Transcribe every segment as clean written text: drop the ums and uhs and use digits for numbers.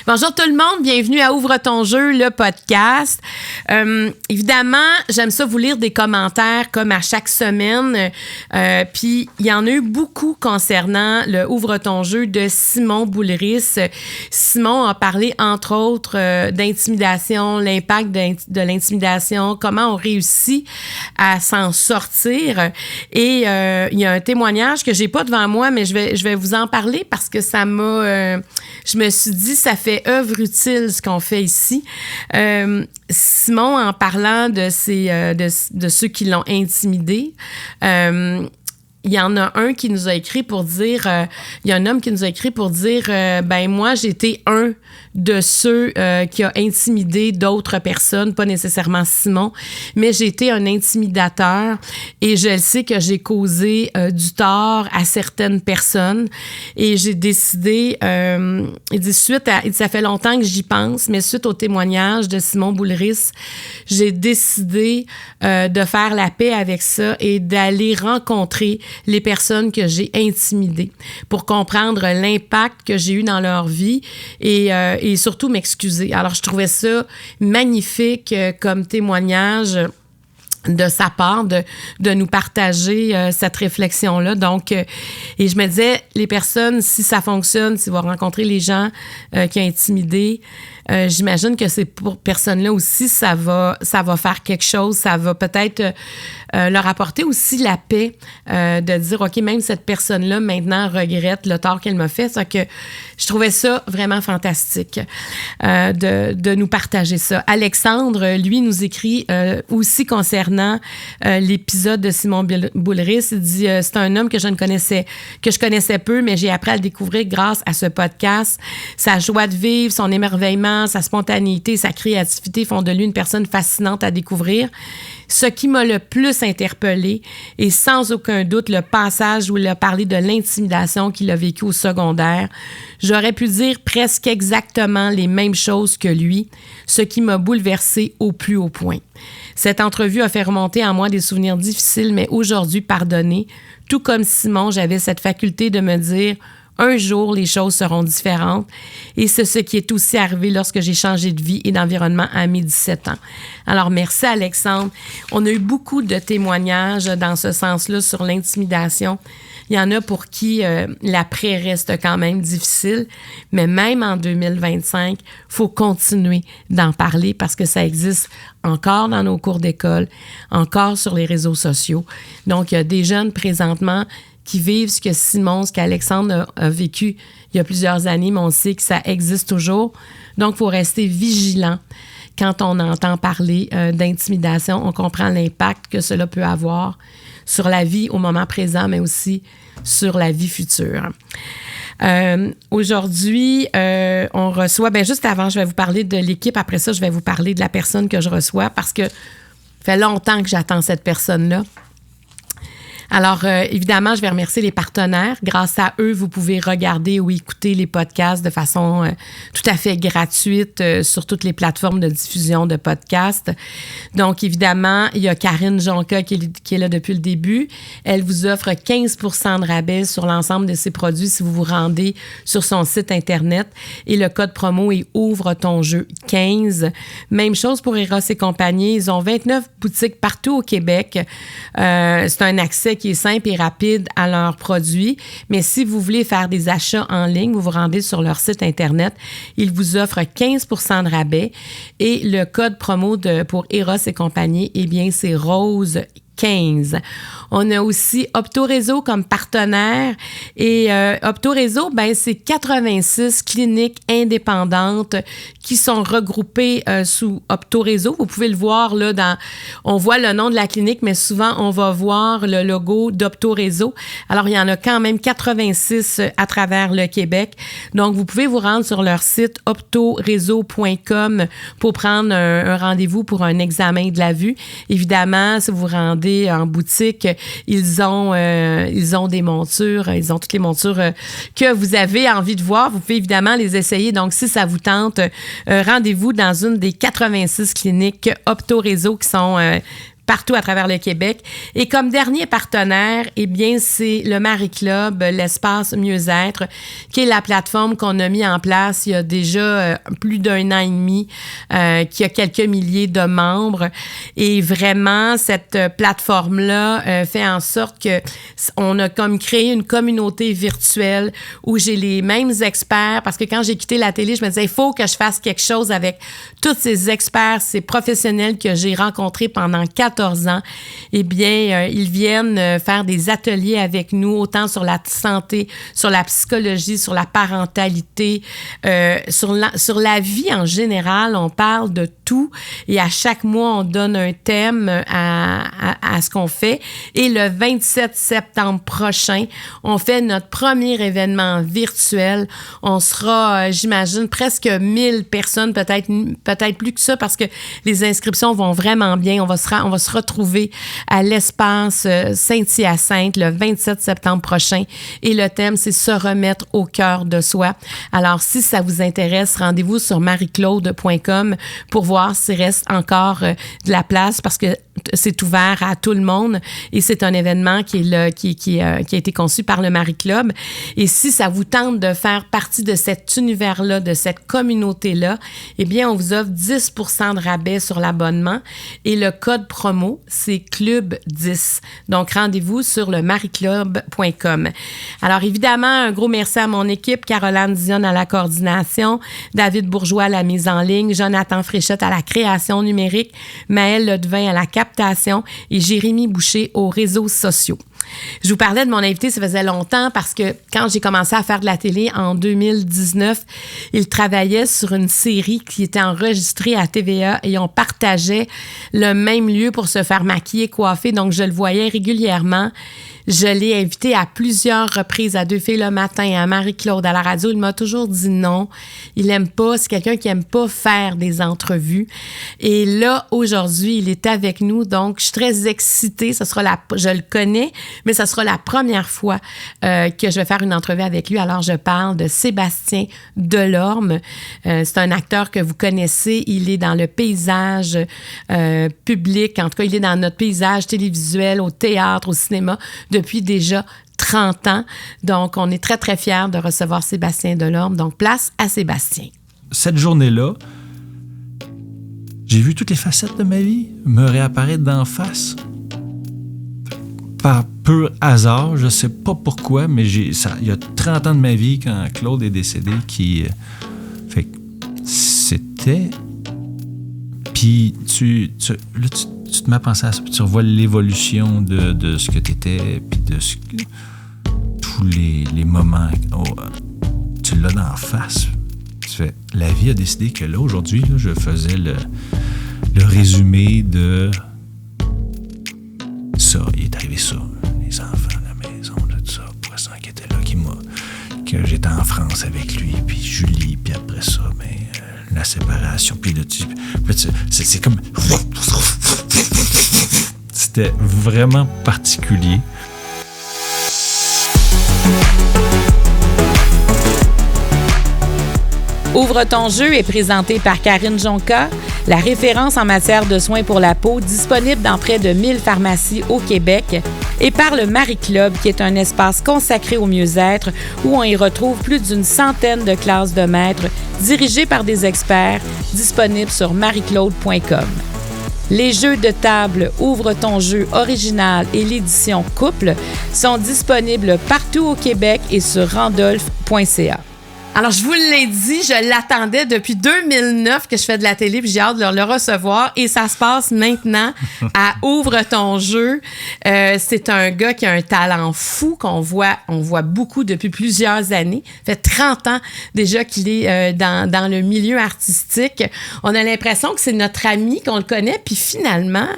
Bonjour tout le monde, bienvenue à Ouvre ton jeu, le podcast. Évidemment, j'aime ça vous lire des commentaires comme à chaque semaine. Puis, il y en a eu beaucoup concernant le Ouvre ton jeu de Simon Boulris. Simon a parlé, entre autres, d'intimidation, l'impact de l'intimidation, comment on réussit à s'en sortir. Et il y a un témoignage que j'ai pas devant moi, mais je vais vous en parler parce que ça m'a... je me suis dit, ça fait œuvre utile ce qu'on fait ici. Simon, en parlant de ceux qui l'ont intimidé, il y en a un qui nous a écrit pour dire, il y a un homme qui nous a écrit pour dire, ben moi, j'étais un de ceux qui a intimidé d'autres personnes, pas nécessairement Simon, mais j'ai été un intimidateur et je le sais que j'ai causé du tort à certaines personnes et j'ai décidé, il dit ça fait longtemps que j'y pense, mais suite au témoignage de Simon Boulris, j'ai décidé de faire la paix avec ça et d'aller rencontrer les personnes que j'ai intimidées pour comprendre l'impact que j'ai eu dans leur vie et surtout m'excuser. Alors, je trouvais ça magnifique comme témoignage de sa part, de nous partager cette réflexion-là. Donc, et je me disais, les personnes, si ça fonctionne, s'ils vont rencontrer les gens qui ont intimidé, j'imagine que ces personnes-là aussi, ça va faire quelque chose, ça va peut-être leur apporter aussi la paix de dire, OK, même cette personne-là, maintenant, regrette le tort qu'elle m'a fait. Ça que je trouvais ça vraiment fantastique de nous partager ça. Alexandre, lui, nous écrit aussi concernant l'épisode de Simon Boulris. Il dit, c'est un homme que je connaissais peu, mais j'ai appris à le découvrir grâce à ce podcast. Sa joie de vivre, son émerveillement, sa spontanéité, sa créativité font de lui une personne fascinante à découvrir. Ce qui m'a le plus interpellée, et sans aucun doute, le passage où il a parlé de l'intimidation qu'il a vécue au secondaire. J'aurais pu dire presque exactement les mêmes choses que lui, ce qui m'a bouleversée au plus haut point. Cette entrevue a fait remonter en moi des souvenirs difficiles, mais aujourd'hui pardonnés. Tout comme Simon, j'avais cette faculté de me dire « Un jour, les choses seront différentes. » Et c'est ce qui est aussi arrivé lorsque j'ai changé de vie et d'environnement à mes 17 ans. Alors, merci Alexandre. On a eu beaucoup de témoignages dans ce sens-là sur l'intimidation. Il y en a pour qui l'après reste quand même difficile, mais même en 2025, il faut continuer d'en parler parce que ça existe encore dans nos cours d'école, encore sur les réseaux sociaux. Donc, il y a des jeunes présentement qui vivent ce que Simon, ce qu'Alexandre a vécu il y a plusieurs années, mais on sait que ça existe toujours. Donc, il faut rester vigilant quand on entend parler d'intimidation. On comprend l'impact que cela peut avoir sur la vie au moment présent, mais aussi sur la vie future. Aujourd'hui, on reçoit, juste avant, je vais vous parler de l'équipe. Après ça, je vais vous parler de la personne que je reçois parce que ça fait longtemps que j'attends cette personne-là. Alors, évidemment, je vais remercier les partenaires. Grâce à eux, vous pouvez regarder ou écouter les podcasts de façon tout à fait gratuite sur toutes les plateformes de diffusion de podcasts. Donc, évidemment, il y a Karine Jonca qui est là depuis le début. Elle vous offre 15 % de rabais sur l'ensemble de ses produits si vous vous rendez sur son site Internet. Et le code promo est « Ouvre ton jeu 15 ». Même chose pour Eros et compagnie. Ils ont 29 boutiques partout au Québec. C'est un accès qui est simple et rapide à leurs produits. Mais si vous voulez faire des achats en ligne, vous vous rendez sur leur site Internet. Ils vous offrent 15 % de rabais. Et le code promo pour Eros et compagnie, eh bien, c'est Rose 15. On a aussi Optoréseau comme partenaire et Optoréseau, c'est 86 cliniques indépendantes qui sont regroupées sous Optoréseau. Vous pouvez le voir là, on voit le nom de la clinique, mais souvent on va voir le logo d'Optoréseau. Alors, il y en a quand même 86 à travers le Québec. Donc, vous pouvez vous rendre sur leur site optoréseau.com pour prendre un rendez-vous pour un examen de la vue. Évidemment, si vous vous rendez en boutique, ils ont des montures, ils ont toutes les montures que vous avez envie de voir. Vous pouvez évidemment les essayer. Donc, si ça vous tente, rendez-vous dans une des 86 cliniques Optoréseau qui sont partout à travers le Québec. Et comme dernier partenaire, eh bien, c'est le Marie Club, l'espace mieux-être, qui est la plateforme qu'on a mis en place il y a déjà plus d'1 an et demi, qui a quelques milliers de membres. Et vraiment, cette plateforme-là fait en sorte que on a comme créé une communauté virtuelle où j'ai les mêmes experts, parce que quand j'ai quitté la télé, je me disais, il faut que je fasse quelque chose avec tous ces experts, ces professionnels que j'ai rencontrés pendant 14 ans. Eh bien, ils viennent faire des ateliers avec nous, autant sur la santé, sur la psychologie, sur la parentalité, sur la vie en général. On parle de tout et à chaque mois, on donne un thème à ce qu'on fait. Et le 27 septembre prochain, on fait notre premier événement virtuel. On sera, j'imagine, presque 1000 personnes, peut-être plus que ça, parce que les inscriptions vont vraiment bien. On va se retrouver à l'espace Saint-Hyacinthe le 27 septembre prochain. Et le thème, c'est se remettre au cœur de soi. Alors, si ça vous intéresse, rendez-vous sur marieclaude.com pour voir s'il reste encore de la place, parce que c'est ouvert à tout le monde et c'est un événement qui a été conçu par le Marie Club. Et si ça vous tente de faire partie de cet univers-là, de cette communauté-là, eh bien, on vous offre 10% de rabais sur l'abonnement et le code promo, c'est CLUB10. Donc, rendez-vous sur le marieclub.com. Alors, évidemment, un gros merci à mon équipe, Caroline Dionne à la coordination, David Bourgeois à la mise en ligne, Jonathan Fréchette à la création numérique, Maëlle Ledevin à la captation et Jérémy Boucher aux réseaux sociaux. Je vous parlais de mon invité, ça faisait longtemps parce que quand j'ai commencé à faire de la télé en 2019, il travaillait sur une série qui était enregistrée à TVA et on partageait le même lieu pour se faire maquiller, coiffer. Donc, je le voyais régulièrement. Je l'ai invité à plusieurs reprises, à Deux filles le matin, à Marie-Claude, à la radio. Il m'a toujours dit non. Il aime pas, c'est quelqu'un qui aime pas faire des entrevues. Et là, aujourd'hui, il est avec nous. Donc, je suis très excitée. Je le connais, mais ça sera la première fois que je vais faire une entrevue avec lui. Alors, je parle de Sébastien Delorme. C'est un acteur que vous connaissez. Il est dans le paysage public. En tout cas, il est dans notre paysage télévisuel, au théâtre, au cinéma, depuis déjà 30 ans. Donc, on est très, très fiers de recevoir Sébastien Delorme. Donc, place à Sébastien. Cette journée-là, j'ai vu toutes les facettes de ma vie me réapparaître d'en face. Par pur hasard, je sais pas pourquoi, mais il y a 30 ans de ma vie, quand Claude est décédé, fait que c'était... Puis tu te mets à penser à ça, puis tu revois l'évolution de ce que tu étais, puis de tous les moments. Tu l'as d'en face. Tu fais, la vie a décidé que là, aujourd'hui, là, je faisais le résumé de ça. Il est arrivé ça, les enfants à la maison, tout ça, Poisson qui était là, que j'étais en France avec lui, puis Julie, puis après ça, la séparation, puis là, c'est comme... C'était vraiment particulier. Ouvre ton jeu est présenté par Karine Jonca, la référence en matière de soins pour la peau, disponible dans près de 1000 pharmacies au Québec, et par le Marie Club, qui est un espace consacré au mieux-être où on y retrouve plus d'une centaine de classes de maîtres dirigées par des experts, disponibles sur marieclaude.com. Les jeux de table Ouvre ton jeu original et l'édition Couple sont disponibles partout au Québec et sur randolph.ca. Alors, je vous l'ai dit, je l'attendais depuis 2009 que je fais de la télé, puis j'ai hâte de le recevoir. Et ça se passe maintenant à Ouvre ton jeu. C'est un gars qui a un talent fou on voit beaucoup depuis plusieurs années. Ça fait 30 ans déjà qu'il est dans le milieu artistique. On a l'impression que c'est notre ami, qu'on le connaît, puis finalement...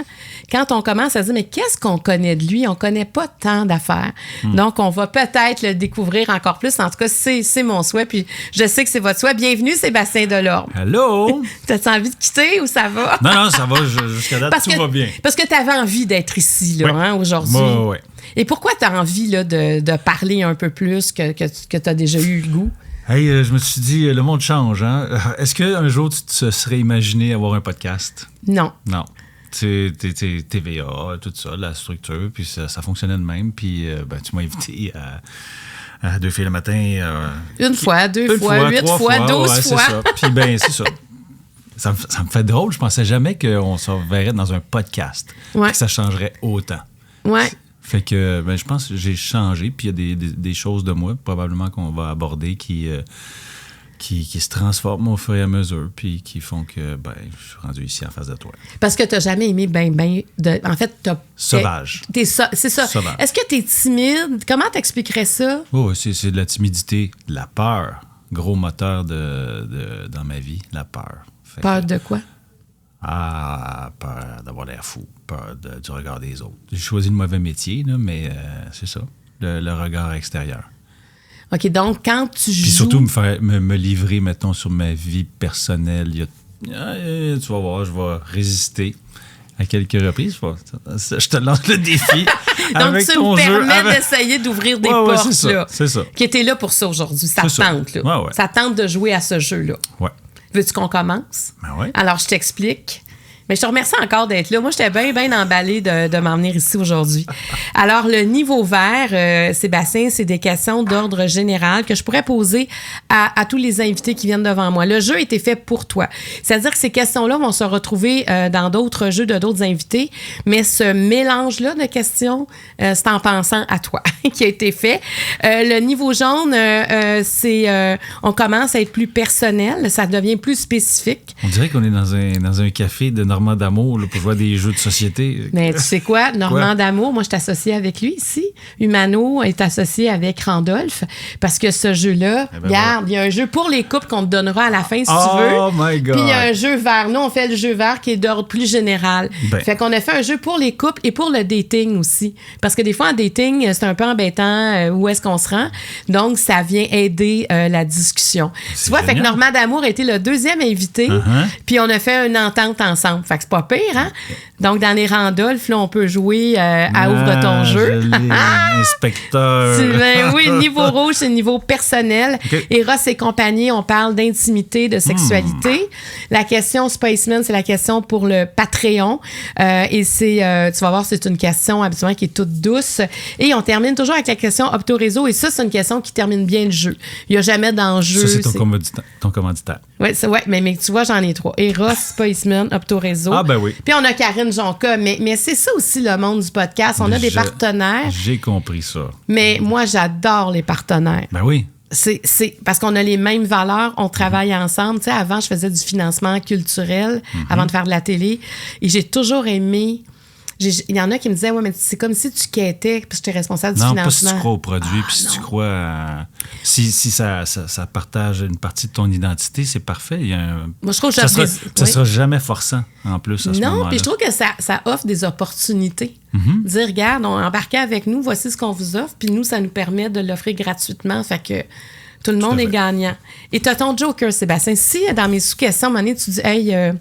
Quand on commence à se dire, mais qu'est-ce qu'on connaît de lui? On connaît pas tant d'affaires. Donc, on va peut-être le découvrir encore plus. En tout cas, c'est mon souhait, puis je sais que c'est votre souhait. Bienvenue, Sébastien Delorme. Allô? T'as-tu envie de quitter ou ça va? Non, ça va. Jusqu'à date, tout va bien. Parce que t'avais envie d'être ici, là, oui. Aujourd'hui. Oui. Et pourquoi t'as envie là, de parler un peu plus que t'as déjà eu le goût? Hey, je me suis dit, le monde change, hein? Est-ce qu'un jour, tu te serais imaginé avoir un podcast? Non. TVA, tout ça, la structure, puis ça fonctionnait de même. Puis tu m'as invité à 2 filles le matin. Une fois, 2 fois, 8 fois, 12 fois. C'est ça. Puis c'est ça. Ça me fait drôle. Je pensais jamais qu'on se reverrait dans un podcast. Ouais. Que ça changerait autant. Ouais. Fait que je pense que j'ai changé. Puis il y a des choses de moi, probablement, qu'on va aborder qui se transforment au fur et à mesure, puis qui font que je suis rendu ici en face de toi. Parce que tu n'as jamais aimé en fait, sauvage. C'est ça. Sauvage. Est-ce que tu es timide? Comment t'expliquerais ça? Oh, c'est de la timidité, de la peur. Gros moteur dans ma vie, la peur. Peur de quoi? Peur d'avoir l'air fou, peur du regard des autres. J'ai choisi le mauvais métier, là, mais c'est ça, le regard extérieur. OK, donc quand tu joues... Puis surtout me livrer, mettons, sur ma vie personnelle. Tu vas voir, je vais résister à quelques reprises. Je te lance le défi. Donc avec tu ton me jeu, permets d'essayer d'ouvrir des portes. C'est ça, là, c'est ça. Qui était là pour ça aujourd'hui. Ça C'est tente, ça. là. Ouais. Ça tente de jouer à ce jeu-là. Ouais. Veux-tu qu'on commence? Ben ouais. Alors, je t'explique. Mais je te remercie encore d'être là. Moi, j'étais bien emballée de m'en venir ici aujourd'hui. Alors, le niveau vert, Sébastien, c'est des questions d'ordre général que je pourrais poser à tous les invités qui viennent devant moi. Le jeu a été fait pour toi. C'est-à-dire que ces questions-là vont se retrouver dans d'autres jeux de d'autres invités, mais ce mélange-là de questions, c'est en pensant à toi qui a été fait. Le niveau jaune, on commence à être plus personnel, ça devient plus spécifique. On dirait qu'on est dans un café de Normand d'Amour là, pour jouer à des jeux de société. Mais tu sais quoi? Normand d'Amour, moi, je suis associée avec lui ici. Humano est associé avec Randolph parce que ce jeu-là, regarde, il y a un jeu pour les couples qu'on te donnera à la fin si tu veux. Oh my God! Puis il y a un jeu vert. Nous, on fait le jeu vert qui est d'ordre plus général. Fait qu'on a fait un jeu pour les couples et pour le dating aussi. Parce que des fois, en dating, c'est un peu embêtant où est-ce qu'on se rend. Donc, ça vient aider la discussion. Tu vois, fait que Normand d'Amour a été le deuxième invité. Puis on a fait une entente ensemble. Fait que c'est pas pire, hein? Donc, dans les Randolph, là, on peut jouer à Ouvre ton jeu. Inspecteur. Oui, niveau rouge, c'est niveau personnel. Okay. Et Ross et compagnie, on parle d'intimité, de sexualité. La question Spaceman, c'est la question pour le Patreon. Et c'est, tu vas voir, c'est une question habituellement qui est toute douce. Et on termine toujours avec la question Opto Réseau. Et ça, c'est une question qui termine bien le jeu. Il n'y a jamais d'enjeu. Ça, c'est ton commanditaire. Oui, mais tu vois, j'en ai 3. Eros, Spaceman, Opto Réseau. Ah, ben oui. Puis on a Karine Jonca. Mais c'est ça aussi le monde du podcast. On a des partenaires. J'ai compris ça. Mais moi, j'adore les partenaires. Ben oui. C'est parce qu'on a les mêmes valeurs, on travaille ensemble. Tu sais, avant, je faisais du financement culturel avant de faire de la télé. Et j'ai toujours aimé... Il y en a qui me disaient, ouais, mais c'est comme si tu quêtais, puis j'étais responsable du financement. Non, pas si tu crois au produit, puis si tu crois à... Si ça partage une partie de ton identité, c'est parfait. Moi, je trouve que ça sera jamais forçant, en plus, à ce moment-là. Non, puis je trouve que ça offre des opportunités. Dire, regarde, on embarquait avec nous, voici ce qu'on vous offre, puis nous, ça nous permet de l'offrir gratuitement, fait que tout le monde est gagnant. Et tu as ton joker, Sébastien. Si dans mes sous-questions, à un moment donné, tu dis, hey,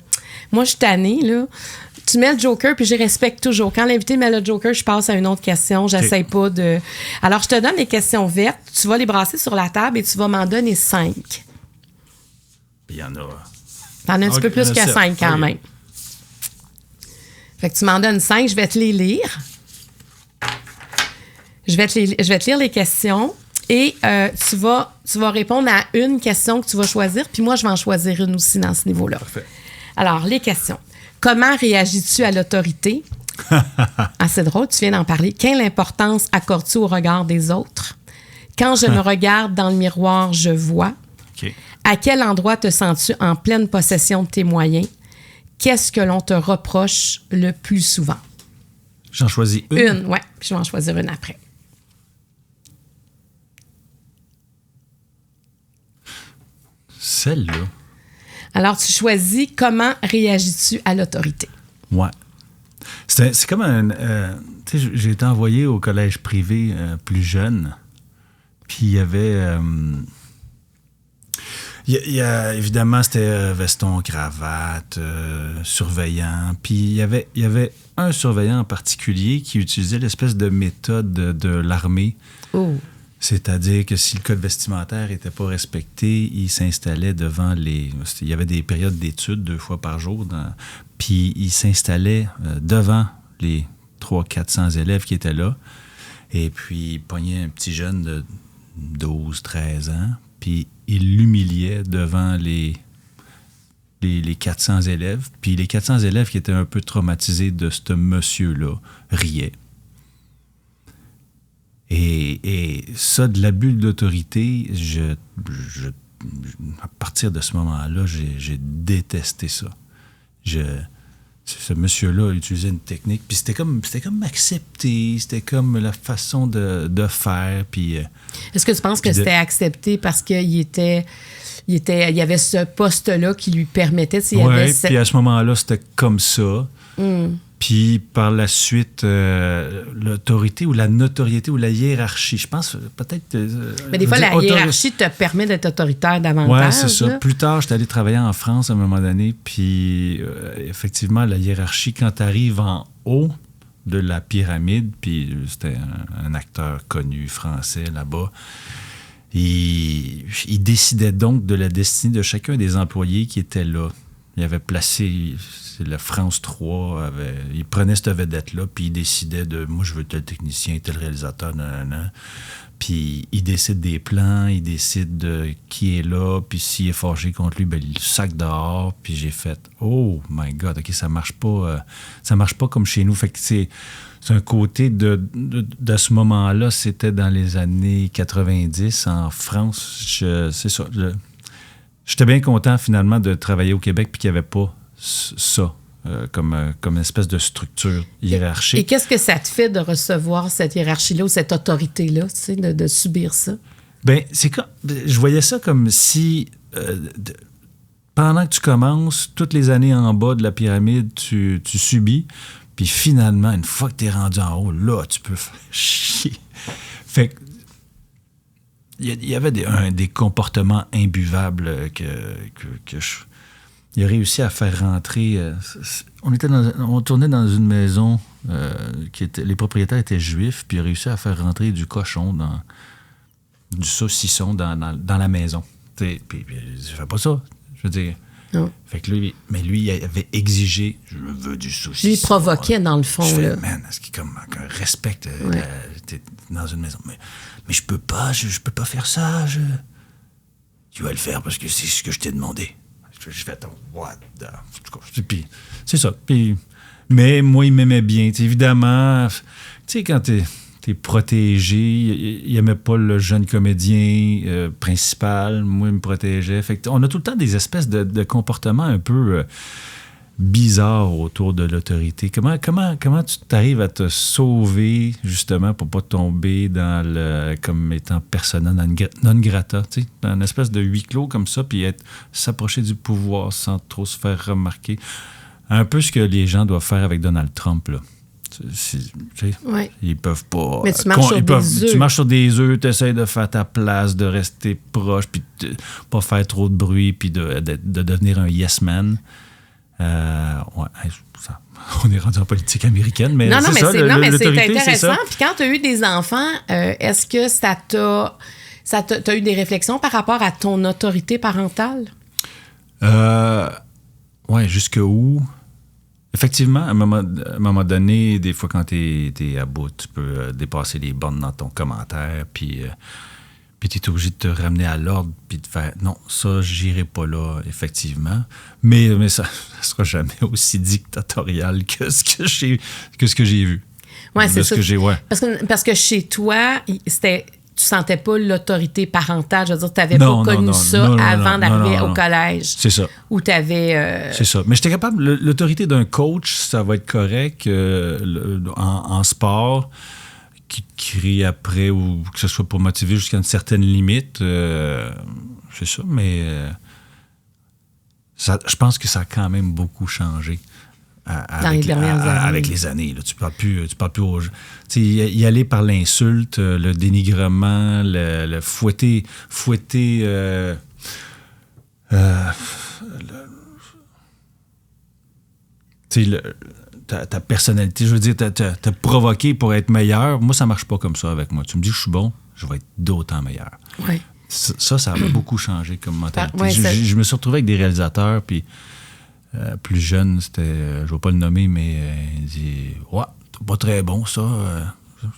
moi, je suis tannée, là. Tu mets le joker, puis je respecte toujours. Quand l'invité met le joker, je passe à une autre question. J'essaie pas de... Alors, je te donne les questions vertes. Tu vas les brasser sur la table et tu vas m'en donner 5. Il y en a... T'en as un petit peu plus que 5 quand même. Fait que tu m'en donnes 5. Je vais te les lire. Je vais te lire les questions. Et tu vas répondre à une question que tu vas choisir. Puis moi, je vais en choisir une aussi dans ce niveau-là. Parfait. Alors, les questions. Comment réagis-tu à l'autorité? C'est drôle, tu viens d'en parler. Quelle importance accordes-tu au regard des autres? Quand je me regarde dans le miroir, je vois. Okay. À quel endroit te sens-tu en pleine possession de tes moyens? Qu'est-ce que l'on te reproche le plus souvent? J'en choisis une? Une, oui. Puis je vais en choisir une après. Celle-là. Alors, tu choisis comment réagis-tu à l'autorité? Ouais. C'est comme un... tu sais, j'ai été envoyé au collège privé plus jeune. Puis il y avait... évidemment, c'était veston, cravate, surveillant. Puis il y avait un surveillant en particulier qui utilisait l'espèce de méthode de l'armée. Oh. C'est-à-dire que si le code vestimentaire n'était pas respecté, il s'installait devant les... Il y avait des périodes d'études 2 fois par jour, puis il s'installait devant les 300-400 élèves qui étaient là, et puis il pognait un petit jeune de 12-13 ans, puis il l'humiliait devant les 400 élèves, puis les 400 élèves qui étaient un peu traumatisés de ce monsieur-là riaient. Et ça, de l'abus d'autorité, à partir de ce moment-là, j'ai détesté ça. Ce monsieur-là utilisait une technique, puis c'était comme accepté, c'était comme la façon de faire. Puis, est-ce que tu penses que c'était accepté parce qu'il il y avait ce poste-là qui lui permettait... Oui, puis à ce moment-là, c'était comme ça. Puis par la suite, l'autorité ou la notoriété ou la hiérarchie, je pense peut-être... Mais des fois, la hiérarchie te permet d'être autoritaire davantage. Oui, c'est ça. Là. Plus tard, j'étais allé travailler en France à un moment donné, puis effectivement, la hiérarchie, quand tu arrives en haut de la pyramide, puis c'était un acteur connu français là-bas, il décidait donc de la destinée de chacun des employés qui étaient là. Il avait placé... La France 3, il prenait cette vedette-là, puis il décidait de... Moi, je veux tel technicien, tel réalisateur, nanana. Puis il décide des plans, il décide de qui est là, puis s'il est fâché contre lui, ben, il le sac dehors. Puis j'ai fait « Oh my God, OK, ça marche pas comme chez nous. » Fait que c'est un côté de ce moment-là, c'était dans les années 90 en France. C'est ça. J'étais bien content, finalement, de travailler au Québec, puis qu'il n'y avait pas ça comme espèce de structure hiérarchique. Et qu'est-ce que ça te fait de recevoir cette hiérarchie-là ou cette autorité-là, tu sais, de subir ça? Bien, je voyais ça comme si, pendant que tu commences, toutes les années en bas de la pyramide, tu subis, puis finalement, une fois que tu es rendu en haut, là, tu peux faire chier. Fait que il y avait des comportements imbuvables que il a réussi à faire rentrer... on tournait dans une maison les propriétaires étaient juifs, puis il a réussi à faire rentrer du cochon, du saucisson dans la maison. Puis il fait pas ça. Je veux dire... Non. Fait que lui, il avait exigé « Je veux du saucisson. » Lui, il provoquait, dans le fond. Je fais, là. man, est-ce qu'il respecte t'es dans une maison. Mais je peux pas faire ça. Tu vas le faire parce que c'est ce que je t'ai demandé. Je fais what the... Puis, c'est ça. Puis, mais moi, il m'aimait bien. T'sais, évidemment, tu sais, quand t'es protégé, il aimait pas le jeune comédien principal. Moi, il me protégeait. Fait que on a tout le temps des espèces de comportements un peu bizarres autour de l'autorité. Comment tu t'arrives à te sauver, justement, pour pas tomber comme étant persona non grata, tu sais, dans une espèce de huis clos comme ça, puis s'approcher du pouvoir sans trop se faire remarquer. Un peu ce que les gens doivent faire avec Donald Trump, là. Ouais. Ils peuvent pas... Mais tu marches sur des œufs. Tu marches sur des œufs, tu essaies de faire ta place, de rester proche, puis de pas faire trop de bruit, puis de devenir un yes man. On est rendu en politique américaine, mais c'est ça, mais c'est intéressant. C'est ça. Puis quand tu as eu des enfants, est-ce que ça t'a eu des réflexions par rapport à ton autorité parentale? Oui, jusqu'où? Effectivement, à un moment donné, des fois, quand t'es à bout, tu peux dépasser les bornes dans ton commentaire, puis tu es obligé de te ramener à l'ordre, puis de faire « Non, ça, j'irai pas là, effectivement. » Mais ça sera jamais aussi dictatorial que ce que j'ai vu. Oui, c'est ça. Ouais. Parce que chez toi, tu sentais pas l'autorité parentale. Je veux dire, tu n'avais pas connu ça avant d'arriver au collège. C'est ça. Où tu avais... C'est ça. Mais j'étais capable... L'autorité d'un coach, ça va être correct en sport, qui crie après ou que ce soit pour motiver jusqu'à une certaine limite. C'est ça, mais je pense que ça a quand même beaucoup changé. Avec les années. Là. Tu parles plus aux gens. Y aller par l'insulte, le dénigrement, le fouetter ta personnalité. Je veux dire, te provoquer pour être meilleur. Moi, ça marche pas comme ça avec moi. Tu me dis que je suis bon, je vais être d'autant meilleur. Oui. Ça a beaucoup changé comme mentalité. Ouais, je me suis retrouvé avec des réalisateurs, puis plus jeune, c'était, je ne vais pas le nommer, mais il dit « Ouais, c'est pas très bon, ça.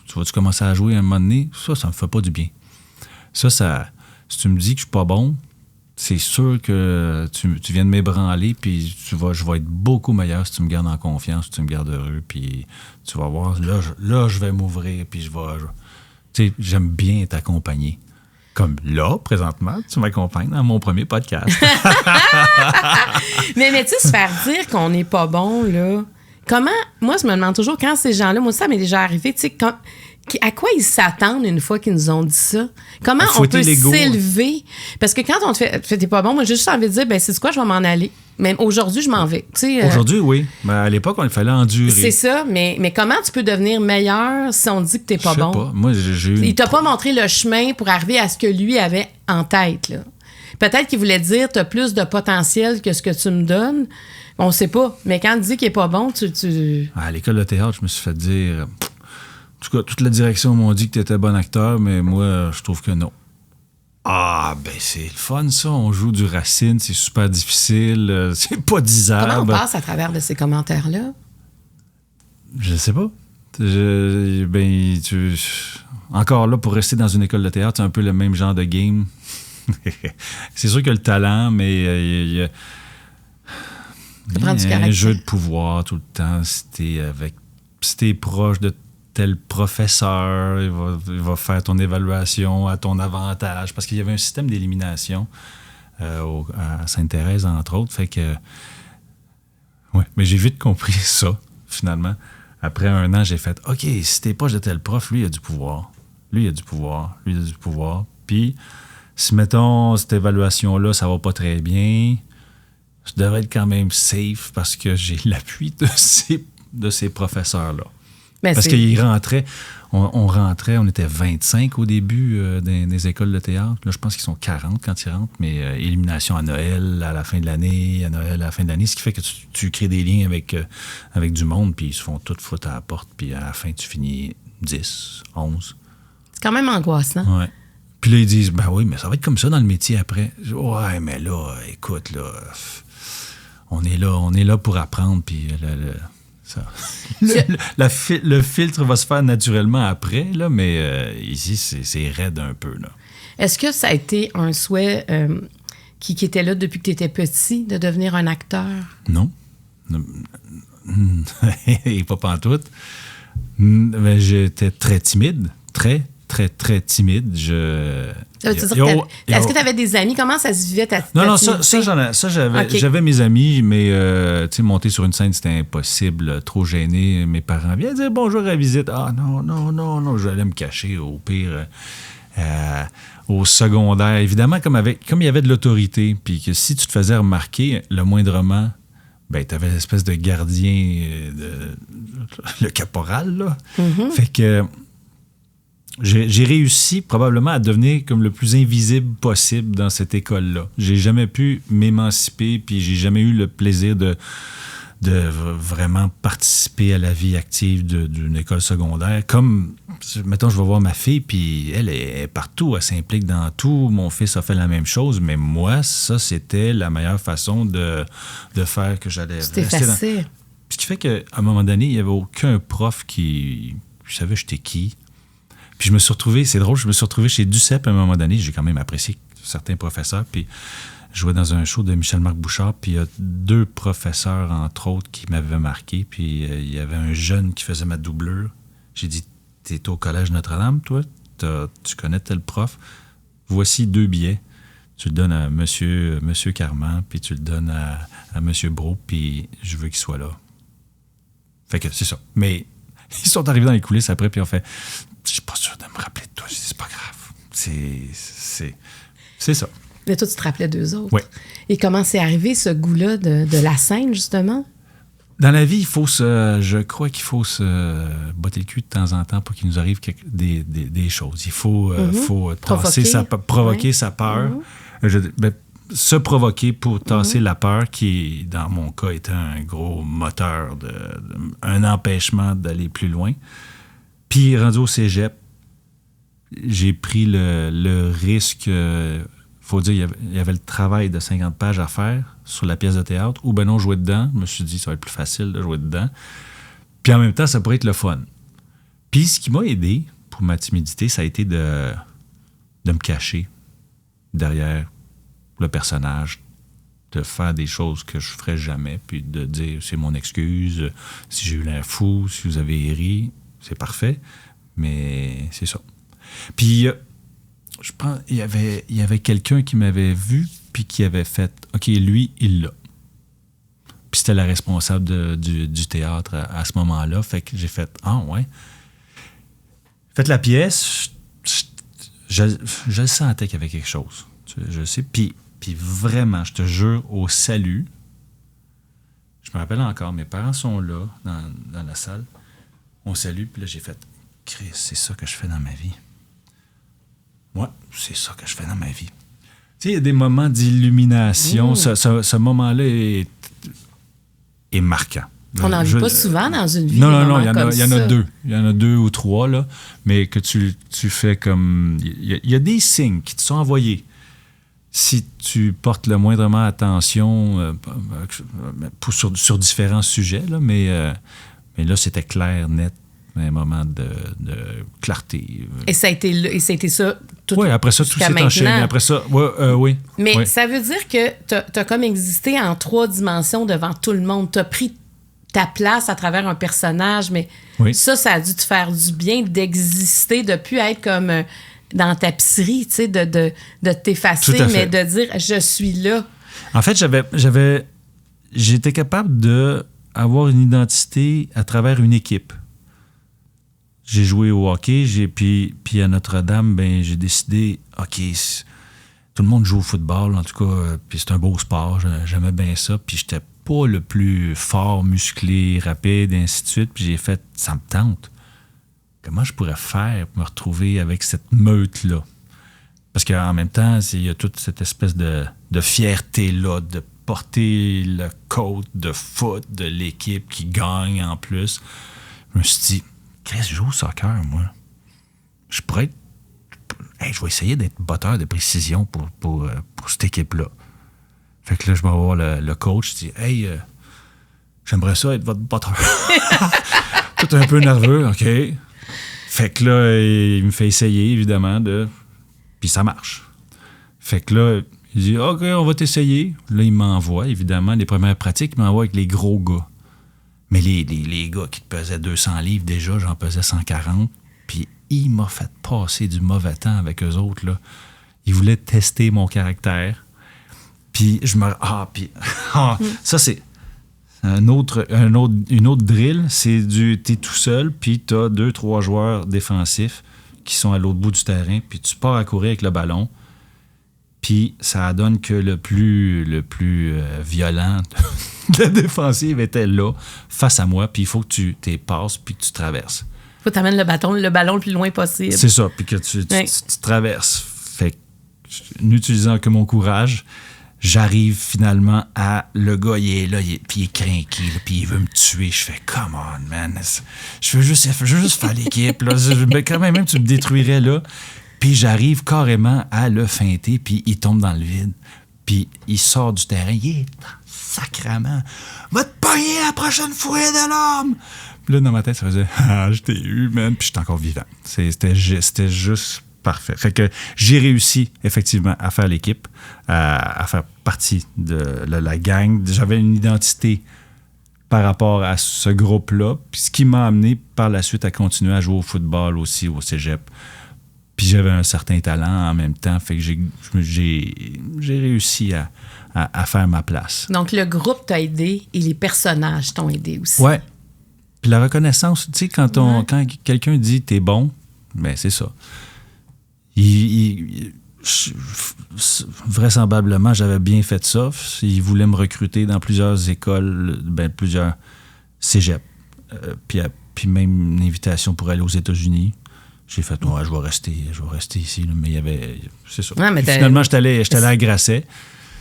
Tu vas-tu commencer à jouer à un moment donné? Ça me fait pas du bien. » Ça, si tu me dis que je suis pas bon, c'est sûr que tu viens de m'ébranler, puis je vais être beaucoup meilleur si tu me gardes en confiance, si tu me gardes heureux, puis tu vas voir, là je vais m'ouvrir, puis tu sais, j'aime bien t'accompagner. Comme là, présentement, tu m'accompagnes dans mon premier podcast. mais tu sais, se faire dire qu'on n'est pas bon, là, comment... Moi, je me demande toujours, quand ces gens-là, moi, ça m'est déjà arrivé, tu sais, à quoi ils s'attendent une fois qu'ils nous ont dit ça? Comment on peut s'élever? Parce que quand on te fait t'es pas bon, moi, j'ai juste envie de dire, ben c'est quoi, je vais m'en aller. Même aujourd'hui, je m'en vais. Aujourd'hui, oui. Mais à l'époque, il fallait endurer. C'est ça, mais comment tu peux devenir meilleur si on dit que t'es pas bon? Je sais pas. Moi, j'ai eu... Il t'a pas montré le chemin pour arriver à ce que lui avait en tête, là. Peut-être qu'il voulait dire, t'as plus de potentiel que ce que tu me donnes. On sait pas. Mais quand il dit qu'il est pas bon, tu... À l'école de théâtre, je me suis fait dire... En tout cas, toute la direction m'ont dit que tu étais bon acteur, mais moi, je trouve que non. Ah, ben c'est le fun, ça. On joue du Racine, c'est super difficile, c'est pas disable. Comment on passe à travers de ces commentaires-là? Je sais pas. Encore là, pour rester dans une école de théâtre, c'est un peu le même genre de game. C'est sûr qu'il y a le talent, mais il y a un jeu de pouvoir tout le temps. Si t'es proche de tel professeur, il va faire ton évaluation à ton avantage. Parce qu'il y avait un système d'élimination à Sainte-Thérèse, entre autres. Fait que... Ouais, mais j'ai vite compris ça, finalement. Après 1 an, j'ai fait « OK, si t'es proche de tel prof, lui, il a du pouvoir. Lui, il a du pouvoir. Lui, il a du pouvoir. » Puis, si, mettons, cette évaluation-là, ça va pas très bien, je devrais être quand même safe parce que j'ai l'appui de ces professeurs-là. Parce qu'ils rentraient, on rentrait, on était 25 au début des écoles de théâtre. Là, je pense qu'ils sont 40 quand ils rentrent, mais élimination à Noël, à la fin de l'année, à Noël, à la fin de l'année, ce qui fait que tu crées des liens avec du monde, puis ils se font tout foutre à la porte, puis à la fin, tu finis 10, 11. C'est quand même angoissant. Ouais. Puis là, ils disent, ben oui, mais ça va être comme ça dans le métier après. Ouais, mais là, écoute, là, on est là pour apprendre, puis le filtre va se faire naturellement après, là, mais ici, c'est raide un peu. Là. Est-ce que ça a été un souhait qui était là depuis que tu étais petit, de devenir un acteur? Non. Pas pantoute. Mais j'étais très timide. Très timide. Est-ce que tu avais des amis? Comment ça se vivait ta Non, j'avais mes amis, mais monter sur une scène, c'était impossible, trop gêné. Mes parents viennent dire bonjour à la visite. Ah non, j'allais me cacher au pire. Au secondaire, évidemment, comme il y avait de l'autorité, puis que si tu te faisais remarquer le moindrement, ben tu avais l'espèce de gardien, le caporal, là. Mm-hmm. Fait que j'ai réussi probablement à devenir comme le plus invisible possible dans cette école-là. J'ai jamais pu m'émanciper, puis j'ai jamais eu le plaisir de vraiment participer à la vie active d'une école secondaire. Comme, mettons, je vais voir ma fille, puis elle est partout, elle s'implique dans tout. Mon fils a fait la même chose, mais moi, ça, c'était la meilleure façon de faire que j'allais rester dans... Ce qui fait qu'à un moment donné, il n'y avait aucun prof qui savait j'étais qui. Puis je me suis retrouvé, c'est drôle, chez Duceppe à un moment donné. J'ai quand même apprécié certains professeurs. Puis je jouais dans un show de Michel-Marc Bouchard. Puis il y a 2 professeurs, entre autres, qui m'avaient marqué. Puis il y avait un jeune qui faisait ma doublure. J'ai dit, t'es au Collège Notre-Dame, toi? Tu connais tel prof? Voici 2 billets. Tu le donnes à Monsieur Carman, puis tu le donnes à Monsieur Brault, puis je veux qu'il soit là. Fait que c'est ça. Mais ils sont arrivés dans les coulisses après, puis on fait... Je suis pas sûr de me rappeler de toi. Je dis, c'est pas grave. C'est ça. Mais toi, tu te rappelais d'eux autres. Oui. Et comment c'est arrivé, ce goût-là de la scène, justement? Dans la vie, je crois qu'il faut se botter le cul de temps en temps pour qu'il nous arrive des choses. Il faut, provoquer sa peur. Se provoquer pour tasser la peur qui, dans mon cas, était un gros moteur, un empêchement d'aller plus loin. Puis, rendu au cégep, j'ai pris le risque. Faut dire, il y avait le travail de 50 pages à faire sur la pièce de théâtre, ou ben non, jouer dedans. Je me suis dit, ça va être plus facile de jouer dedans. Puis en même temps, ça pourrait être le fun. Puis ce qui m'a aidé pour ma timidité, ça a été de me cacher derrière le personnage, de faire des choses que je ferais jamais, puis de dire, c'est mon excuse, si j'ai eu l'air fou, si vous avez ri, c'est parfait, mais c'est ça. Puis je pense il y avait quelqu'un qui m'avait vu puis qui avait fait OK, lui, il l'a. Puis c'était la responsable du théâtre à ce moment-là. Fait que j'ai fait ah ouais. Fait la pièce, je le sentais qu'il y avait quelque chose. Je sais. Puis vraiment, je te jure, au salut, je me rappelle encore, mes parents sont là, dans la salle. On salue, puis là, j'ai fait Chris, c'est ça que je fais dans ma vie. Ouais, c'est ça que je fais dans ma vie. Tu sais, il y a des moments d'illumination. Ce moment-là est marquant. On n'en vit pas souvent dans une vie. Non, il y en a deux. Il y en a 2 ou 3, là. Mais que tu fais comme... Il y a des signes qui te sont envoyés. Si tu portes le moindrement attention sur différents sujets, là, mais là, c'était clair, net. Un moment de clarté. Et ça a été ça tout. Oui, après ça, tout s'est enchaîné. Après ça, oui. Mais ça veut dire que tu as comme existé en 3 dimensions devant tout le monde. Tu as pris ta place à travers un personnage, mais ça a dû te faire du bien d'exister, de plus être comme dans ta tapisserie, tu sais, de t'effacer, mais de dire « je suis là ». En fait, j'étais capable d'avoir une identité à travers une équipe. J'ai joué au hockey, puis à Notre-Dame, ben j'ai décidé, OK, tout le monde joue au football, en tout cas, puis c'est un beau sport, j'aimais bien ça, puis j'étais pas le plus fort, musclé, rapide, et ainsi de suite, puis j'ai fait, ça me tente. Comment je pourrais faire pour me retrouver avec cette meute-là? Parce qu'en même temps, il y a toute cette espèce de fierté-là, de porter le coat de foot de l'équipe qui gagne en plus. Je me suis dit, Chris, je joue au soccer, moi. Je pourrais être... je vais essayer d'être botteur de précision pour cette équipe-là. Fait que là, je vais voir le coach, je dis « Hey, j'aimerais ça être votre botteur. » Tout un peu nerveux, OK. Fait que là, il me fait essayer, évidemment, puis ça marche. Fait que là, il dit « OK, on va t'essayer. » Là, il m'envoie, évidemment, les premières pratiques, il m'envoie avec les gros gars. Mais les gars qui pesaient 200 livres, déjà, j'en pesais 140. Puis il m'a fait passer du mauvais temps avec eux autres, là. Ils voulaient tester mon caractère. Puis je me... ça, c'est une autre drill. C'est t'es tout seul, puis t'as 2-3 joueurs défensifs qui sont à l'autre bout du terrain, puis tu pars à courir avec le ballon. Puis ça donne que le plus violent de la défensive était là, face à moi, puis il faut que tu t'y passes, puis que tu traverses. Il faut que tu amènes le ballon le plus loin possible. C'est ça, puis que tu traverses. Fait que, n'utilisant que mon courage, j'arrive finalement à... Le gars, il est là, puis il est craqué, puis il veut me tuer. Je fais « Come on, man! Je veux juste faire l'équipe. Là. Quand même, tu me détruirais là. » Puis j'arrive carrément à le feinter, puis il tombe dans le vide. Puis il sort du terrain. Il est sacrément. Va te pogner la prochaine fois de l'homme! Puis là, dans ma tête, ça faisait ah, je t'ai eu, man. Puis j'étais encore vivant. C'était juste parfait. Fait que j'ai réussi, effectivement, à faire l'équipe, à faire partie de la gang. J'avais une identité par rapport à ce groupe-là. Puis ce qui m'a amené par la suite à continuer à jouer au football aussi, au cégep. Puis j'avais un certain talent en même temps, fait que j'ai réussi à faire ma place. Donc le groupe t'a aidé et les personnages t'ont aidé aussi. Ouais. Puis la reconnaissance, tu sais, quand quelqu'un dit t'es bon, ben c'est ça. Vraisemblablement, j'avais bien fait ça. Il voulait me recruter dans plusieurs écoles, plusieurs cégeps. Puis même une invitation pour aller aux États-Unis. J'ai fait, je vais rester ici. Là, mais il y avait... C'est ça. Ouais, finalement, j'étais allé à Grasset.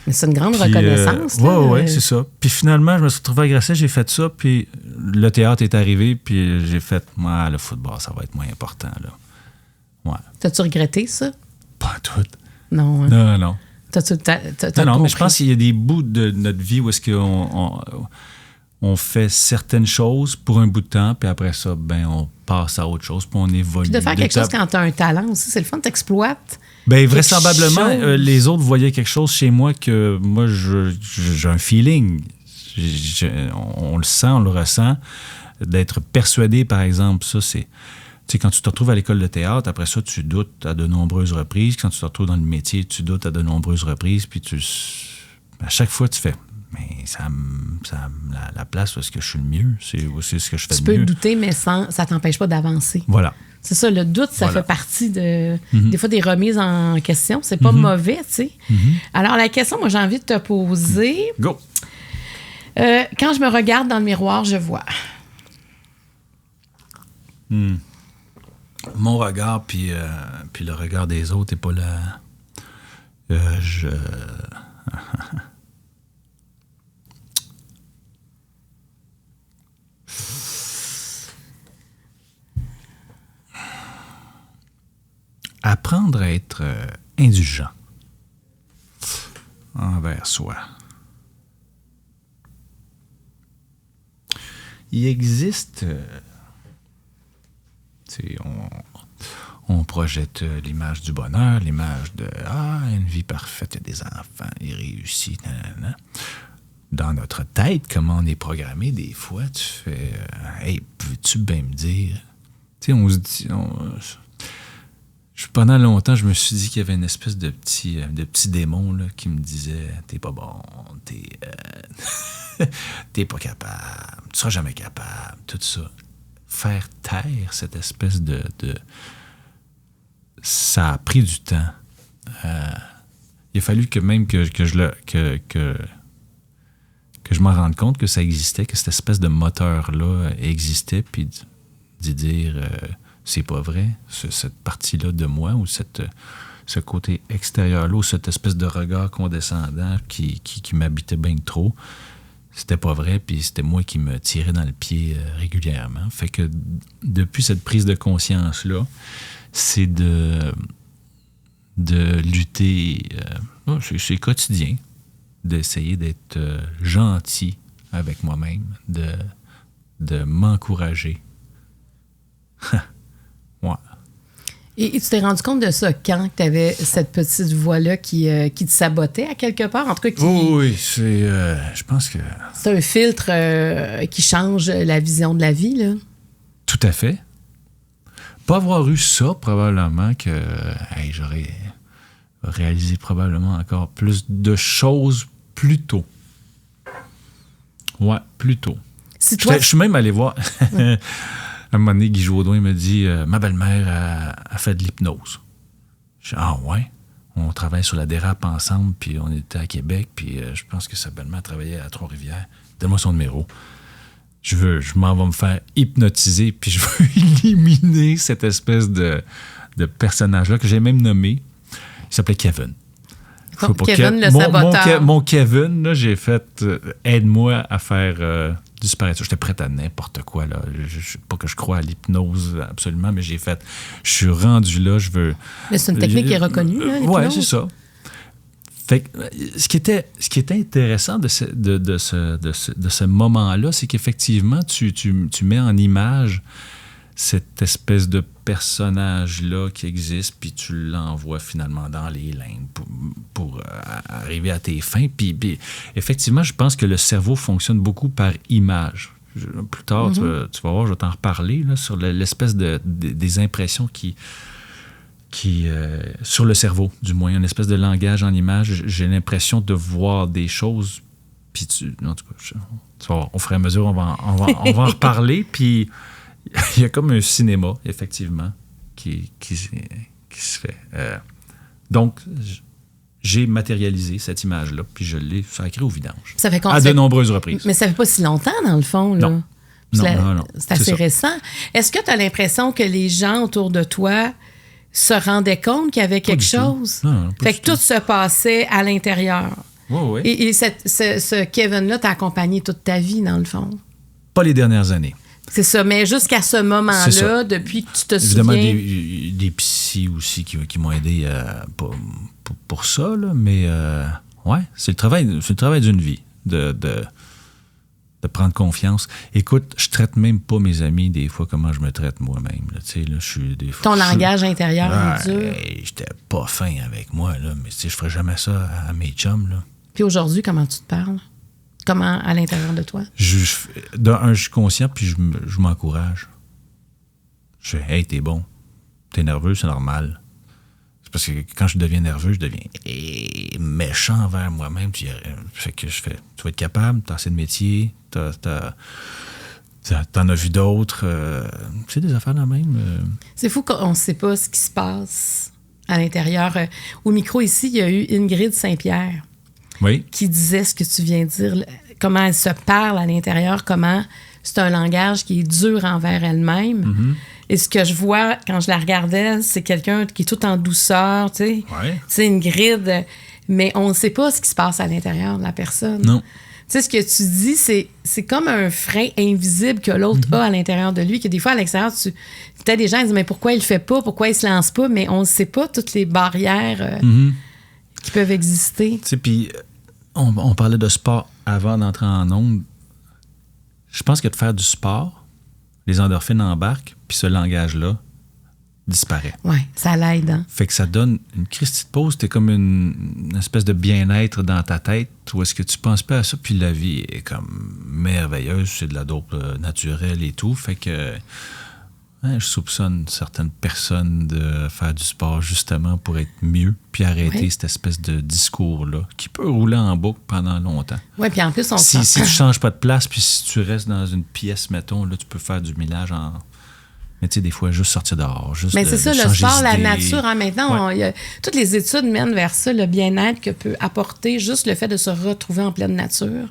Mais c'est une grande reconnaissance. Oui, c'est ça. Puis finalement, je me suis retrouvé à Grasset, j'ai fait ça, puis le théâtre est arrivé, puis j'ai fait, le football, ça va être moins important. Là. Ouais. T'as-tu regretté ça? Pas tout. Non. Hein? Non. Non, mais je pense qu'il y a des bouts de notre vie où est-ce qu'on on fait certaines choses pour un bout de temps, puis après ça, on passe à autre chose, puis on évolue. Puis de faire quelque chose quand tu as un talent aussi, c'est le fun, t'exploites. Vraisemblablement, les autres voyaient quelque chose chez moi que moi, j'ai un feeling. On le sent, on le ressent. D'être persuadé, par exemple, ça, c'est... Tu sais, quand tu te retrouves à l'école de théâtre, après ça, tu doutes à de nombreuses reprises. Quand tu te retrouves dans le métier, tu doutes à de nombreuses reprises. Puis à chaque fois, tu fais... Mais la place où est-ce que je suis le mieux, c'est aussi ce que je fais tu le mieux. Tu peux douter, mais ça t'empêche pas d'avancer. Voilà. C'est ça, le doute, ça fait partie des fois des remises en question. C'est pas mauvais, tu sais. Alors, la question, moi, j'ai envie de te poser. Go! Quand je me regarde dans le miroir, je vois. Mon regard, puis le regard des autres n'est pas là. Apprendre à être indulgent envers soi. Il existe... on projette l'image du bonheur, l'image de une vie parfaite, il y a des enfants, il réussit, nanana. Dans notre tête, comment on est programmé, des fois, tu fais hey, veux-tu bien me dire? Tu sais, on se dit. Pendant longtemps, je me suis dit qu'il y avait une espèce de petit démon là, qui me disait t'es pas bon, t'es pas capable, tu seras jamais capable, tout ça. Faire taire cette espèce de ça a pris du temps. Il a fallu que même que je m'en rende compte que ça existait, que cette espèce de moteur-là existait, puis d'y dire c'est pas vrai, cette partie-là de moi, ou ce côté extérieur-là, ou cette espèce de regard condescendant qui m'habitait bien trop, c'était pas vrai, puis c'était moi qui me tirais dans le pied régulièrement. Fait que depuis cette prise de conscience-là, c'est de lutter, c'est quotidien, d'essayer d'être gentil avec moi-même, de m'encourager. Ouais. Et tu t'es rendu compte de ça quand tu avais cette petite voix-là qui te sabotait à quelque part? En tout cas, oui, c'est... je pense que... C'est un filtre qui change la vision de la vie, là. Tout à fait. Pas avoir eu ça, probablement que j'aurais réalisé probablement encore plus de choses plus tôt. Ouais, plus tôt. Si toi... Je suis même allé voir... À un moment donné, Guy Jodoin me dit ma belle-mère a fait de l'hypnose. Je dis ouais? On travaille sur la dérape ensemble, puis on était à Québec, puis je pense que sa belle-mère travaillait à Trois-Rivières. Donne-moi son numéro. Je m'en vais me faire hypnotiser, puis je veux éliminer cette espèce de personnage-là que j'ai même nommé. Il s'appelait Kevin. Kevin le saboteur. Mon Kevin, là, j'ai fait aide-moi à faire disparaître ça. J'étais prête à n'importe quoi. Là. Pas que je crois à l'hypnose absolument, mais j'ai fait. Je suis rendu là, je veux. Mais c'est une technique qui est reconnue, là, l'hypnose. Oui, c'est ça. Fait que, ce qui était intéressant de ce moment-là, c'est qu'effectivement, tu mets en image cette espèce de personnage-là qui existe, puis tu l'envoies finalement dans les limbes pour arriver à tes fins. Puis effectivement, je pense que le cerveau fonctionne beaucoup par image. Plus tard, tu vas voir, je vais t'en reparler là, sur l'espèce des impressions qui sur le cerveau, du moins, une espèce de langage en image. J'ai l'impression de voir des choses, puis en tout cas, tu vas voir, au fur et à mesure, on va en reparler, puis il y a comme un cinéma, effectivement, qui se fait. Donc, j'ai matérialisé cette image-là, puis je l'ai sacrée au vidange. Ça fait à de nombreuses reprises. Mais ça fait pas si longtemps, dans le fond, là. Non. C'est assez récent. Est-ce que tu as l'impression que les gens autour de toi se rendaient compte qu'il y avait quelque chose? Non, fait que tout se passait à l'intérieur. Oui. Et ce Kevin-là t'a accompagné toute ta vie, dans le fond. Pas les dernières années. C'est ça, mais jusqu'à ce moment-là, depuis que tu te Évidemment, souviens... des psys aussi qui m'ont aidé pour ça, là, mais ouais, c'est le travail d'une vie, de prendre confiance. Écoute, je traite même pas mes amis des fois comment je me traite moi-même. Là, je suis des fois... Ton langage intérieur est dur. J'étais pas fin avec moi, là, mais je ferais jamais ça à mes chums, là. Puis aujourd'hui, comment tu te parles? Comment à l'intérieur de toi? Je suis conscient, puis je m'encourage. Je fais « Hey, t'es bon. T'es nerveux, c'est normal. » C'est parce que quand je deviens nerveux, je deviens méchant envers moi-même. Fait que tu vas être capable, t'as assez de métier, t'en as vu d'autres. Tu sais, des affaires de la même. C'est fou qu'on ne sait pas ce qui se passe à l'intérieur. Au micro ici, il y a eu Ingrid Saint-Pierre. Oui. Qui disait ce que tu viens de dire, comment elle se parle à l'intérieur, comment c'est un langage qui est dur envers elle-même. Mm-hmm. Et ce que je vois quand je la regardais, c'est quelqu'un qui est tout en douceur, tu sais. Ouais. C'est Ingrid, mais on ne sait pas ce qui se passe à l'intérieur de la personne. Non. Tu sais, ce que tu dis, c'est comme un frein invisible que l'autre a à l'intérieur de lui, que des fois, à l'extérieur, peut-être des gens disent, mais pourquoi il le fait pas, pourquoi il se lance pas, mais on ne sait pas toutes les barrières... qui peuvent exister. Tu sais, puis on parlait de sport avant d'entrer en ondes. Je pense que de faire du sport, les endorphines embarquent, puis ce langage-là disparaît. Oui, ça l'aide. Hein? Fait que ça donne une Christie de pause. T'es comme une espèce de bien-être dans ta tête où est-ce que tu penses pas à ça, puis la vie est comme merveilleuse. C'est de la dope naturelle et tout. Fait que... je soupçonne certaines personnes de faire du sport justement pour être mieux, puis arrêter cette espèce de discours-là qui peut rouler en boucle pendant longtemps. Oui, puis en plus, si tu ne changes pas de place, puis si tu restes dans une pièce, mettons, là, tu peux faire du millage en... Mais tu sais, des fois, juste sortir dehors, juste mais c'est ça, le sport, la nature. Hein, maintenant, toutes les études mènent vers ça, le bien-être que peut apporter juste le fait de se retrouver en pleine nature.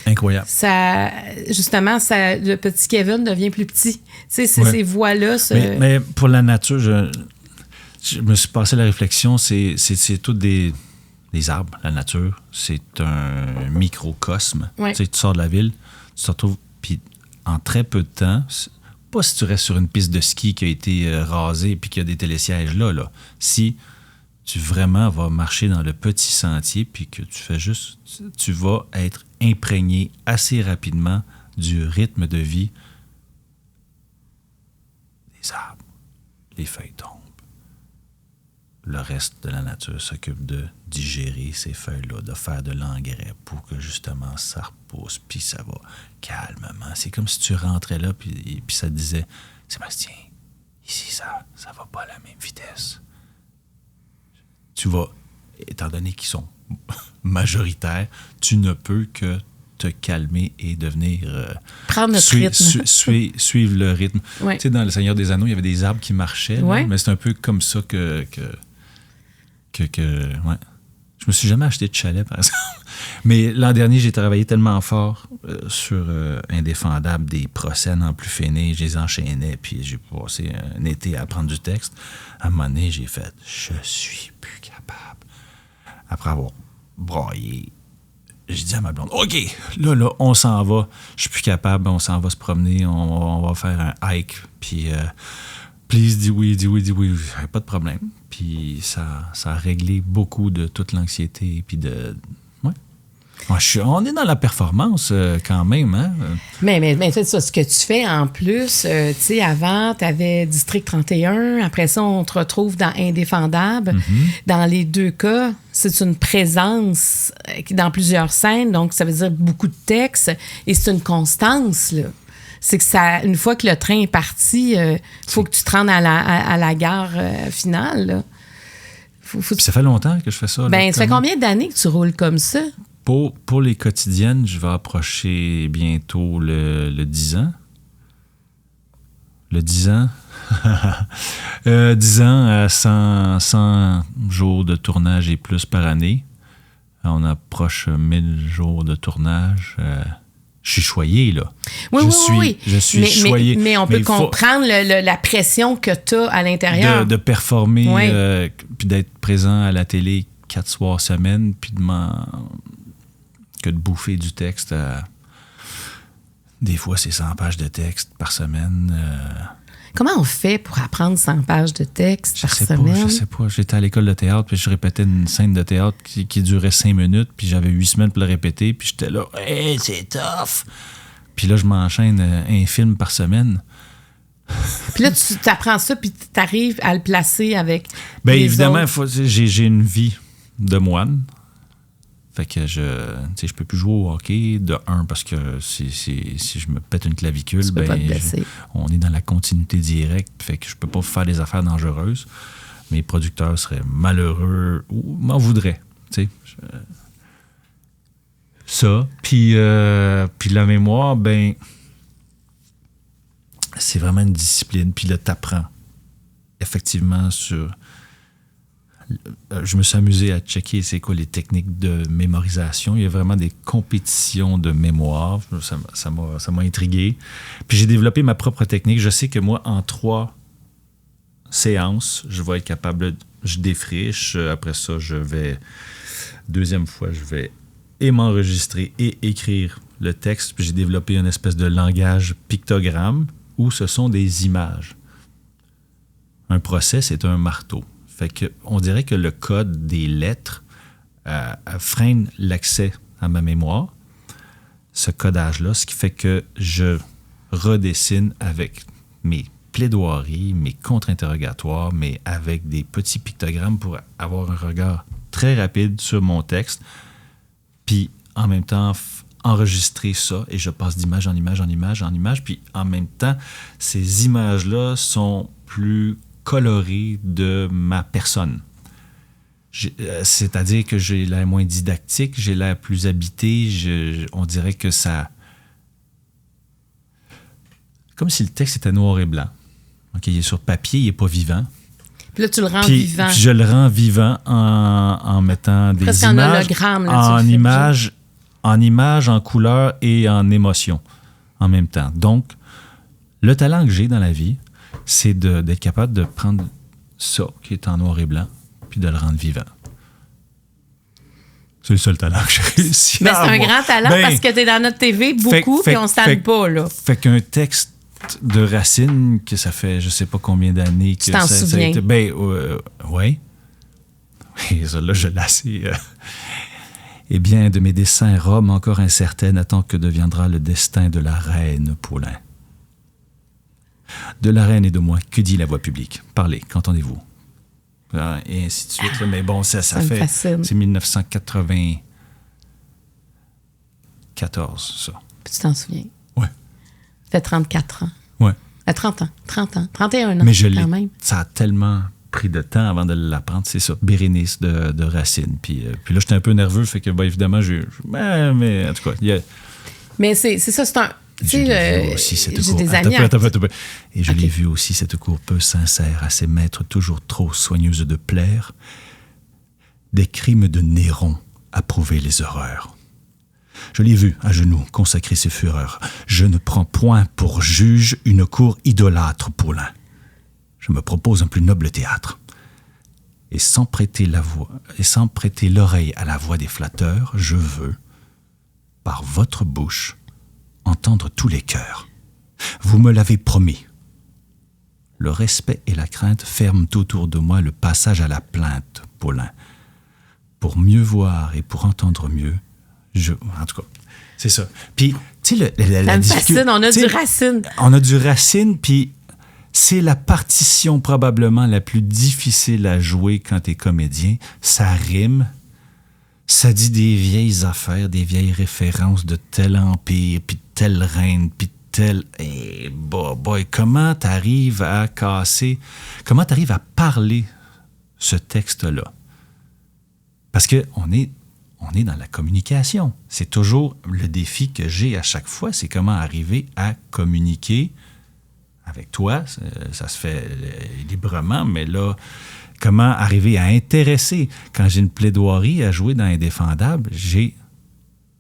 Incroyable. Ça, justement, le petit Kevin devient plus petit. Tu sais, ces voies-là... Mais pour la nature, je me suis passé la réflexion, c'est toutes des arbres, la nature. C'est un microcosme. Ouais. Tu sais, tu sors de la ville, tu te retrouves, puis en très peu de temps, pas si tu restes sur une piste de ski qui a été rasée puis qu'il y a des télésièges là. Si tu vraiment vas marcher dans le petit sentier puis que tu fais juste... Tu vas être imprégné assez rapidement du rythme de vie des arbres. Les feuilles tombent. Le reste de la nature s'occupe de digérer ces feuilles-là, de faire de l'engrais pour que justement ça repousse, puis ça va calmement. C'est comme si tu rentrais là puis ça te disait « Sébastien, ici ça va pas à la même vitesse. » Tu vas, étant donné qu'ils sont majoritaires, tu ne peux que te calmer et devenir... prendre notre rythme. Suivre le rythme. Ouais. Tu sais, dans Le Seigneur des Anneaux, il y avait des arbres qui marchaient, là, mais c'est un peu comme ça que ouais. Je me suis jamais acheté de chalet, par exemple. Mais l'an dernier, j'ai travaillé tellement fort sur Indéfendable, des procès en plus finés, je les enchaînais, puis j'ai passé un été à apprendre du texte. À un moment donné, j'ai fait « Je suis plus capable ». Après avoir braillé, j'ai dit à ma blonde « OK, là, on s'en va. Je suis plus capable, on s'en va se promener, on va faire un hike. » Puis « Please, dis oui. » Pas de problème. Puis ça a réglé beaucoup de toute l'anxiété, puis de... Ouais. On est dans la performance quand même, hein? Mais c'est ça, ce que tu fais en plus, tu sais, avant, tu avais District 31, après ça, on te retrouve dans Indéfendable. Mm-hmm. Dans les deux cas, c'est une présence dans plusieurs scènes, donc ça veut dire beaucoup de texte, et c'est une constance, là. C'est que ça, une fois que le train est parti, faut que tu te rendes à la gare finale, là. Puis ça fait longtemps que je fais ça. Ben, ça fait combien d'années que tu roules comme ça? Pour les quotidiennes, je vais approcher bientôt le 10 ans. Le 10 ans. 10 ans à 100 jours de tournage et plus par année. On approche 1000 jours de tournage. Je suis choyé, là. Oui. Je suis choyé. Mais on peut comprendre la pression que tu as à l'intérieur. De performer, puis d'être présent à la télé 4 soirs semaine, puis que de bouffer du texte Des fois, c'est 100 pages de texte par semaine. Comment on fait pour apprendre 100 pages de texte par semaine? Je sais pas. J'étais à l'école de théâtre, puis je répétais une scène de théâtre qui durait 5 minutes, puis j'avais 8 semaines pour le répéter, puis j'étais là, « Hey, c'est tough! » Puis là, je m'enchaîne un film par semaine. Puis là, tu apprends ça, puis tu arrives à le placer avec bien les évidemment, autres. j'ai une vie de moine. Fait que je peux plus jouer au hockey de un parce que si je me pète une clavicule, tu peux pas te blesser. On est dans la continuité directe, fait que je peux pas faire des affaires dangereuses. Mes producteurs seraient malheureux ou m'en voudraient, tu sais. Ça, puis la mémoire, ben c'est vraiment une discipline, puis là t'apprends effectivement sur. Je me suis amusé à checker c'est quoi les techniques de mémorisation. Il y a vraiment des compétitions de mémoire. Ça m'a intrigué. Puis j'ai développé ma propre technique. Je sais que moi, en 3 séances, je vais être capable, je défriche. Après ça, deuxième fois, je vais m'enregistrer et écrire le texte. Puis j'ai développé une espèce de langage pictogramme où ce sont des images. Un procès, c'est un marteau. Fait que, on dirait que le code des lettres freine l'accès à ma mémoire, ce codage-là, ce qui fait que je redessine avec mes plaidoiries, mes contre-interrogatoires, mais avec des petits pictogrammes pour avoir un regard très rapide sur mon texte, puis en même temps enregistrer ça, et je passe d'image en image, en image, en image, puis en même temps, ces images-là sont plus coloré de ma personne. C'est-à-dire que j'ai l'air moins didactique, j'ai l'air plus habité, on dirait que ça... Comme si le texte était noir et blanc. OK, il est sur papier, il n'est pas vivant. Puis là, tu le rends vivant. Puis je le rends vivant en mettant des presque images. En hologramme. Là, en images, en couleurs et en émotions en même temps. Donc, le talent que j'ai dans la vie, c'est d'être capable de prendre ça, qui est en noir et blanc, puis de le rendre vivant. C'est le seul talent que j'ai réussi à avoir. C'est un grand talent parce que tu es dans notre TV beaucoup, puis on ne se tanne pas. Là. Fait qu'un texte de Racine, que ça fait je ne sais pas combien d'années que tu t'en souviens? Ça a été, oui. Oui, ça là, je l'ai assez... Eh bien, de mes dessins, Rome encore incertaine attend que deviendra le destin de la reine, Paulin. De la reine et de moi, que dit la voix publique? Parlez, qu'entendez-vous? Et ainsi de suite. Mais bon, ça fait... Fascine. C'est 1994, ça. Puis tu t'en souviens? Oui. Ça fait 34 ans. Oui. 30 ans. 31 ans, mais je quand même. Ça a tellement pris de temps avant de l'apprendre. C'est ça, Bérénice de Racine. Puis là, j'étais un peu nerveux, fait que, évidemment, mais en tout cas, Mais c'est ça, c'est un... J'ai des amis. Et je l'ai vu aussi, cette cour peu sincère, à ses maîtres toujours trop soigneuses de plaire. Des crimes de Néron approuver les horreurs. Je l'ai vu, à genoux, consacrer ses fureurs. Je ne prends point pour juge une cour idolâtre, Paulin. Je me propose un plus noble théâtre. Et sans prêter l'oreille à la voix des flatteurs, je veux, par votre bouche, entendre tous les cœurs. Vous me l'avez promis. Le respect et la crainte ferment autour de moi le passage à la plainte, Paulin. Pour mieux voir et pour entendre mieux, en tout cas, c'est ça. Puis, tu sais, la difficulté... On a du Racine. On a du Racine, puis c'est la partition probablement la plus difficile à jouer quand t'es comédien. Ça rime. Ça dit des vieilles affaires, des vieilles références de tel empire, puis telle reine, puis tel... Hey, boy, comment t'arrives à parler ce texte-là? Parce qu'on est dans la communication. C'est toujours le défi que j'ai à chaque fois, c'est comment arriver à communiquer avec toi. Ça se fait librement, mais là... Comment arriver à intéresser? Quand j'ai une plaidoirie à jouer dans Indéfendable, j'ai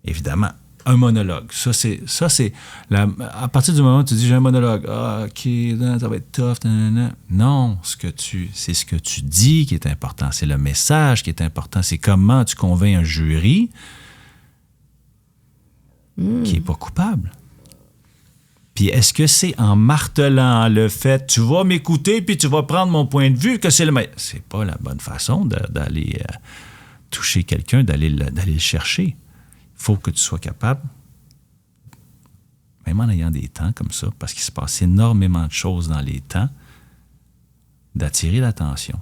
évidemment un monologue. Ça, c'est à partir du moment où tu dis j'ai un monologue, OK, ça va être tough. Non, c'est ce que tu dis qui est important. C'est le message qui est important. C'est comment tu convaincs un jury qui n'est pas coupable. Puis est-ce que c'est en martelant le fait, tu vas m'écouter puis tu vas prendre mon point de vue que c'est le meilleur? C'est pas la bonne façon d'aller toucher quelqu'un, d'aller le chercher. Il faut que tu sois capable, même en ayant des temps comme ça, parce qu'il se passe énormément de choses dans les temps, d'attirer l'attention.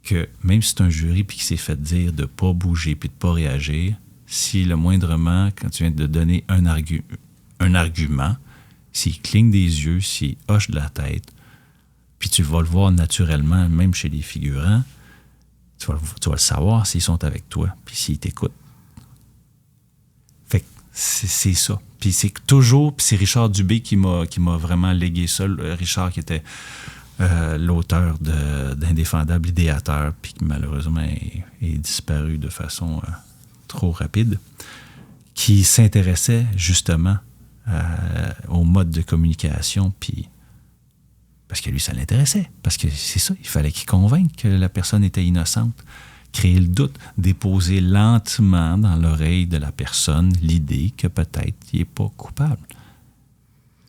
Que même si c'est un jury puis qui s'est fait dire de ne pas bouger puis de ne pas réagir, si le moindrement, quand tu viens de donner un argument, s'il cligne des yeux, s'il hoche de la tête, puis tu vas le voir naturellement, même chez les figurants, tu vas le savoir s'ils sont avec toi, puis s'ils t'écoutent. Fait que c'est ça. Puis c'est toujours, puis c'est Richard Dubé qui m'a vraiment légué ça. Richard qui était l'auteur d'Indéfendable, idéateur, puis qui malheureusement est disparu de façon trop rapide, qui s'intéressait justement au mode de communication, puis parce que lui, ça l'intéressait. Parce que c'est ça, il fallait qu'il convainque que la personne était innocente. Créer le doute, déposer lentement dans l'oreille de la personne l'idée que peut-être il n'est pas coupable.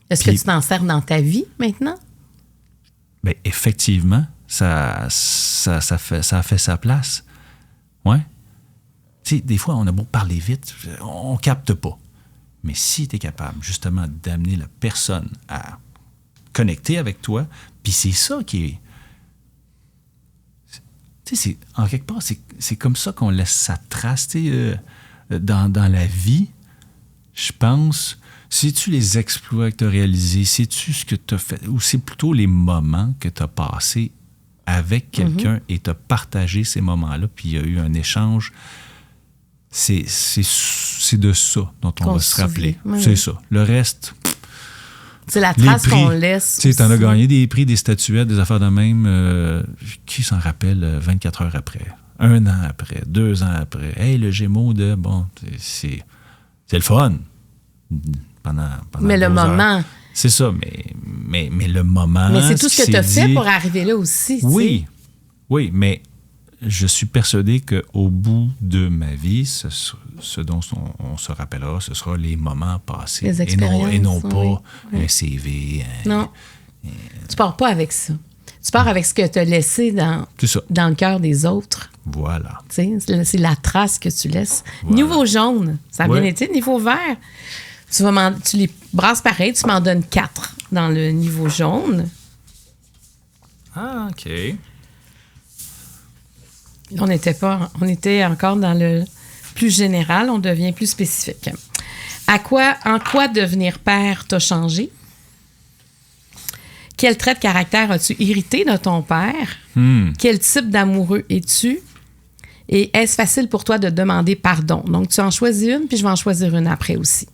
Est-ce que tu t'en sers dans ta vie maintenant? Bien, effectivement, ça a fait sa place. Ouais. Tu sais, des fois, on a beau parler vite, on capte pas. Mais si tu es capable, justement, d'amener la personne à connecter avec toi, puis c'est ça qui est... Tu sais, en quelque part, c'est comme ça qu'on laisse sa trace, tu sais, dans la vie, je pense. Sais-tu les exploits que tu as réalisés? Sais-tu ce que tu as fait? Ou c'est plutôt les moments que tu as passés avec quelqu'un et tu as partagé ces moments-là, puis il y a eu un échange. C'est de ça dont on va se rappeler. Oui. C'est ça. Le reste... C'est la trace qu'on laisse. Tu sais, t'en as gagné des prix, des statuettes, des affaires de même. Qui s'en rappelle 24 heures après? 1 an après? 2 ans après? Hey, le Gémeaux de... Bon, c'est le fun. Pendant mais le moment... C'est ça, mais le moment... Mais c'est tout ce que tu as fait pour arriver là aussi. Oui, oui, mais je suis persuadé qu'au bout de ma vie, ce dont on se rappellera, ce sera les moments passés. Les expériences. Et non pas un CV. Non. Tu pars pas avec ça. Tu pars avec ce que tu as laissé dans le cœur des autres. Voilà. C'est la trace que tu laisses. Voilà. Niveau jaune, ça a bien été. Niveau vert, tu les brasses pareil, tu m'en donnes 4 dans le niveau jaune. Ah, OK. On était encore dans le plus général, on devient plus spécifique. En quoi devenir père t'a changé? Quel trait de caractère as-tu irrité de ton père? Quel type d'amoureux es-tu? Et est-ce facile pour toi de demander pardon? Donc, tu en choisis une, puis je vais en choisir une après aussi.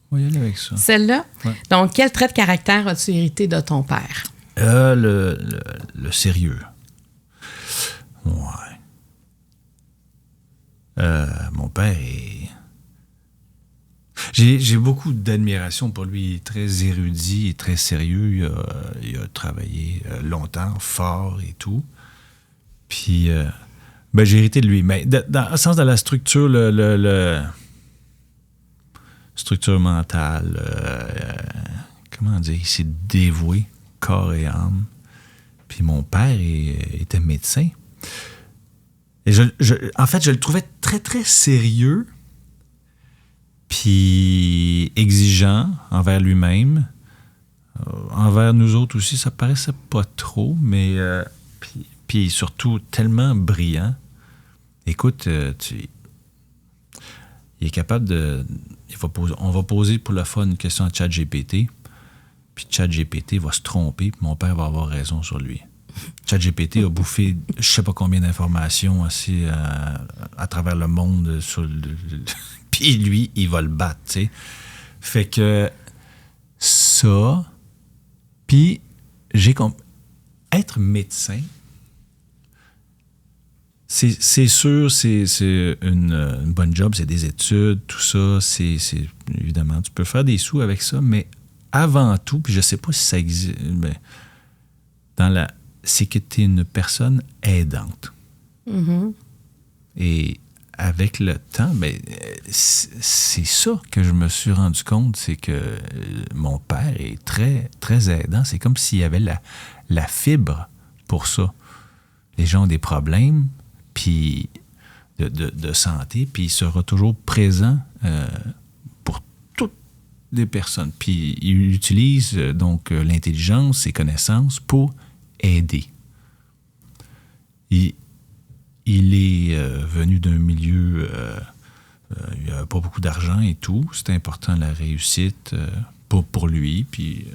On va y aller avec ça. Celle-là? Ouais. Donc, quel trait de caractère as-tu hérité de ton père? Le sérieux. Ouais. Mon père est... J'ai beaucoup d'admiration pour lui. Il est très érudit et très sérieux. Il a travaillé longtemps, fort et tout. Puis, j'ai hérité de lui. Mais dans le sens de la structure, structure mentale, comment dire, il s'est dévoué corps et âme. Puis mon père était médecin. Et en fait, je le trouvais très, très sérieux, puis exigeant envers lui-même. Envers nous autres aussi, ça paraissait pas trop, mais puis surtout tellement brillant. Écoute, il est capable de... on va poser pour le fun une question à ChatGPT, puis ChatGPT va se tromper, puis mon père va avoir raison sur lui. ChatGPT a bouffé je sais pas combien d'informations aussi à travers le monde, puis lui, il va le battre, tu sais. Fait que ça, puis être médecin, c'est sûr, c'est une bonne job, c'est des études, tout ça, c'est évidemment, tu peux faire des sous avec ça, mais avant tout, puis je sais pas si ça existe, c'est que tu es une personne aidante. Mm-hmm. Et avec le temps, c'est ça que je me suis rendu compte, c'est que mon père est très, très aidant. C'est comme s'il y avait la fibre pour ça. Les gens ont des problèmes puis de santé, puis il sera toujours présent pour toutes les personnes. Puis il utilise donc l'intelligence, ses connaissances pour aider. Il est venu d'un milieu, il n'y avait pas beaucoup d'argent et tout. C'était important la réussite pour lui. Puis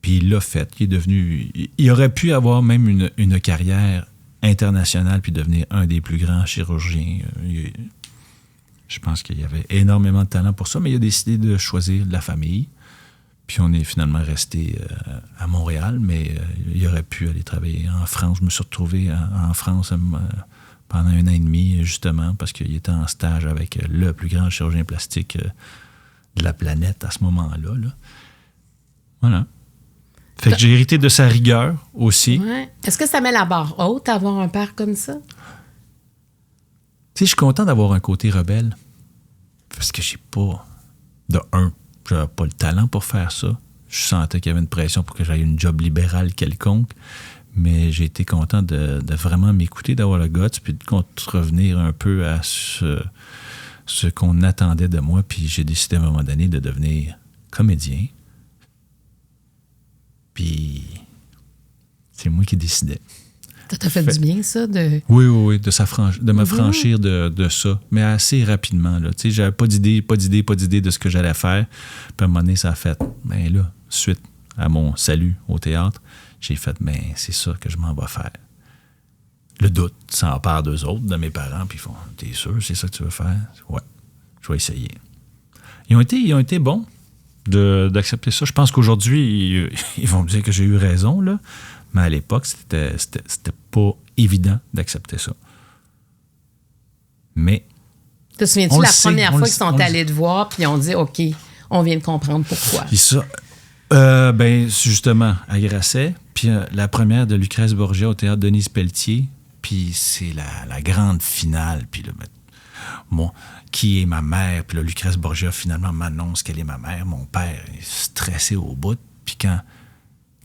il l'a fait. Il aurait pu avoir même une carrière internationale puis devenir un des plus grands chirurgiens. Je pense qu'il y avait énormément de talent pour ça, mais il a décidé de choisir la famille. Puis on est finalement resté à Montréal, mais il aurait pu aller travailler en France. Je me suis retrouvé en France pendant 1 an et demi, justement, parce qu'il était en stage avec le plus grand chirurgien plastique de la planète à ce moment-là. Là. Voilà. Fait que j'ai hérité de sa rigueur aussi. Ouais. Est-ce que ça met la barre haute, avoir un père comme ça? Tu sais, je suis content d'avoir un côté rebelle. Parce que j'avais pas le talent pour faire ça. Je sentais qu'il y avait une pression pour que j'aille une job libérale quelconque. Mais j'ai été content de vraiment m'écouter, d'avoir le guts, puis de revenir un peu à ce qu'on attendait de moi. Puis j'ai décidé à un moment donné de devenir comédien. Puis c'est moi qui décidais. Ça t'a fait du bien, ça? Oui, de m'affranchir de ça. Mais assez rapidement. Là. Tu sais, j'avais pas d'idée de ce que j'allais faire. Puis à un moment donné, ça a fait. Mais là, suite à mon salut au théâtre, j'ai fait, mais c'est ça que je m'en vais faire. Le doute s'empare d'eux autres, de mes parents, puis ils font, t'es sûr, c'est ça que tu veux faire? Ouais, je vais essayer. Ils ont été bons d'accepter ça. Je pense qu'aujourd'hui, ils vont me dire que j'ai eu raison, là. Mais à l'époque, c'était pas évident d'accepter ça. Mais. Te souviens-tu la première fois qu'ils sont allés te voir puis ils ont dit OK, on vient de comprendre pourquoi? Puis ça, justement, à Grasset, puis la première de Lucrèce Borgia au théâtre Denise Pelletier, puis c'est la grande finale, puis là, moi, qui est ma mère, puis là, Lucrèce Borgia finalement m'annonce qu'elle est ma mère. Mon père est stressé au bout, puis quand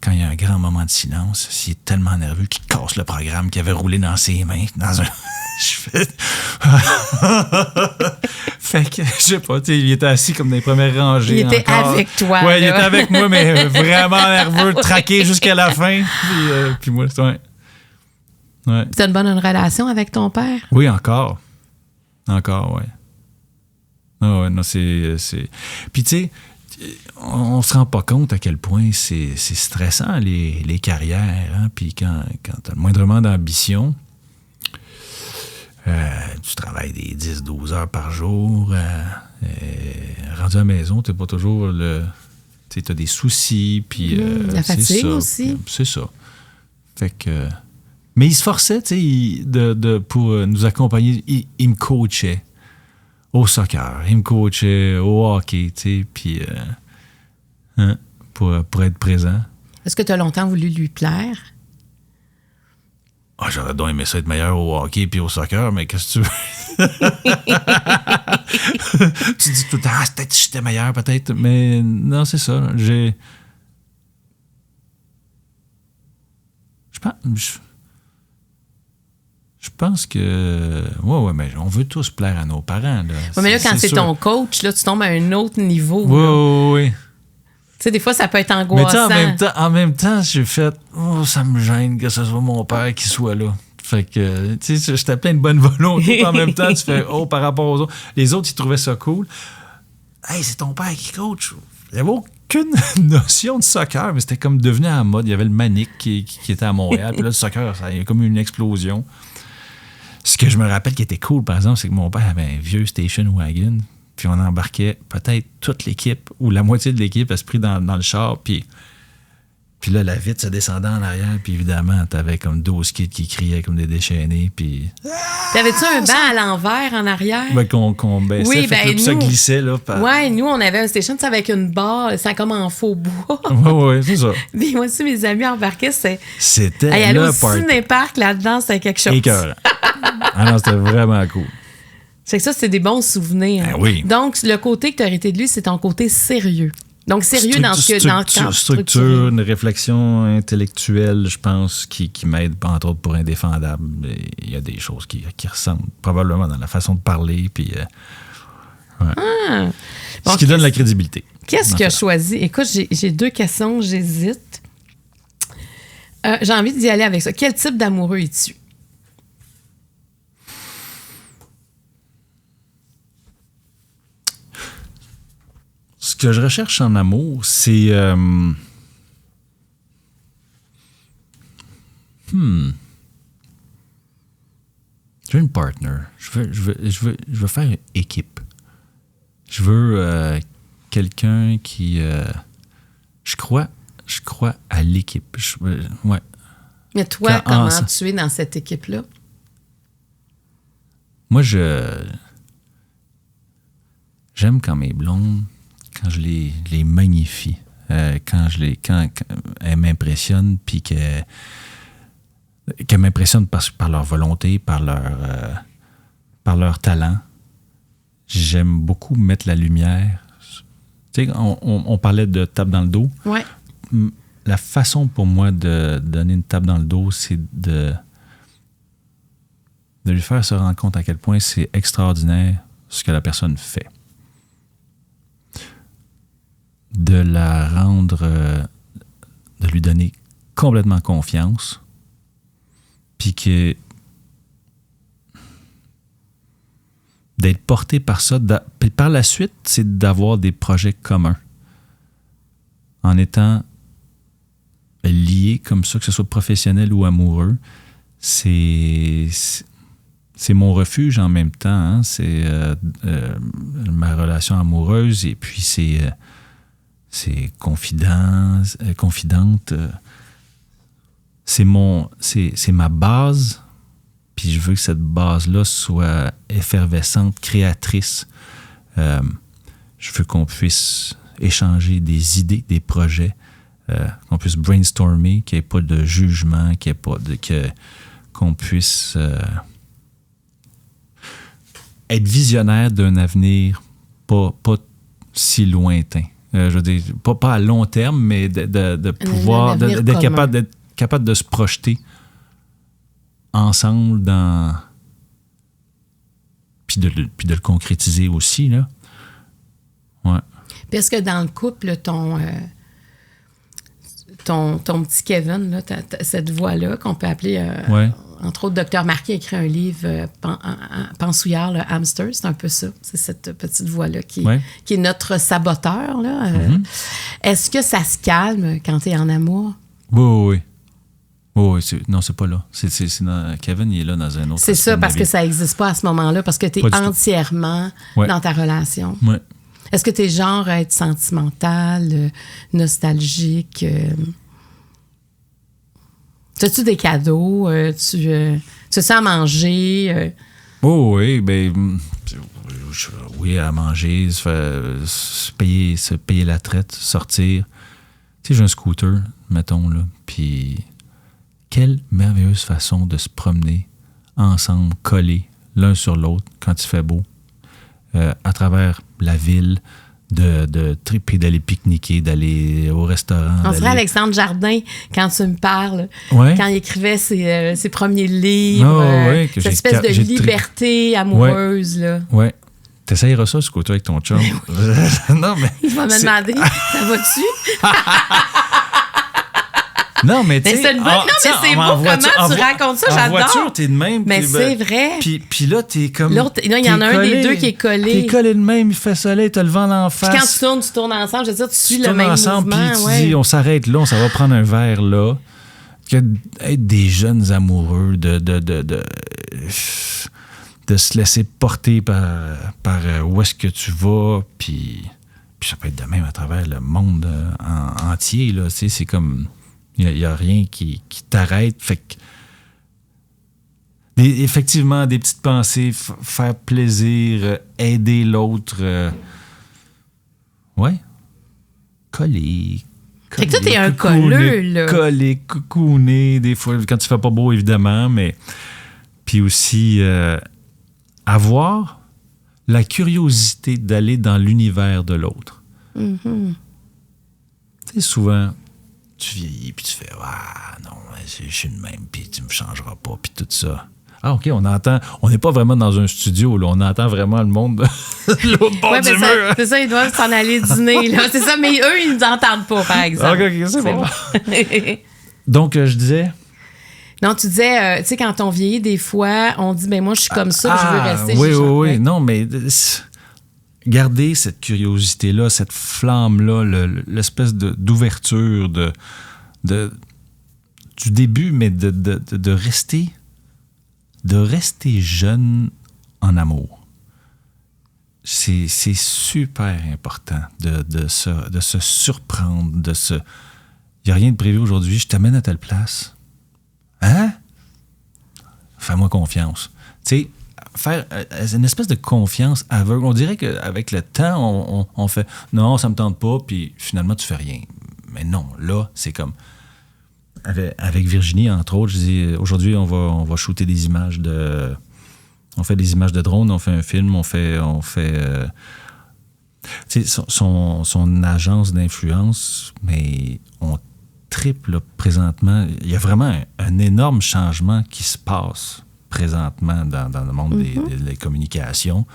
il y a un grand moment de silence, s'il est tellement nerveux qu'il casse le programme qu'il avait roulé dans ses mains, dans un... Je fais... Fait que, je sais pas, il était assis comme dans les premières rangées. Il était encore. avec toi. Ouais, il était avec moi, mais vraiment nerveux, traqué jusqu'à la fin. Puis moi, ouais. Tu as une bonne relation avec ton père? Oui, encore. Encore, ouais. Ah ouais, non, c'est... Puis tu sais, on se rend pas compte à quel point c'est stressant, les carrières. Hein? Puis quand tu as le moindrement d'ambition, tu travailles des 10-12 heures par jour. Rendu à la maison, tu n'as pas toujours le... Tu as des soucis. Puis, la fatigue aussi. C'est ça. Fait que... Mais il se forçait, tu sais, pour nous accompagner. Il me coachait au soccer. Il me coachait au hockey, tu sais, puis... pour être présent. Est-ce que tu as longtemps voulu lui plaire? J'aurais donc aimé ça être meilleur au hockey puis au soccer, mais qu'est-ce que tu veux? Tu dis tout le temps, peut-être que j'étais meilleur, peut-être, mais non, c'est ça. Je pense que... Ouais, mais on veut tous plaire à nos parents. Là. Ouais, mais là, quand c'est ton coach, là, tu tombes à un autre niveau. Oui. Tu sais, des fois, ça peut être angoissant. Mais en même temps, j'ai fait, ça me gêne que ce soit mon père qui soit là. Fait que, tu sais, j'étais plein de bonne volonté. En même temps, tu fais, par rapport aux autres. Les autres, ils trouvaient ça cool. Hey, c'est ton père qui coach. Il n'y avait aucune notion de soccer, mais c'était comme devenu à la mode. Il y avait le Manic qui était à Montréal. Puis là, le soccer, il y a comme une explosion. Ce que je me rappelle qui était cool, par exemple, c'est que mon père avait un vieux station wagon. Puis on embarquait peut-être toute l'équipe ou la moitié de l'équipe à se pris dans le char. Puis Puis là, la vitre se descendait en arrière, puis évidemment, t'avais comme 12 kids qui criaient comme des déchaînés, puis... T'avais-tu un banc à l'envers en arrière? Ben, qu'on baissait, oui, puis ça glissait, là. Ouais, nous, on avait un station, avec une barre, c'est comme en faux bois. Ouais, c'est ça. Puis moi aussi, mes amis embarquaient, c'était aller le au party. ciné-parc là-dedans, c'était quelque chose. Écœurant. Ah non, c'était vraiment cool. C'est que ça, c'est des bons souvenirs. Ben oui. Donc, le côté que tu as hérité de lui, c'est ton côté sérieux. Donc, sérieux dans ce que... Structure, une réflexion intellectuelle, je pense, qui m'aide, entre autres, pour Indéfendable. Il y a des choses qui ressemblent probablement dans la façon de parler, puis... Ouais. Bon, ce qui donne la crédibilité. Qu'est-ce qu'il a choisi? Écoute, j'ai 2 questions, j'hésite. J'ai envie d'y aller avec ça. Quel type d'amoureux es-tu? Ce que je recherche en amour, c'est... Je veux une partner. Je veux faire une équipe. Je veux quelqu'un qui... je crois à l'équipe. Ouais. Mais toi, comment tu es dans cette équipe-là? Moi, j'aime quand mes blondes, quand je les magnifie, quand elles m'impressionnent, puis qu'elles m'impressionnent par leur volonté, par leur talent. J'aime beaucoup mettre la lumière. Tu sais, on parlait de tape dans le dos. Ouais. La façon pour moi de donner une tape dans le dos, c'est de lui faire se rendre compte à quel point c'est extraordinaire ce que la personne fait. De la rendre, de lui donner complètement confiance, puis que d'être porté par ça. Puis par la suite, c'est d'avoir des projets communs. En étant liés comme ça, que ce soit professionnel ou amoureux, c'est mon refuge en même temps. Hein? C'est ma relation amoureuse, et puis c'est confidente. C'est ma base, puis je veux que cette base-là soit effervescente, créatrice. Je veux qu'on puisse échanger des idées, des projets, qu'on puisse brainstormer, qu'il n'y ait pas de jugement, qu'on puisse être visionnaire d'un avenir pas si lointain. Je veux dire, pas à long terme, mais de pouvoir, d'être capable de se projeter ensemble puis de le concrétiser aussi, là. Ouais. Parce que dans le couple, ton petit Kevin, là, cette voix-là, qu'on peut appeler, entre autres, Dr. Marquis a écrit un livre, Pensouillard, le hamster, c'est un peu ça. C'est cette petite voix-là qui est notre saboteur, là. Est-ce que ça se calme quand tu es en amour? Oui. Oui, non, c'est pas là. Kevin, il est là dans un autre. C'est ça, parce que ça n'existe pas à ce moment-là, parce que tu es entièrement dans ta relation. Oui. Est-ce que tu es genre à être sentimental, nostalgique? As-tu des cadeaux? Tu as à manger? Oui, ben oui, à manger, se payer la traite, sortir. Tu sais, j'ai un scooter, mettons, là, puis quelle merveilleuse façon de se promener ensemble, collés, l'un sur l'autre, quand il fait beau, à travers la ville, de triper, d'aller pique-niquer, d'aller au restaurant. On dirait Alexandre Jardin, quand tu me parles, quand il écrivait ses premiers livres, cette espèce de liberté amoureuse. Là. Ouais. T'essayeras ça, ce côté avec ton chum. Non, mais... Il va me demander, ça va-tu? Non, mais tu sais... c'est beau comment tu racontes ça, j'adore. En voiture, t'es de même. Mais c'est vrai. Puis là, t'es comme... L'autre, il y en a un des deux qui est collé. T'es collé de même, il fait soleil, t'as le vent d'en face. Puis quand tu tournes ensemble, je veux dire, tu suis le même ensemble, mouvement. Puis tu dis, on s'arrête là, ça va prendre un verre là. Être des jeunes amoureux, de se laisser porter par où est-ce que tu vas, puis ça peut être de même à travers le monde entier, là. Tu sais, c'est comme... Il n'y a rien qui t'arrête. Fait que effectivement, des petites pensées, faire plaisir, aider l'autre. Ouais. Coller. Fait que toi, t'es un colleux, là. Coller, coucouner, des fois, quand tu fais pas beau, évidemment, mais... Puis aussi, avoir la curiosité d'aller dans l'univers de l'autre. Mm-hmm. Tu sais, souvent, tu vieillis, puis tu fais « Ah, non, je suis le même, puis tu me changeras pas, puis tout ça. » Ah, OK, on n'est pas vraiment dans un studio, là, on entend vraiment le monde de l'autre bord du mur. C'est ça, ils doivent s'en aller dîner, là. C'est ça, mais eux, ils nous entendent pas, par exemple. OK, c'est bon. Donc, je disais... Non, tu disais, tu sais, quand on vieillit, des fois, on dit, ben moi, je suis comme ça, je veux rester. Oui. Non, mais garder cette curiosité-là, cette flamme-là, l'espèce d'ouverture du début, mais de rester jeune en amour. C'est super important de se surprendre, il n'y a rien de prévu aujourd'hui, je t'amène à telle place. Hein? Fais-moi confiance. Tu sais, faire une espèce de confiance aveugle. On dirait qu'avec le temps, on fait « Non, ça me tente pas », puis finalement, tu fais rien. Mais non, là, c'est comme... Avec Virginie, entre autres, je dis aujourd'hui, on va shooter des images de... On fait des images de drone, on fait un film, on fait tu sais, son agence d'influence, mais on triple là, présentement. Il y a vraiment un énorme changement qui se passe présentement dans le monde des communications.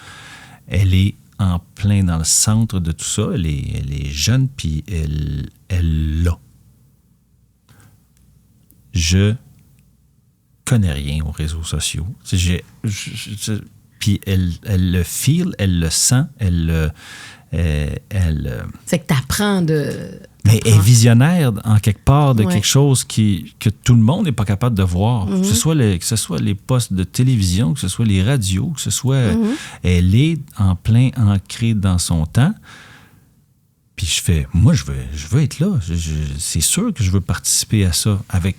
Elle est en plein dans le centre de tout ça. Elle est jeune, puis elle l'a. Je connais rien aux réseaux sociaux. Puis elle le feel, elle le sent, c'est que t'apprends de... Mais elle est visionnaire, en quelque part, de quelque chose que tout le monde n'est pas capable de voir. Que ce soit les postes de télévision, que ce soit les radios, que ce soit... Elle est en plein ancrée dans son temps. Puis je fais, moi, je veux être là. C'est sûr que je veux participer à ça avec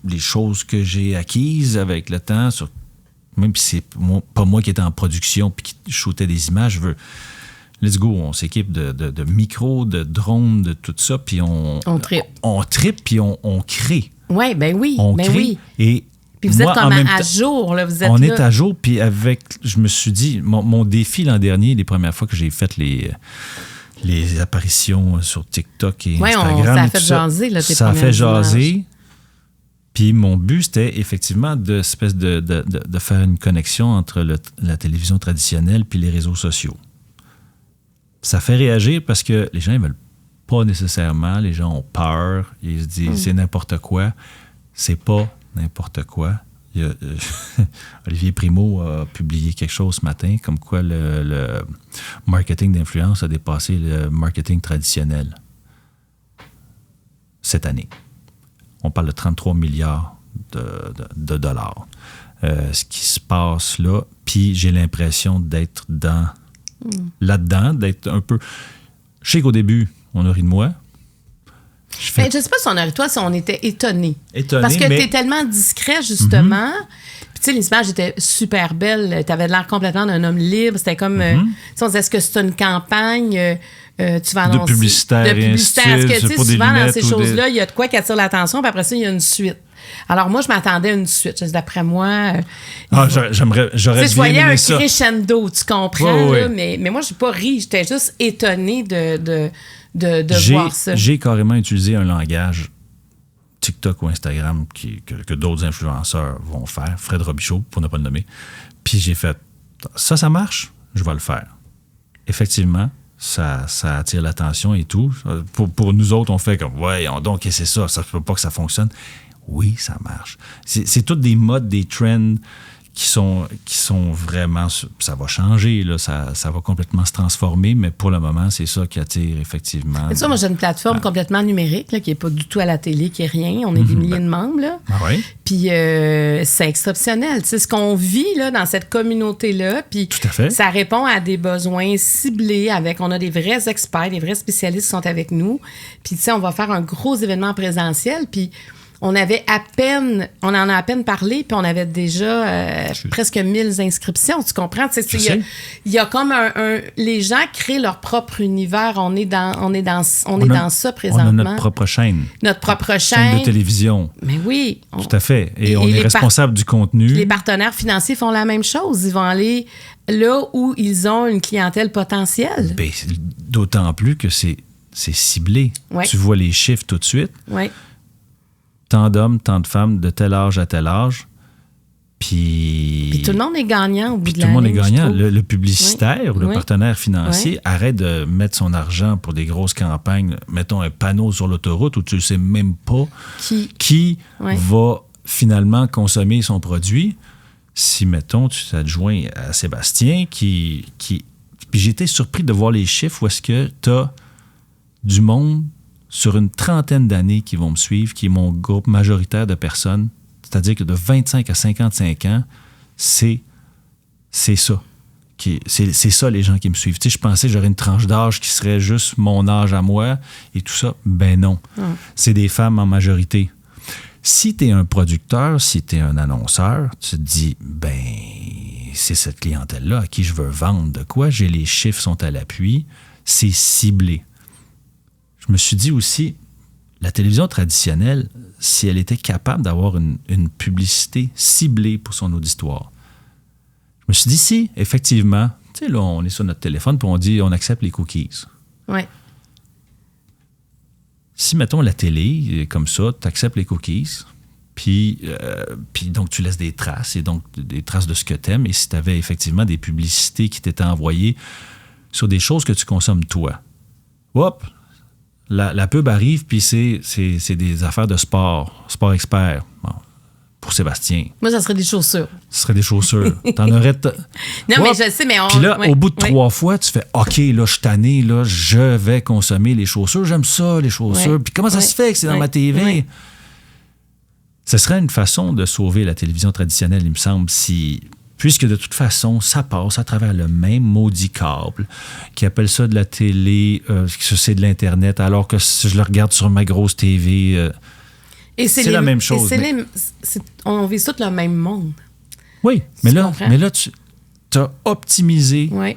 les choses que j'ai acquises avec le temps. Même si c'est pas moi qui étais en production puis qui shootais des images, je veux... Let's go, on s'équipe de micros, de drones, de tout ça, puis on trippe. On trippe, puis on crée. Ouais, ben oui, on crée. Oui. Et puis vous êtes comme à jour, là, vous êtes on là. est à jour, puis je me suis dit, mon défi l'an dernier, les premières fois que j'ai fait les apparitions sur TikTok et Instagram. Ça a fait jaser, là, tes ça a fait jaser. Images. Puis mon but, c'était effectivement de faire une connexion entre la télévision traditionnelle puis les réseaux sociaux. Ça fait réagir parce que les gens ne veulent pas nécessairement, les gens ont peur, ils se disent c'est n'importe quoi. C'est pas n'importe quoi. Olivier Primo a publié quelque chose ce matin, comme quoi le marketing d'influence a dépassé le marketing traditionnel cette année. On parle de 33 milliards de dollars. Ce qui se passe là, puis j'ai l'impression d'être là-dedans, d'être un peu... Je sais qu'au début, on a ri de moi. Je ne sais pas si on a ri de toi, si on était étonnés. Parce que tu es tellement discret, justement. Puis, tu sais, les images étaient super belles. Tu avais l'air complètement d'un homme libre. C'était comme... on disait, est-ce que c'est une campagne... tu vas annoncer... De publicitaire. Est-ce que, tu sais, souvent, dans ces choses-là, il y a de quoi qui attire l'attention, puis après ça, il y a une suite. Alors, moi, je m'attendais à une suite. D'après moi... j'aurais bien aimé ça. Je voyais un crescendo, tu comprends, là, mais moi, je n'ai pas ri. J'étais juste étonnée de voir ça. J'ai carrément utilisé un langage TikTok ou Instagram que d'autres influenceurs vont faire. Fred Robichaud, pour ne pas le nommer. Puis j'ai fait, ça marche, je vais le faire. Effectivement, ça attire l'attention et tout. Pour nous autres, on fait comme, donc, c'est ça ne peut pas que ça fonctionne. Oui, ça marche. C'est tous des modes, des trends qui sont vraiment... Ça va changer, là, ça va complètement se transformer, mais pour le moment, c'est ça qui attire effectivement. C'est ça, moi, j'ai une plateforme complètement numérique, là, qui n'est pas du tout à la télé, qui n'est rien. On est des milliers de membres, là. Ah oui? Puis c'est exceptionnel. C'est ce qu'on vit là, dans cette communauté-là. Puis tout à fait. Ça répond à des besoins ciblés. On a des vrais experts, des vrais spécialistes qui sont avec nous. Puis, tu sais, on va faire un gros événement présentiel. Puis, on en a à peine parlé, puis on avait déjà presque 1000 inscriptions, tu comprends? Il y a comme les gens créent leur propre univers. On est dans ça présentement. On a notre propre chaîne. Notre propre chaîne de télévision. Mais oui. Tout à fait. Et on est responsable du contenu. Les partenaires financiers font la même chose. Ils vont aller là où ils ont une clientèle potentielle. Bien, d'autant plus que c'est ciblé. Ouais. Tu vois les chiffres tout de suite. Oui. Tant d'hommes, tant de femmes, de tel âge à tel âge. Puis tout le monde est gagnant au bout de tout le monde est ligne, gagnant. Le publicitaire ou le partenaire financier arrête de mettre son argent pour des grosses campagnes. Mettons un panneau sur l'autoroute où tu ne sais même pas qui va finalement consommer son produit. Si, mettons, tu t'adjoins à Sébastien qui... Puis j'ai été surpris de voir les chiffres où est-ce que tu as du monde sur une trentaine d'années qui vont me suivre, qui est mon groupe majoritaire de personnes, c'est-à-dire que de 25 à 55 ans, c'est ça. C'est ça, les gens qui me suivent. Tu sais, je pensais que j'aurais une tranche d'âge qui serait juste mon âge à moi et tout ça. Ben non. C'est des femmes en majorité. Si tu es un producteur, si tu es un annonceur, tu te dis, ben, c'est cette clientèle-là à qui je veux vendre de quoi. Les chiffres sont à l'appui. C'est ciblé. Je me suis dit aussi, la télévision traditionnelle, si elle était capable d'avoir une publicité ciblée pour son auditoire, je me suis dit, si, effectivement, tu sais, là, on est sur notre téléphone puis on dit, on accepte les cookies. Oui. Si, mettons, la télé, comme ça, tu acceptes les cookies, puis donc tu laisses des traces, et donc des traces de ce que tu aimes, et si tu avais effectivement des publicités qui t'étaient envoyées sur des choses que tu consommes toi, hop! La pub arrive, puis c'est des affaires de sport expert. Bon, pour Sébastien. Moi, ça serait des chaussures. Ce serait des chaussures. T'en aurais... Non, mais je sais, mais Puis là, au bout de 3 fois, tu fais « OK, là, je suis tanné, là, je vais consommer les chaussures. J'aime ça, les chaussures. Puis comment ça se fait que c'est dans ma TV? » Ce serait une façon de sauver la télévision traditionnelle, il me semble, puisque de toute façon, ça passe à travers le même maudit câble, qui appelle ça de la télé, c'est de l'Internet, alors que si je le regarde sur ma grosse TV, c'est la même chose. On vit tous le même monde. Oui, mais là, tu as optimisé. Oui.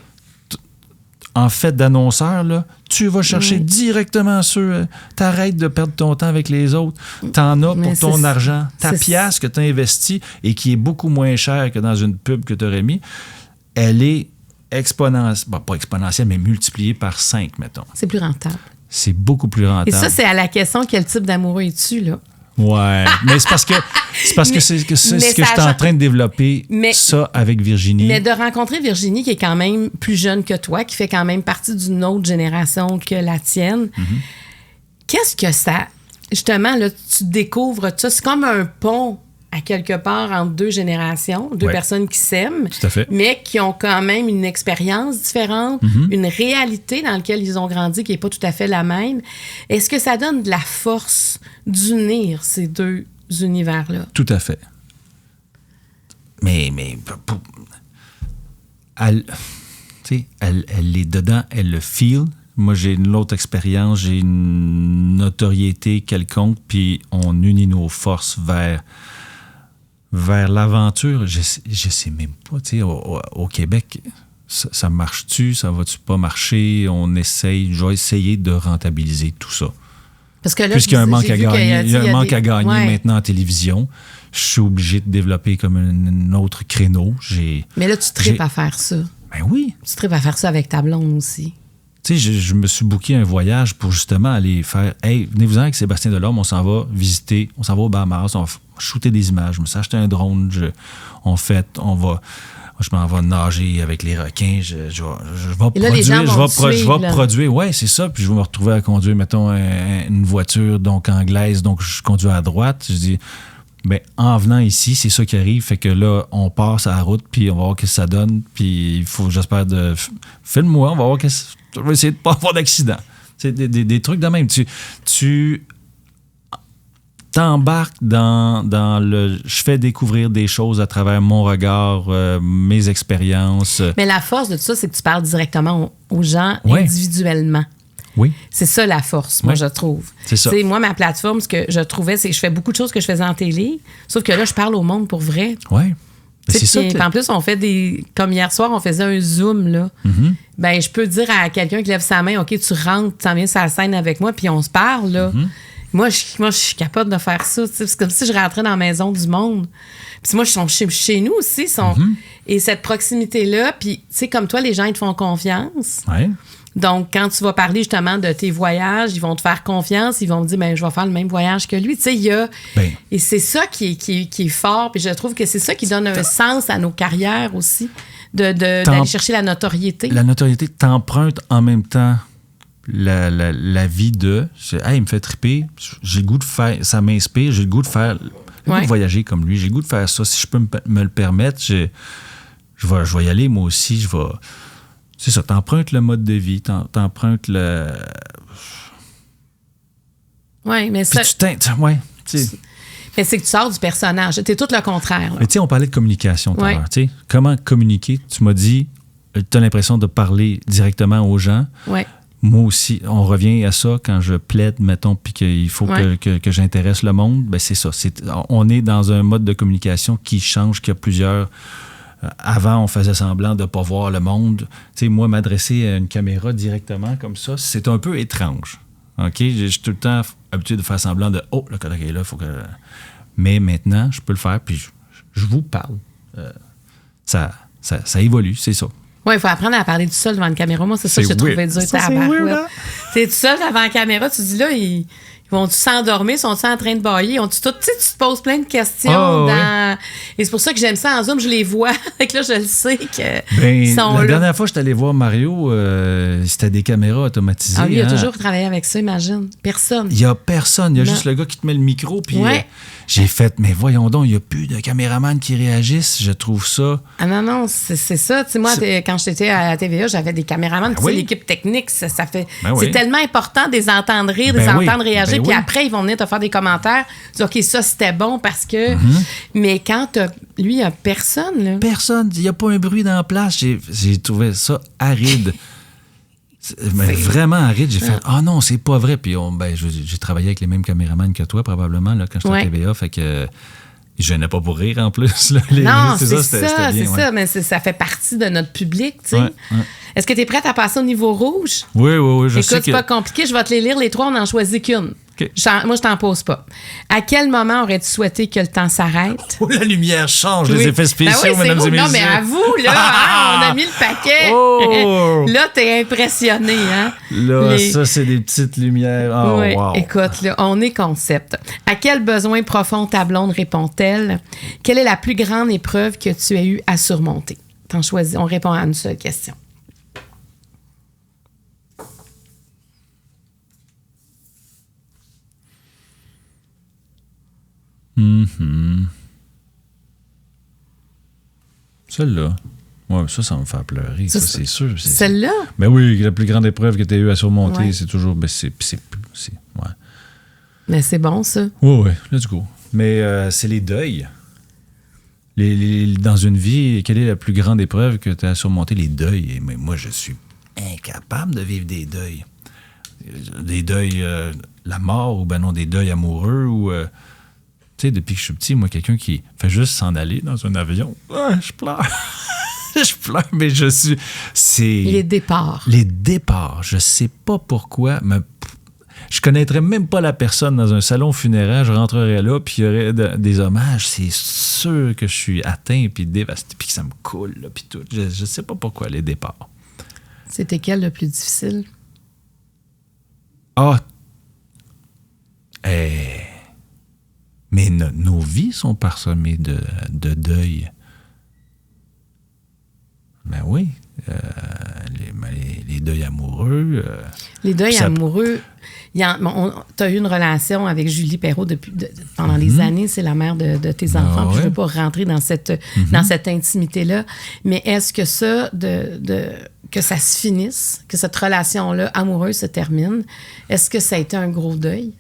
En fait d'annonceur, là, tu vas chercher directement ceux... T'arrêtes de perdre ton temps avec les autres. T'en as pour ton argent. Ta pièce que tu as investie et qui est beaucoup moins chère que dans une pub que tu aurais mis, elle est exponentielle. Bon, pas exponentielle, mais multipliée par 5, mettons. C'est plus rentable. C'est beaucoup plus rentable. Et ça, c'est à la question quel type d'amoureux es-tu, là? Ouais, mais c'est parce que c'est ce que je suis en train de développer, ça avec Virginie. Mais de rencontrer Virginie, qui est quand même plus jeune que toi, qui fait quand même partie d'une autre génération que la tienne, qu'est-ce que ça... Justement, là, tu découvres ça. C'est comme un pont, à quelque part, entre deux générations, deux personnes qui s'aiment, tout à fait, mais qui ont quand même une expérience différente, une réalité dans laquelle ils ont grandi qui n'est pas tout à fait la même. Est-ce que ça donne de la force d'unir ces deux univers-là? Tout à fait. Mais elle est dedans, elle le feel. Moi, j'ai une autre expérience, j'ai une notoriété quelconque, puis on unit nos forces vers l'aventure. Je sais même pas, tu sais, au Québec, ça marche-tu, ça va-tu pas marcher? Je vais essayer de rentabiliser tout ça. Parce que là, puisqu'il y a un manque à gagner, il y a un manque à gagner maintenant en télévision. Je suis obligé de développer comme un autre créneau. Mais là, tu tripes à faire ça. Ben oui. Tu tripes à faire ça avec ta blonde aussi. Tu sais, je me suis booké un voyage pour justement aller faire « Hey, venez-vous-en avec Sébastien Delorme, on s'en va visiter, on s'en va au Bahamas, on va shooter des images. Je me suis acheté un drone, je m'en vais nager avec les requins, je vais produire. Ouais, c'est ça. Puis je vais me retrouver à conduire, mettons, une voiture donc anglaise, donc je conduis à droite. Je dis, ben, en venant ici, c'est ça qui arrive. Fait que là, on passe à la route, puis on va voir ce que ça donne. Puis il faut, j'espère, filme-moi, on va voir on va essayer de ne pas avoir d'accident. C'est des trucs de même. Tu t'embarques dans le... Je fais découvrir des choses à travers mon regard, mes expériences. Mais la force de tout ça, c'est que tu parles directement aux gens individuellement. Oui. C'est ça la force, moi, je trouve. C'est ça. T'sais, moi, ma plateforme, ce que je trouvais, c'est que je fais beaucoup de choses que je faisais en télé, sauf que là, je parle au monde pour vrai. Oui. C'est ça. En plus, on fait des... Comme hier soir, on faisait un Zoom, là. Mm-hmm. Ben, je peux dire à quelqu'un qui lève sa main, OK, tu rentres, tu t'en viens sur la scène avec moi, puis on se parle, là. Mm-hmm. Moi, je suis capable de faire ça. C'est comme si je rentrais dans la maison du monde. Puis moi, ils sont chez nous aussi. Et cette proximité-là, puis, tu sais, comme toi, les gens, ils te font confiance. Oui. Donc, quand tu vas parler justement de tes voyages, ils vont te faire confiance. Ils vont te dire, ben je vais faire le même voyage que lui. Tu sais, il y a... Ben. Et c'est ça qui est fort. Puis je trouve que c'est ça qui donne un sens à nos carrières aussi, d'aller chercher la notoriété. La notoriété t'emprunte en même temps la vie de... Hey, il me fait triper. J'ai le goût de faire... Ça m'inspire. J'ai le goût de faire... J'ai le goût de voyager comme lui. J'ai le goût de faire ça. Si je peux me le permettre, je vais y aller moi aussi. C'est ça, t'empruntes le mode de vie, t'empruntes le... Oui, mais ça... Mais c'est que tu sors du personnage. T'es tout le contraire. Là. Mais tu sais, on parlait de communication tout à l'heure. Tu sais, comment communiquer? Tu m'as dit, t'as l'impression de parler directement aux gens. Oui. Moi aussi, on revient à ça quand je plaide, mettons, puis qu'il faut que j'intéresse le monde. Ben c'est ça. On est dans un mode de communication qui change, qui a plusieurs... Avant, on faisait semblant de ne pas voir le monde. Tu sais, moi, m'adresser à une caméra directement comme ça, c'est un peu étrange. OK? Je suis tout le temps habitué de faire semblant de « Oh, le collègue est là, il faut que... » Mais maintenant, je peux le faire, puis je vous parle. Ça évolue, c'est ça. Oui, il faut apprendre à parler tout seul devant une caméra. Moi, c'est ça que j'ai trouvé dur. C'est weird, t'es tout seul devant la caméra, tu dis là, ils vont-tu s'endormir? Sont-ils en train de bailler? Tu te poses plein de questions. Et c'est pour ça que j'aime ça en Zoom. Je les vois. Et que là, je le sais qu'ils sont là. La dernière fois que je suis allé voir Mario, c'était des caméras automatisées. Ah oui, il a toujours travaillé avec ça, imagine. Personne. Il n'y a personne. Il y a juste le gars qui te met le micro. Puis j'ai fait, mais voyons donc, il n'y a plus de caméramans qui réagissent. Je trouve ça... Ah non, c'est ça. Tu sais, moi, quand j'étais à la TVA, j'avais des caméramans. L'équipe technique, ça fait... c'est tellement important de les entendre rire, de les entendre réagir. Puis après, ils vont venir te faire des commentaires. Dire, OK, ça, c'était bon parce que... Mais quand lui, il n'y a personne. Là. Personne. Il n'y a pas un bruit dans la place. J'ai trouvé ça aride. Mais vraiment aride. J'ai fait, non, c'est pas vrai. Puis j'ai travaillé avec les mêmes caméramans que toi, probablement, là, quand j'étais à TVA. Fait que... Je venais pas pour rire, en plus. Là. Non, c'est ça. Mais ça fait partie de notre public, tu sais. Ouais. Est-ce que tu es prête à passer au niveau rouge? Oui, je sais. Écoute, c'est pas compliqué. Je vais te les lire les trois. On en choisit qu'une. Okay. Moi, je t'en pose pas. À quel moment aurais-tu souhaité que le temps s'arrête? Oh, la lumière change, les effets spéciaux, mesdames et messieurs. Non, mais à vous, là, on a mis le paquet. Oh! Là, t'es impressionné, hein? Là, ça, c'est des petites lumières. Oh, oui. Wow. Écoute, là, on est concept. À quel besoin profond ta blonde répond-elle? Quelle est la plus grande épreuve que tu as eu à surmonter? T'en choisis. On répond à une seule question. Celle-là. Oui, ça me fait pleurer. Ça, c'est sûr. Celle-là? Mais oui, la plus grande épreuve que tu as eu à surmonter, c'est toujours... ouais. Mais c'est bon, ça. Oui, let's go. Mais c'est les deuils. Dans une vie, quelle est la plus grande épreuve que tu as à surmonter? Les deuils. Mais moi, je suis incapable de vivre des deuils. Des deuils, la mort, ou non, des deuils amoureux, ou... Tu sais, depuis que je suis petit, moi, quelqu'un qui fait juste s'en aller dans un avion, je pleure. Je pleure, mais Les départs. Les départs. Je sais pas pourquoi, mais je connaîtrais même pas la personne dans un salon funéraire. Je rentrerais là, puis il y aurait des hommages. C'est sûr que je suis atteint, puis dévasté, puis que ça me coule, là, puis tout. Je sais pas pourquoi, les départs. C'était quel le plus difficile? Mais nos vies sont parsemées de deuil. Ben oui. Les deuils amoureux. Les deuils amoureux, tu as eu une relation avec Julie Perrault pendant des années. C'est la mère de tes enfants. Puis je ne veux pas rentrer dans cette intimité-là. Mais est-ce que ça, que ça se finisse, que cette relation-là amoureuse se termine, est-ce que ça a été un gros deuil?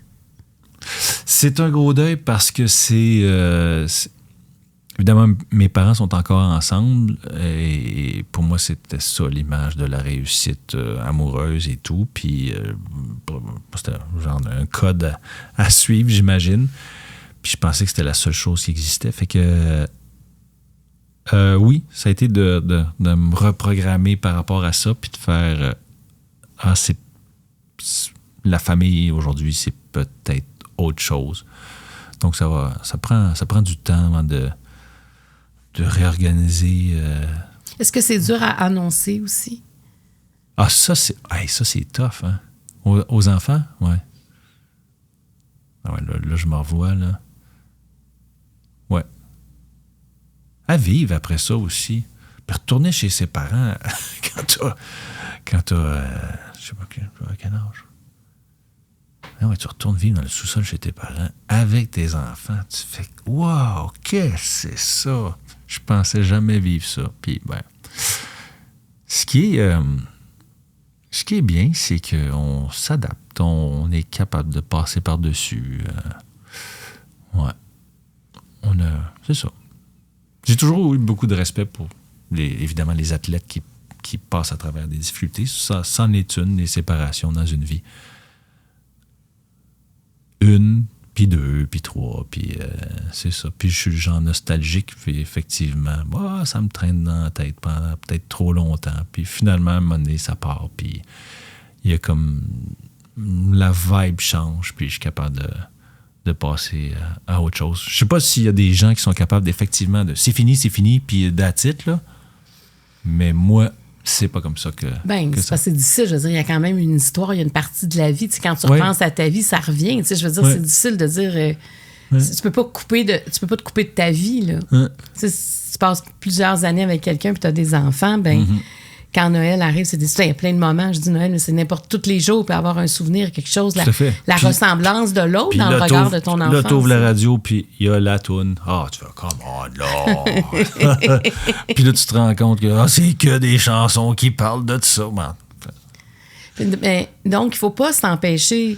C'est un gros deuil parce que évidemment, mes parents sont encore ensemble et pour moi, c'était ça l'image de la réussite amoureuse et tout. Puis c'était genre un code à suivre, j'imagine. Puis je pensais que c'était la seule chose qui existait. Fait que oui, ça a été de me reprogrammer par rapport à ça puis de faire la famille aujourd'hui, c'est peut-être autre chose. Donc ça prend du temps avant de réorganiser. Est-ce que c'est dur à annoncer aussi? Ah, ça, c'est tough, hein? Aux enfants? Ouais. Ah ouais, là, je m'en revois, là. Ouais. À vivre après ça aussi. Puis retourner chez ses parents quand t'as je sais pas quel âge. Ah ouais, tu retournes vivre dans le sous-sol chez tes parents avec tes enfants. Tu fais « Wow, qu'est-ce que c'est ça? » Je pensais jamais vivre ça. Puis, ben, ce qui est bien, c'est qu'on s'adapte. On est capable de passer par-dessus. Ouais. C'est ça. J'ai toujours eu beaucoup de respect pour, évidemment, les athlètes qui passent à travers des difficultés. Ça, c'en est une, les séparations dans une vie. Une, puis deux, puis trois, puis c'est ça. Puis je suis le genre nostalgique, puis effectivement, ça me traîne dans la tête pendant peut-être trop longtemps. Puis finalement, à un moment donné, ça part, puis il y a comme... La vibe change, puis je suis capable de passer à autre chose. Je sais pas s'il y a des gens qui sont capables d'effectivement de... C'est fini, puis that's it, là. Mais moi... c'est pas comme ça que c'est difficile. Je veux dire, il y a quand même une histoire, il y a une partie de la vie. Tu sais, quand tu repenses à ta vie, ça revient. Tu sais, je veux dire, c'est difficile de dire... tu peux pas te couper de ta vie, là. Tu sais, si tu passes plusieurs années avec quelqu'un puis tu as des enfants, quand Noël arrive, c'est il y a plein de moments. Je dis Noël, mais c'est n'importe tous les jours, puis avoir un souvenir, quelque chose, la puis, ressemblance de l'autre dans le regard de ton enfant. Là, t'ouvres la radio, puis il y a la toune. Tu fais come on, là. Puis là, tu te rends compte que c'est que des chansons qui parlent de ça, man. Donc, il faut pas s'empêcher,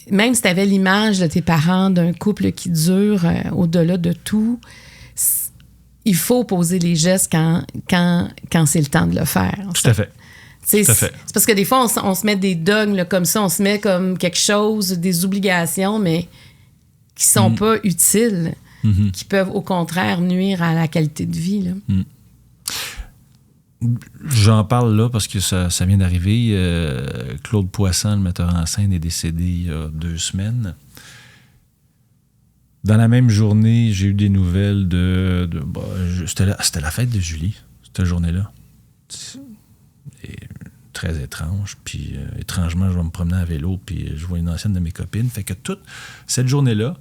même si tu avais l'image de tes parents, d'un couple qui dure au-delà de tout, il faut poser les gestes quand c'est le temps de le faire. Tout à fait. C'est parce que des fois, on se met des dogmes là, comme ça, on se met comme quelque chose, des obligations, mais qui sont pas utiles, qui peuvent au contraire nuire à la qualité de vie. Là. J'en parle là parce que ça vient d'arriver. Claude Poisson, le metteur en scène, est décédé il y a 2 semaines. Dans la même journée, j'ai eu des nouvelles c'était la fête de Julie, cette journée-là. Et très étrange. Puis, étrangement, je vais me promener à vélo, puis je vois une ancienne de mes copines. Fait que toute cette journée-là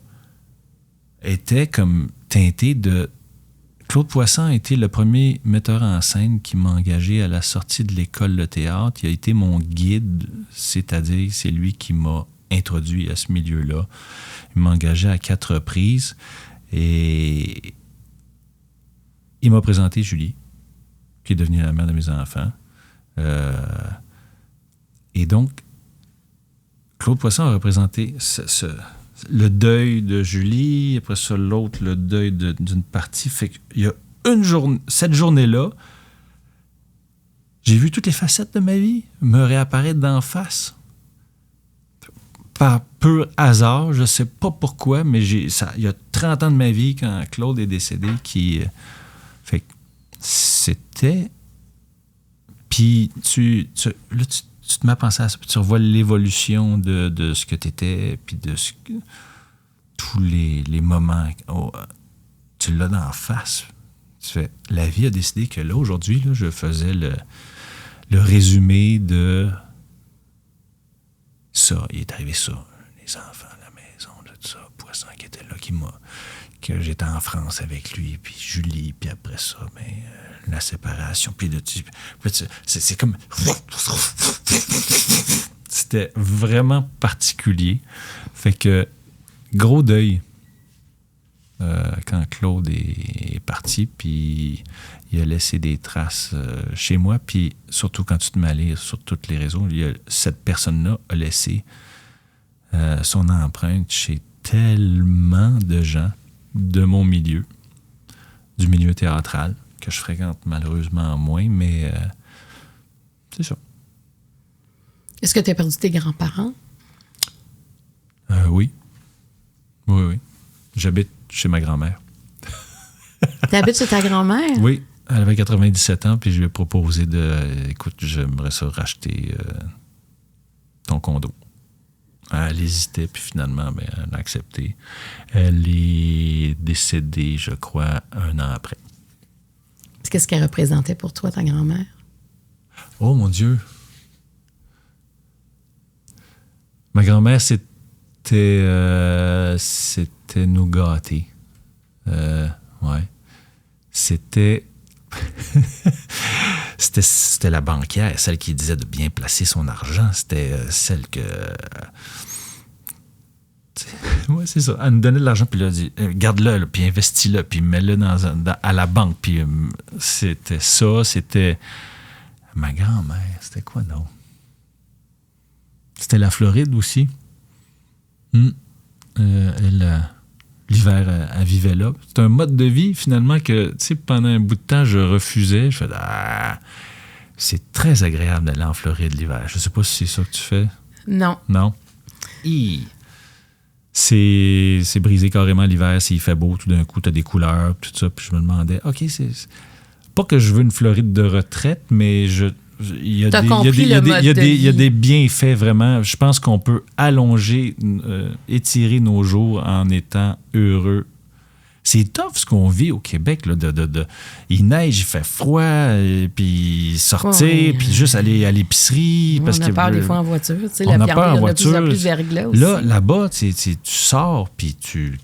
était comme teintée de... Claude Poisson a été le premier metteur en scène qui m'a engagé à la sortie de l'école de théâtre. Il a été mon guide, c'est-à-dire c'est lui qui m'a introduit à ce milieu-là. Il m'a engagé à 4 reprises et il m'a présenté Julie, qui est devenue la mère de mes enfants. Et donc, Claude Poisson a représenté le deuil de Julie, après ça, l'autre, le deuil d'une partie. Fait qu'il y a cette journée-là, j'ai vu toutes les facettes de ma vie me réapparaître d'en face. Par pur hasard, je sais pas pourquoi, mais il y a 30 ans de ma vie, quand Claude est décédé, fait que c'était... Puis là, tu te mets à penser à ça, puis tu revois l'évolution de ce que tu étais, puis de tous les moments. Tu l'as d'en face. Tu fais, la vie a décidé que là, aujourd'hui, là, je faisais le résumé de... Ça, il est arrivé ça, les enfants à la maison, tout ça, Poisson qui était là, que j'étais en France avec lui, puis Julie, puis après ça, la séparation, puis là, c'est comme... C'était vraiment particulier. Fait que, gros deuil quand Claude est parti, puis il a laissé des traces chez moi, puis surtout quand tu te mets à lire sur tous les réseaux, cette personne-là a laissé son empreinte chez tellement de gens de mon milieu, du milieu théâtral, que je fréquente malheureusement moins, mais c'est ça. Est-ce que tu as perdu tes grands-parents? Oui. Oui. J'habite chez ma grand-mère. Tu habites chez ta grand-mère? Oui. Elle avait 97 ans, puis je lui ai proposé écoute, j'aimerais ça racheter ton condo. Elle hésitait, puis finalement, elle a accepté. Elle est décédée, je crois, 1 an après. Qu'est-ce qu'elle représentait pour toi, ta grand-mère? Oh, mon Dieu! Ma grand-mère, c'était nous gâter. Ouais. C'était la banquière, celle qui disait de bien placer son argent. C'était celle que... Oui, c'est ça. Elle nous donnait de l'argent, puis elle dit garde-le, là, puis investis-le, puis mets-le à la banque. Puis c'était ça, c'était... Ma grand-mère, c'était quoi, non? C'était la Floride aussi. L'hiver, elle vivait là. C'est un mode de vie, finalement, que, tu sais, pendant un bout de temps, je refusais. Je fais c'est très agréable d'aller en Floride l'hiver. Je sais pas si c'est ça que tu fais. Non. C'est brisé carrément l'hiver. S'il fait beau, tout d'un coup, tu as des couleurs, tout ça. Puis je me demandais, OK, c'est pas que je veux une Floride de retraite, mais il y a des bienfaits vraiment. Je pense qu'on peut allonger, étirer nos jours en étant heureux. C'est tough ce qu'on vit au Québec. Là, il neige, il fait froid, puis sortir, puis juste aller à l'épicerie. On a peur des fois en voiture. On a peur en voiture. De plus en plus verglas aussi. Là-bas, tu sors, puis tu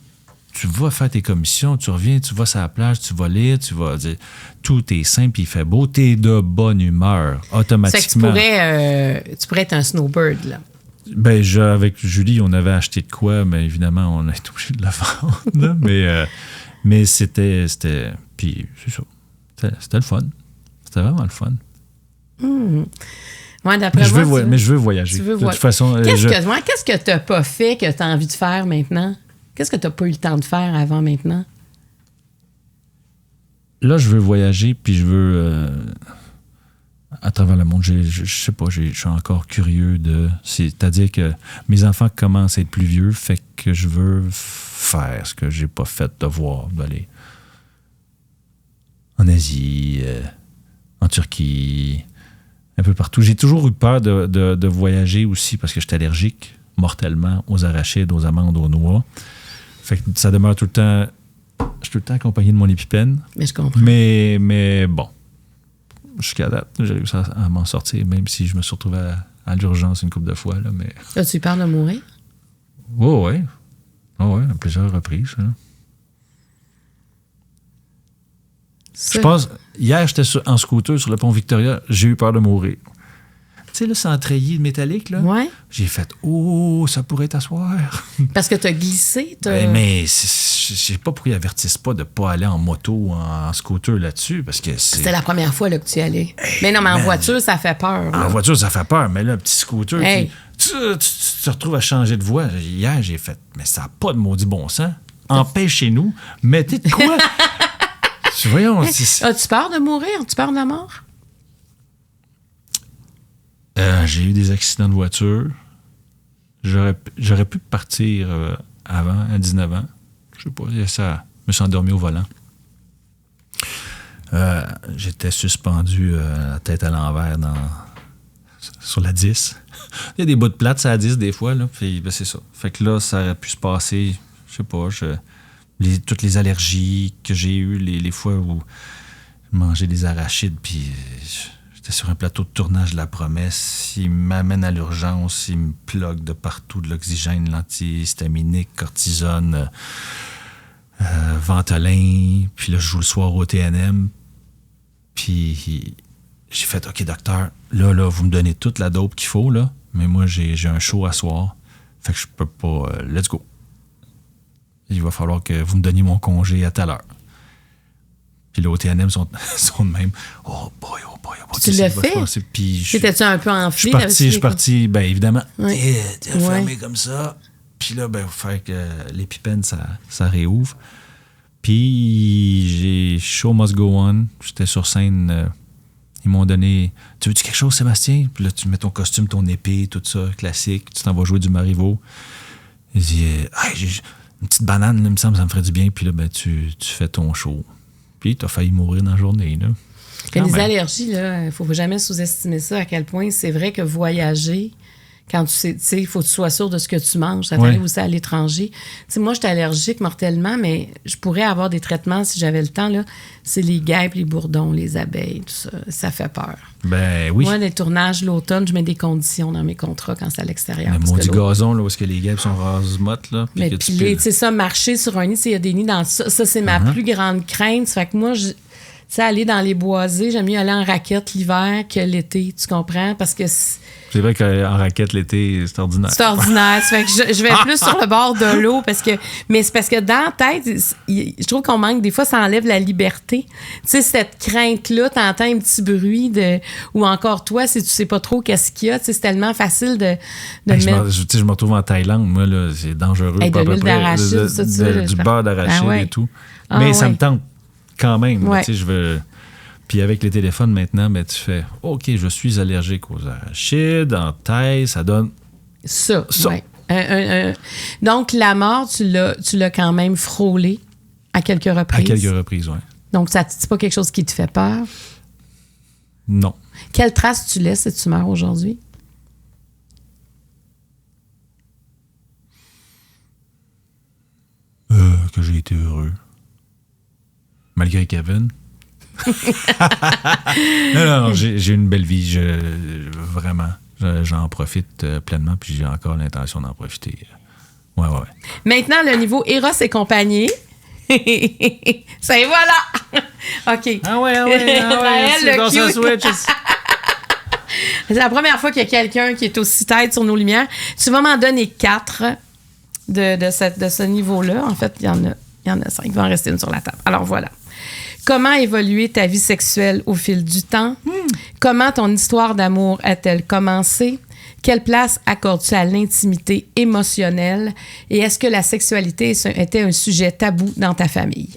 vas faire tes commissions, tu reviens, tu vas sur la plage, tu vas lire, tu vas dire tout est simple, il fait beau, t'es de bonne humeur automatiquement. C'est que tu pourrais être un snowbird, là. Ben, avec Julie, on avait acheté de quoi, mais évidemment, on a été obligé de le vendre. mais c'était. Puis, c'est ça. C'était le fun. C'était vraiment le fun. Ouais, d'après moi, mais je veux voyager. De toute façon. Qu'est-ce que tu n'as pas fait que tu as envie de faire maintenant? Qu'est-ce que tu n'as pas eu le temps de faire avant maintenant? Là, je veux voyager, puis je veux... à travers le monde, je sais pas, je suis encore curieux de... C'est-à-dire que mes enfants commencent à être plus vieux, fait que je veux faire ce que j'ai pas fait, de voir, d'aller en Asie, en Turquie, un peu partout. J'ai toujours eu peur de voyager aussi parce que j'étais allergique mortellement aux arachides, aux amandes, aux noix. Fait que ça demeure tout le temps... Je suis tout le temps accompagné de mon épipène. Mais je comprends. Mais bon, jusqu'à date, j'ai réussi à m'en sortir, même si je me suis retrouvé à l'urgence une couple de fois. Là, mais... As-tu eu peur de mourir? Oh, oui. Oh, oui, à plusieurs reprises. Hein. Je pense, hier, j'étais en scooter sur le pont Victoria, j'ai eu peur de mourir. Tu sais, là, c'est en treillis métallique, là. Ouais. J'ai fait, ça pourrait t'asseoir. Parce que t'as glissé. Mais je sais pas pourquoi ils avertissent pas de pas aller en moto ou en scooter là-dessus, parce que c'était la première fois là, que tu y allais. Mais non, mais en voiture, ça fait peur. En voiture, ça fait peur, mais là, un petit scooter, tu te retrouves à changer de voie. Hier, j'ai fait, mais ça n'a pas de maudit bon sens. Empêchez-nous. Mettez de quoi? Voyons. As-tu peur de mourir? As-tu peur de la mort? J'ai eu des accidents de voiture. J'aurais pu partir avant, à 19 ans. Je sais pas, ça, je me suis endormi au volant. J'étais suspendu la tête à l'envers sur la 10. Il y a des bouts de plate sur la 10 des fois, là, puis c'est ça. Fait que là, ça aurait pu se passer, je sais pas, toutes les allergies que j'ai eues, les fois où je mangeais des arachides, puis... J'étais sur un plateau de tournage de La Promesse. Il m'amène à l'urgence. Il me plug de partout de l'oxygène, l'antihistaminique, cortisone, Ventolin. Puis là, je joue le soir au TNM. Puis j'ai fait, OK, docteur, là, vous me donnez toute la dope qu'il faut, là, mais moi, j'ai un show à soir. Fait que je peux pas... let's go. Il va falloir que vous me donniez mon congé à telle heure. Puis là, au TNM, sont de même. Oh boy. Tu l'as fait? Puis t'étais-tu un peu enflé? Je suis parti, bien évidemment. Ouais. T'es fermé comme ça. Puis là, il faut faire que l'épipène, ça réouvre. Puis j'ai Show Must Go On. J'étais sur scène. Ils m'ont donné... Tu veux-tu quelque chose, Sébastien? Puis là, tu mets ton costume, ton épée, tout ça, classique. Tu t'en vas jouer du Marivaux. Il dit, j'ai une petite banane, là, il me semble, ça me ferait du bien. Puis là, tu fais ton show. Puis t'as failli mourir dans la journée, là. Les allergies, là, il ne faut jamais sous-estimer ça, à quel point c'est vrai que voyager, quand tu sais, il faut que tu sois sûr de ce que tu manges. Ça t'arrive aussi à l'étranger. T'sais, moi, j'étais allergique mortellement, mais je pourrais avoir des traitements si j'avais le temps. Là. C'est les guêpes, les bourdons, les abeilles, tout ça. Ça fait peur. Ben oui. Moi, les tournages, l'automne, je mets des conditions dans mes contrats quand c'est à l'extérieur. Le maudit gazon, là, où est-ce que les guêpes sont rase-mottes, là. Mais puis, tu sais, ça, marcher sur un nid, il y a des nids dans ça. Ça, c'est ma plus grande crainte. Ça fait que moi, tu sais, aller dans les boisés, j'aime mieux aller en raquette l'hiver que l'été, tu comprends? Parce que... C'est vrai qu'en raquette, l'été, c'est ordinaire. C'est ordinaire. Ça fait que je vais plus sur le bord de l'eau. Mais c'est parce que dans la tête, je trouve qu'on manque... Des fois, ça enlève la liberté. Tu sais, cette crainte-là, t'entends un petit bruit ou encore toi, si tu sais pas trop qu'est-ce qu'il y a, tu sais, c'est tellement facile de mettre... Je me retrouve en Thaïlande, moi, là, c'est dangereux. Hey, de l'huile d'arachide, du beurre d'arachide et tout. Mais ça me tente. Quand même, tu sais, je veux... Puis avec les téléphones maintenant, tu fais « OK, je suis allergique aux arachides, en thaï, ça donne... » Ça. Ouais. Donc, la mort, tu l'as quand même frôlé à quelques reprises. À quelques reprises, oui. Donc, c'est pas quelque chose qui te fait peur? Non. Quelle trace tu laisses si tu meurs aujourd'hui? Que j'ai été heureux. Malgré Kevin. non, j'ai une belle vie. Vraiment, j'en profite pleinement, puis j'ai encore l'intention d'en profiter. Ouais. Maintenant, le niveau Eros et compagnie. Ça y est, voilà! OK. Ah ouais. C'est dans ce switch. C'est la première fois qu'il y a quelqu'un qui est aussi tête sur nos lumières. Tu vas m'en donner 4 de ce niveau-là. En fait, il y en a 5. Il va en rester une sur la table. Alors, voilà. Comment a évolué ta vie sexuelle au fil du temps? Comment ton histoire d'amour a-t-elle commencé? Quelle place accordes-tu à l'intimité émotionnelle? Et est-ce que la sexualité était un sujet tabou dans ta famille?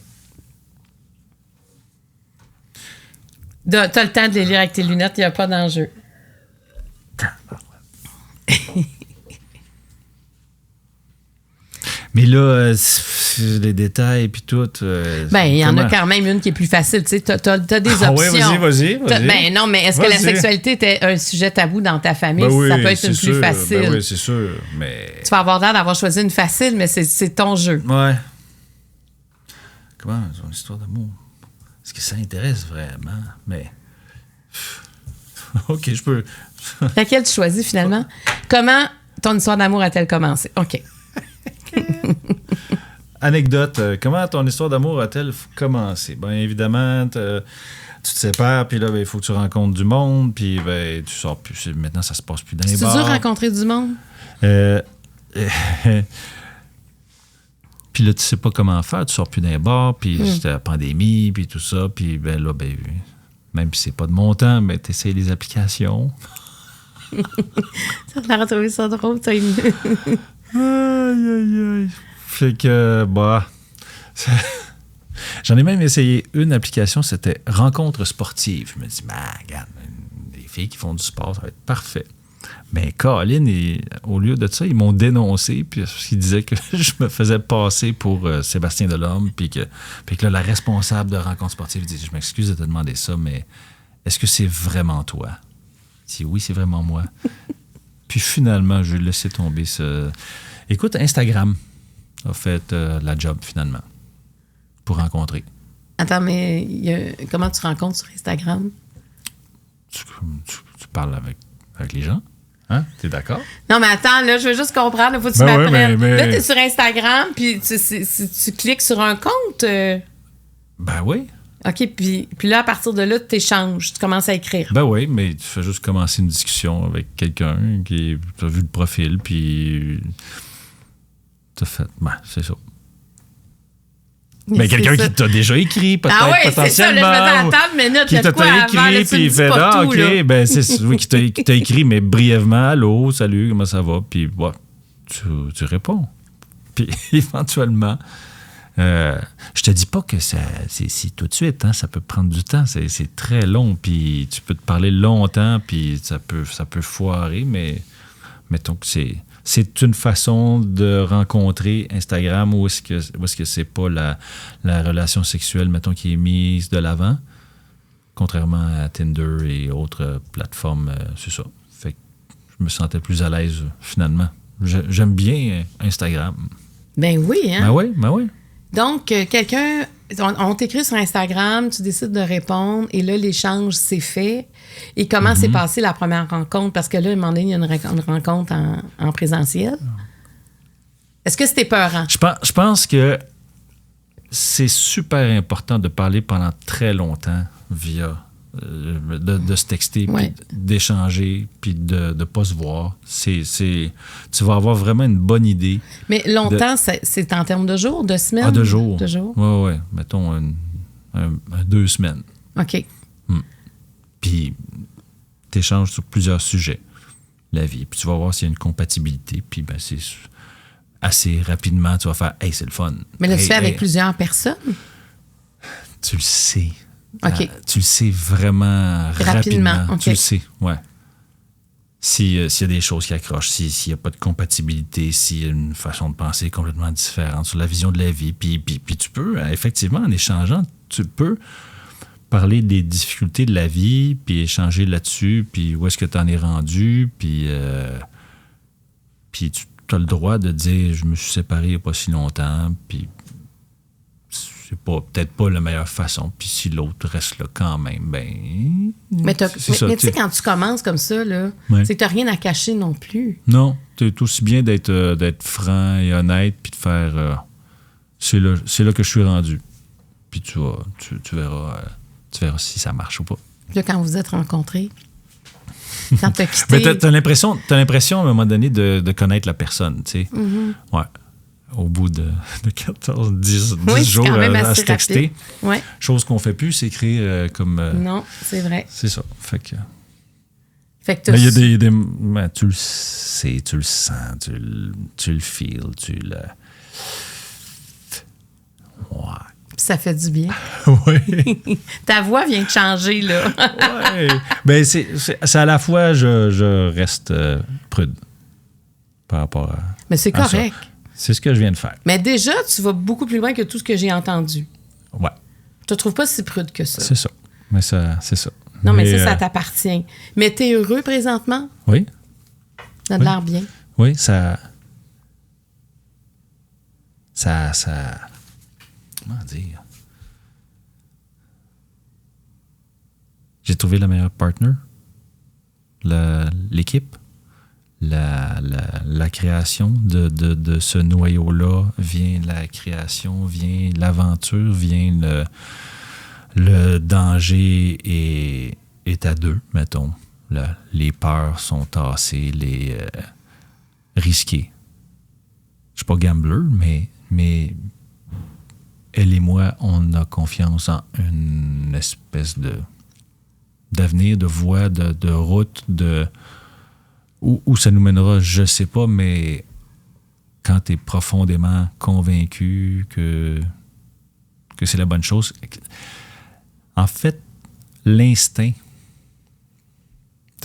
T'as le temps de les lire avec tes lunettes, il n'y a pas d'enjeu. Mais là, les détails puis tout... il y en a quand même une qui est plus facile. Tu sais, t'as des options. Oui, vas-y. Ben non, mais est-ce que la sexualité était un sujet tabou dans ta famille? Ben oui, ça peut être une sûr. plus facile. Ben oui, c'est sûr, mais... Tu vas avoir l'air d'avoir choisi une facile, mais c'est ton jeu. Ouais. Comment, son histoire d'amour? Est-ce que ça intéresse vraiment? Mais... OK, je peux... Laquelle tu choisis, finalement? Comment ton histoire d'amour a-t-elle commencé? OK. Anecdote, comment ton histoire d'amour a-t-elle commencé? Bien, évidemment, tu te sépares, puis là, il faut que tu rencontres du monde, puis tu sors plus. Maintenant, ça se passe plus dans les bars. C'est dur de rencontrer du monde? Puis là, tu sais pas comment faire, tu sors plus dans les bars, puis c'était la pandémie, puis tout ça, puis même si c'est pas de mon temps, mais tu essaies les applications. Tu as retrouvé ça drôle, ça. Aïe. Fait que, j'en ai même essayé une application, c'était Rencontre sportive. Je me dis, regarde, les filles qui font du sport, ça va être parfait. Mais Colin, au lieu de ça, ils m'ont dénoncé, puis ils disaient que je me faisais passer pour Sébastien Delorme, puis que là, la responsable de Rencontre sportive dit, je m'excuse de te demander ça, mais est-ce que c'est vraiment toi? Je dis, oui, c'est vraiment moi. Puis finalement, je laissé tomber ce... Écoute, Instagram a fait la job, finalement, pour rencontrer. Attends, mais comment tu rencontres sur Instagram? Tu parles avec les gens? Hein? T'es d'accord? Non, mais attends, là, je veux juste comprendre. Il faut que tu m'apprennes. Là, t'es sur Instagram, puis tu cliques sur un compte. Ben oui. OK, puis là, à partir de là, tu échanges, tu commences à écrire. Ben oui, mais tu fais juste commencer une discussion avec quelqu'un qui a vu le profil, puis t'as fait... Ben, c'est ça. Mais quelqu'un qui t'a déjà écrit, peut-être, potentiellement. C'est ça, là, je mettais à la table, mais qui t'a écrit, puis il fait, OK, là. Ben, oui, qui t'a écrit, mais brièvement, allô, salut, comment ça va? Puis, ouais, tu réponds. Puis, éventuellement, je te dis pas que c'est tout de suite, hein, ça peut prendre du temps, c'est très long, puis tu peux te parler longtemps, puis ça peut foirer, mais mettons que c'est une façon de rencontrer Instagram où est-ce que c'est pas la relation sexuelle, mettons, qui est mise de l'avant, contrairement à Tinder et autres plateformes, c'est ça. Fait que je me sentais plus à l'aise, finalement. J'aime bien Instagram. Ben oui, hein? Ben oui. Donc, quelqu'un... On t'écrit sur Instagram, tu décides de répondre, et là, l'échange s'est fait. Et comment s'est passée la première rencontre? Parce que là, à un moment donné, il y a une rencontre en présentiel. Est-ce que c'était peurant? Je pense que c'est super important de parler pendant très longtemps via... de se texter, puis d'échanger, puis de ne pas se voir. Tu vas avoir vraiment une bonne idée. Mais longtemps, c'est en termes de jours, de semaines? Ah, de jours. De jours? Oui. Mettons 2 semaines. OK. Puis, tu échanges sur plusieurs sujets, la vie. Puis, tu vas voir s'il y a une compatibilité. Puis, ben, c'est assez rapidement, tu vas faire « Hey, c'est le fun! » Mais là, tu fais avec plusieurs personnes? Tu le sais. OK. Tu le sais vraiment rapidement. Okay. Tu le sais, ouais. S'il y a des choses qui accrochent, s'il n'y a pas de compatibilité, s'il y a une façon de penser complètement différente sur la vision de la vie, puis tu peux, effectivement, en échangeant, tu peux parler des difficultés de la vie, puis échanger là-dessus, puis où est-ce que tu en es rendu, puis tu as le droit de dire « je me suis séparé il n'y a pas si longtemps », puis c'est peut-être pas la meilleure façon. Puis si l'autre reste là quand même, ben... Mais tu sais, quand tu commences comme ça, là, c'est que tu n'as rien à cacher non plus. Non, c'est aussi bien d'être franc et honnête, puis de faire... c'est là que je suis rendu. Puis tu verras si ça marche ou pas. Puis là, quand vous êtes rencontrés, quand tu as quitté... Mais t'as l'impression, à un moment donné, de connaître la personne, tu sais. Ouais. Au bout de 10 jours à se texter. Ouais. Chose qu'on ne fait plus, c'est écrire comme... non, c'est vrai. C'est ça. Fait que mais il y a des tu le sais, tu le sens, tu le feels, Ouais. Ça fait du bien. Oui. Ta voix vient de changer, là. Oui. Ben, c'est à la fois, je reste prude par rapport à... Mais c'est correct. Ça. C'est ce que je viens de faire. Mais déjà, tu vas beaucoup plus loin que tout ce que j'ai entendu. Ouais. Je te trouve pas si prude que ça. C'est ça. Mais c'est ça. Non, mais ça t'appartient. Mais t'es heureux présentement? Oui. Ça a l'air bien. Oui, ça... Comment dire? J'ai trouvé la meilleure partner. L'équipe. La création de ce noyau-là vient la création, vient l'aventure, vient le danger est à deux, mettons. Les peurs sont tassées, les risquées. Je suis pas gambler, mais elle et moi, on a confiance en une espèce d'avenir, de voie, de route, où ça nous mènera, je sais pas, mais quand tu es profondément convaincu que c'est la bonne chose. En fait, l'instinct, tu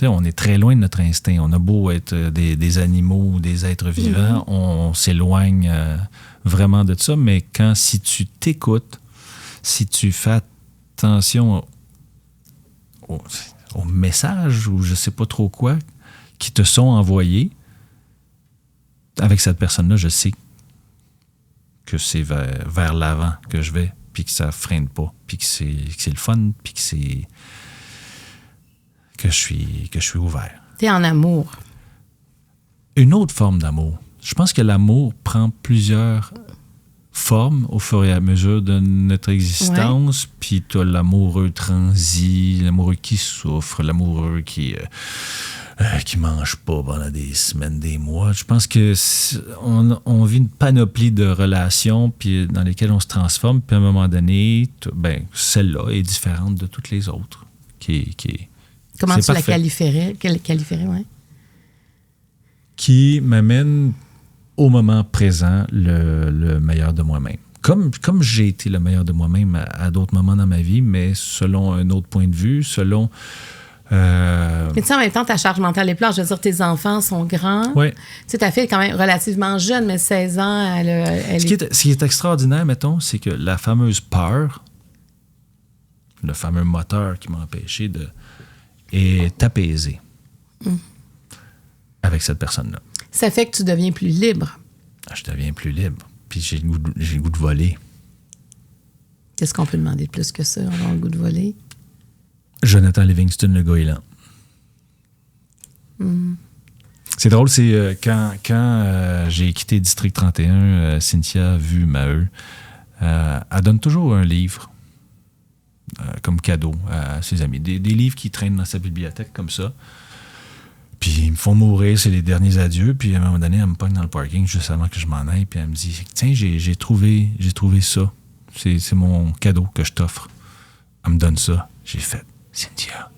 sais, on est très loin de notre instinct. On a beau être des animaux, des êtres vivants, on s'éloigne vraiment de ça, mais si tu t'écoutes, si tu fais attention aux messages ou je sais pas trop quoi, qui te sont envoyés, avec cette personne-là, je sais que c'est vers l'avant que je vais, puis que ça freine pas, puis que c'est le fun, puis que je suis ouvert. T'es en amour. Une autre forme d'amour. Je pense que l'amour prend plusieurs transforme au fur et à mesure de notre existence. Puis tu as l'amoureux transi, l'amoureux qui souffre, l'amoureux qui mange pas pendant des semaines, des mois. Je pense que on vit une panoplie de relations puis dans lesquelles on se transforme. Puis à un moment donné, celle-là est différente de toutes les autres. Comment tu la qualifierais, ouais? Qui m'amène au moment présent le meilleur de moi-même. Comme j'ai été le meilleur de moi-même à d'autres moments dans ma vie, mais selon un autre point de vue, selon... Mais tu sais, en même temps, ta charge mentale est plate. Je veux dire, tes enfants sont grands. Oui. Tu sais, ta fille est quand même relativement jeune, mais 16 ans, Ce qui est extraordinaire, mettons, c'est que la fameuse peur, le fameux moteur qui m'a empêché est apaisé avec cette personne-là. Ça fait que tu deviens plus libre. Je deviens plus libre. Puis j'ai le goût de voler. Qu'est-ce qu'on peut demander de plus que ça, avoir le goût de voler? Jonathan Livingston, le gars élan. C'est drôle, c'est quand j'ai quitté District 31, Cynthia, vu Maheu, elle donne toujours un livre comme cadeau à ses amis. Des livres qui traînent dans sa bibliothèque comme ça. Puis ils me font mourir, c'est les derniers adieux. Puis à un moment donné, elle me pogne dans le parking juste avant que je m'en aille. Puis elle me dit, tiens, j'ai trouvé ça. C'est mon cadeau que je t'offre. Elle me donne ça. J'ai fait, Cynthia,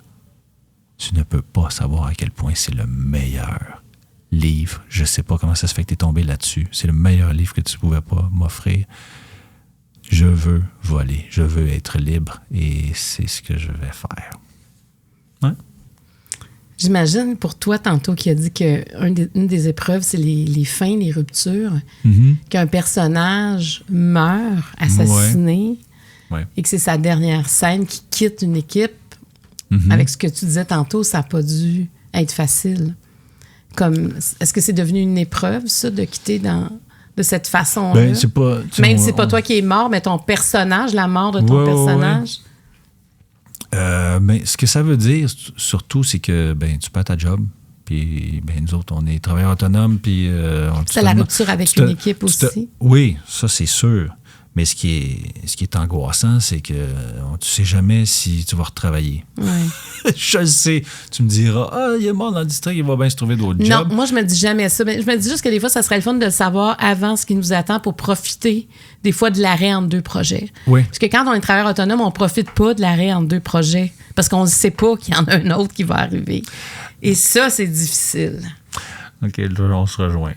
tu ne peux pas savoir à quel point c'est le meilleur livre. Je sais pas comment ça se fait que tu es tombé là-dessus. C'est le meilleur livre que tu pouvais pas m'offrir. Je veux voler. Je veux être libre. Et c'est ce que je vais faire. Ouais. J'imagine pour toi, tantôt, qui a dit qu'une des épreuves, c'est les fins, les ruptures, qu'un personnage meurt assassiné et que c'est sa dernière scène qui quitte une équipe. Avec ce que tu disais tantôt, ça n'a pas dû être facile. Est-ce que c'est devenu une épreuve, ça, de quitter de cette façon-là? Ben, c'est pas... Même si c'est pas toi qui es mort, mais ton personnage, la mort de ton personnage... Mais ce que ça veut dire, surtout, c'est que tu perds ta job. Puis nous autres, on est travailleurs autonomes. Puis, c'est la rupture avec une équipe aussi. Oui, ça, c'est sûr. Mais ce qui est angoissant, c'est que tu sais jamais si tu vas retravailler. Ouais. Je le sais. Tu me diras, il est mort dans le district, il va bien se trouver d'autres jobs. Non, moi, je me dis jamais ça. Mais je me dis juste que des fois, ça serait le fun de le savoir avant ce qui nous attend pour profiter des fois de l'arrêt entre deux projets. Oui. Parce que quand on est travailleur autonome, on profite pas de l'arrêt entre deux projets parce qu'on ne sait pas qu'il y en a un autre qui va arriver. Et ça, c'est difficile. OK, là, on se rejoint.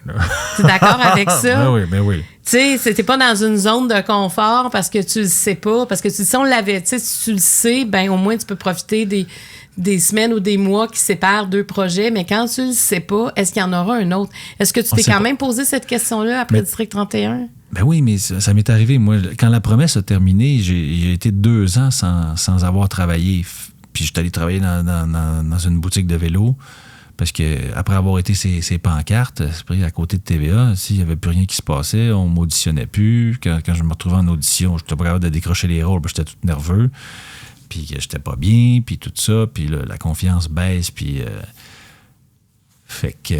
Tu es d'accord avec ça? Ben oui. Tu sais, t'es pas dans une zone de confort parce que tu le sais pas. Parce que si on l'avait, tu sais, si tu le sais, au moins tu peux profiter des semaines ou des mois qui séparent deux projets. Mais quand tu le sais pas, est-ce qu'il y en aura un autre? Est-ce que tu t'es quand même posé cette question-là après District 31? Ben oui, mais ça m'est arrivé. Moi, quand La Promesse a terminé, j'ai été 2 ans sans avoir travaillé. Puis j'étais allé travailler dans une boutique de vélo. Parce qu'après avoir été ces pancartes, à côté de TVA, s'il n'y avait plus rien qui se passait, on ne m'auditionnait plus. Quand je me retrouvais en audition, je n'étais pas capable de décrocher les rôles, j'étais tout nerveux. Puis j'étais pas bien, puis tout ça. Puis là, la confiance baisse. Puis fait que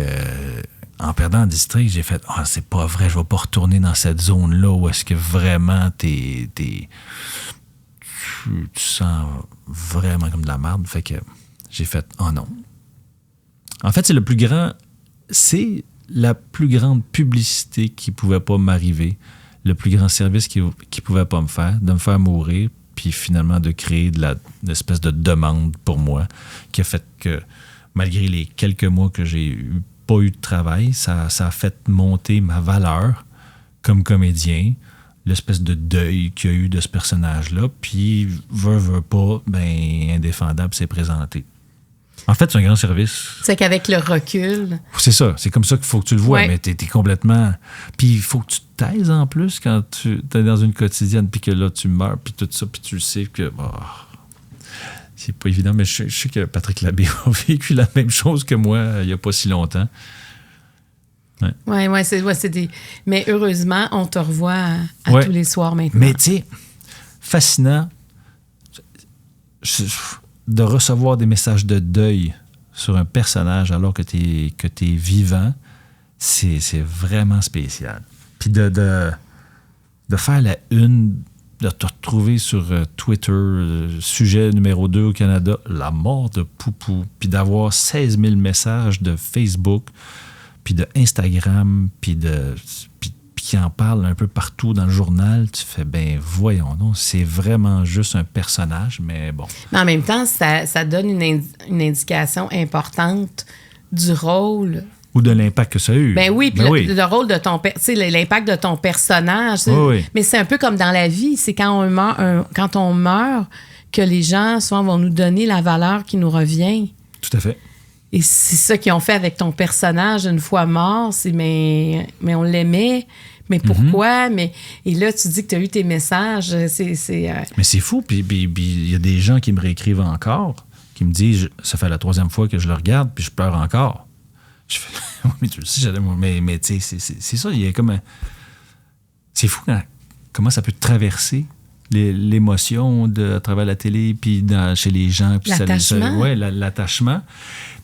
en perdant le district, j'ai fait « c'est pas vrai, je vais pas retourner dans cette zone-là où est-ce que vraiment tu sens vraiment comme de la merde. » Fait que j'ai fait « non ». En fait, c'est la plus grande publicité qui pouvait pas m'arriver, le plus grand service qui pouvait pas me faire, de me faire mourir, puis finalement de créer de l'espèce de demande pour moi, qui a fait que, malgré les quelques mois que j'ai pas eu de travail, ça a fait monter ma valeur comme comédien, l'espèce de deuil qu'il y a eu de ce personnage-là, puis veut pas, Indéfendable s'est présenté. En fait, c'est un grand service. C'est qu'avec le recul... C'est ça. C'est comme ça qu'il faut que tu le vois. Mais t'es complètement... Puis il faut que tu te taises en plus quand tu es dans une quotidienne, puis que là, tu meurs, puis tout ça, puis tu le sais que... c'est pas évident, mais je sais que Patrick Labbé a vécu la même chose que moi il n'y a pas si longtemps. Oui, c'est des... Mais heureusement, on te revoit à tous les soirs maintenant. Mais tu sais, fascinant... de recevoir des messages de deuil sur un personnage alors que t'es vivant, c'est vraiment spécial. Puis il de faire la une, de te retrouver sur Twitter, sujet numéro 2 au Canada, la mort de Poupou, puis d'avoir 16 000 messages de Facebook, puis de Instagram, puis qui en parle un peu partout dans le journal, tu fais, ben voyons donc, c'est vraiment juste un personnage, mais bon. Mais en même temps, ça donne une indication importante du rôle... Ou de l'impact que ça a eu. Ben oui, puis le rôle de ton... Tu sais, l'impact de ton personnage. Oui. Mais c'est un peu comme dans la vie. C'est quand on meurt que les gens, souvent, vont nous donner la valeur qui nous revient. Tout à fait. Et c'est ça qu'ils ont fait avec ton personnage une fois mort. C'est mais on l'aimait. Mais pourquoi? Et là, tu dis que tu as eu tes messages. Mais c'est fou. Puis il y a des gens qui me réécrivent encore, qui me disent, ça fait la 3e fois que je le regarde, puis je pleure encore. Je fais, oui, tu le sais, mais tu sais, c'est ça, il y a comme un... C'est fou comment ça peut traverser l'émotion à travers la télé, puis chez les gens. Puis l'attachement. Oui, l'attachement.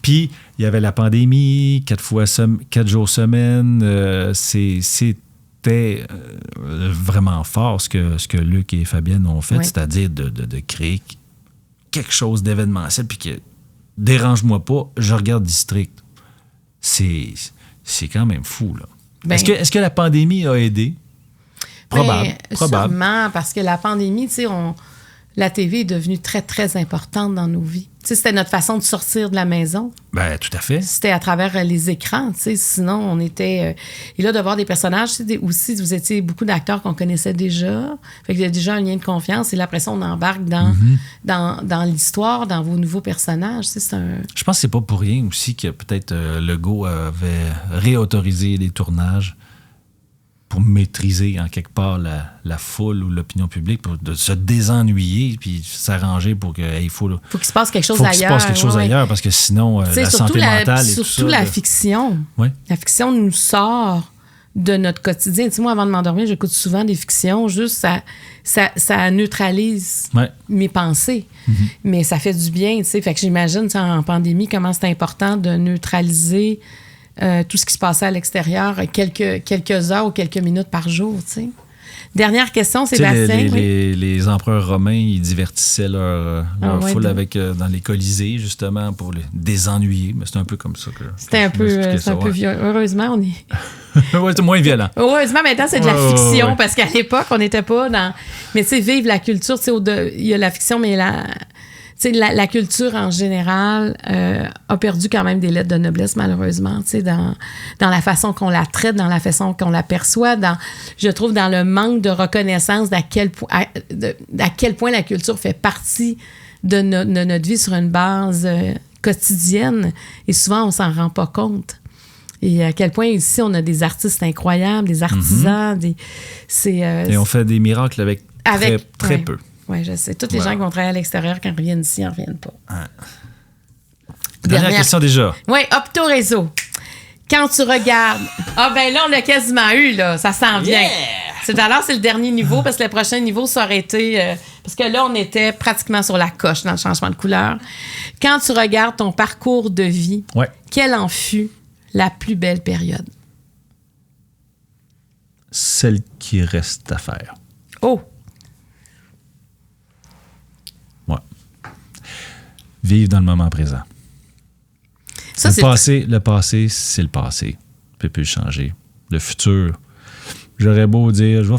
Puis, il y avait la pandémie, 4 jours semaine. C'était vraiment fort ce que Luc et Fabienne ont fait, c'est-à-dire de créer quelque chose d'événementiel, puis que, dérange-moi pas, je regarde District. C'est quand même fou, là. Ben, est-ce que la pandémie a aidé? Probable. Sûrement, parce que la pandémie, tu sais, la TV est devenue très, très importante dans nos vies. Tu sais, c'était notre façon de sortir de la maison. Ben, tout à fait. C'était à travers les écrans, tu sais. Sinon, on était... et là, de voir des personnages, aussi, vous étiez beaucoup d'acteurs qu'on connaissait déjà. Fait qu'il y a déjà un lien de confiance. Et là, après ça, on embarque dans l'histoire, dans vos nouveaux personnages. Tu sais, Je pense que c'est pas pour rien aussi que peut-être Legault avait réautorisé les tournages pour maîtriser en quelque part la foule ou l'opinion publique, pour de se désennuyer puis s'arranger pour qu'il faut qu'il se passe quelque chose ailleurs. Faut qu'il se passe quelque chose ailleurs, parce que sinon, la santé mentale et tout ça... Surtout la fiction. Oui. La fiction nous sort de notre quotidien. Tu sais, moi, avant de m'endormir, j'écoute souvent des fictions. Juste, ça neutralise mes pensées. Mm-hmm. Mais ça fait du bien, tu sais. Fait que j'imagine, en pandémie, comment c'est important de neutraliser... tout ce qui se passait à l'extérieur, quelques heures ou quelques minutes par jour, tu sais. Dernière question, Sébastien. Les empereurs romains, ils divertissaient leur foule dans les colisées, justement, pour les désennuyer. Mais c'est un peu comme ça que... C'était un peu violent. Heureusement, on est... Oui, c'est moins violent. Heureusement, maintenant, c'est de la fiction, parce qu'à l'époque, on n'était pas dans... Mais tu sais, vivre la culture, tu sais, il y a la fiction, mais la culture en général a perdu quand même des lettres de noblesse, malheureusement, dans la façon qu'on la traite, dans la façon qu'on la perçoit, je trouve dans le manque de reconnaissance d'à quel point la culture fait partie de notre vie sur une base quotidienne. Et souvent, on s'en rend pas compte. Et à quel point ici, on a des artistes incroyables, des artisans. Et on fait des miracles avec très peu. Oui, je sais. Tous les gens qui vont travailler à l'extérieur, quand ils reviennent ici, ils n'en reviennent pas. Dernière question déjà. Oui, Opto Réseau. Quand tu regardes... Ah ben là, on l'a quasiment eu, là. Ça s'en vient. Yeah! C'est le dernier niveau, parce que le prochain niveau, ça aurait été... parce que là, on était pratiquement sur la coche dans le changement de couleur. Quand tu regardes ton parcours de vie, quelle en fut la plus belle période? Celle qui reste à faire. Oh! Vivre dans le moment présent. Le passé, c'est le passé. On peut plus le changer. Le futur, j'aurais beau dire, je vais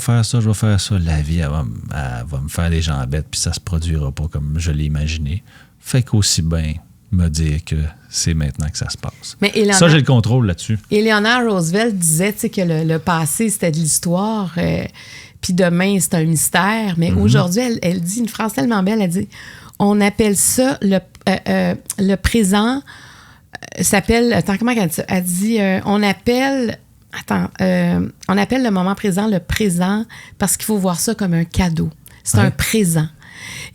faire ça. La vie, elle va me faire des jambettes, puis ça se produira pas comme je l'ai imaginé. Fait qu'aussi bien me dire que c'est maintenant que ça se passe. Mais ça, j'ai le contrôle là-dessus. Eleanor Roosevelt disait que le passé, c'était de l'histoire, puis demain, c'est un mystère. Mais aujourd'hui, elle dit une phrase tellement belle, elle dit... On appelle ça le présent s'appelle... Attends, comment elle dit ça? Elle dit, on appelle le moment présent le présent parce qu'il faut voir ça comme un cadeau. C'est un présent.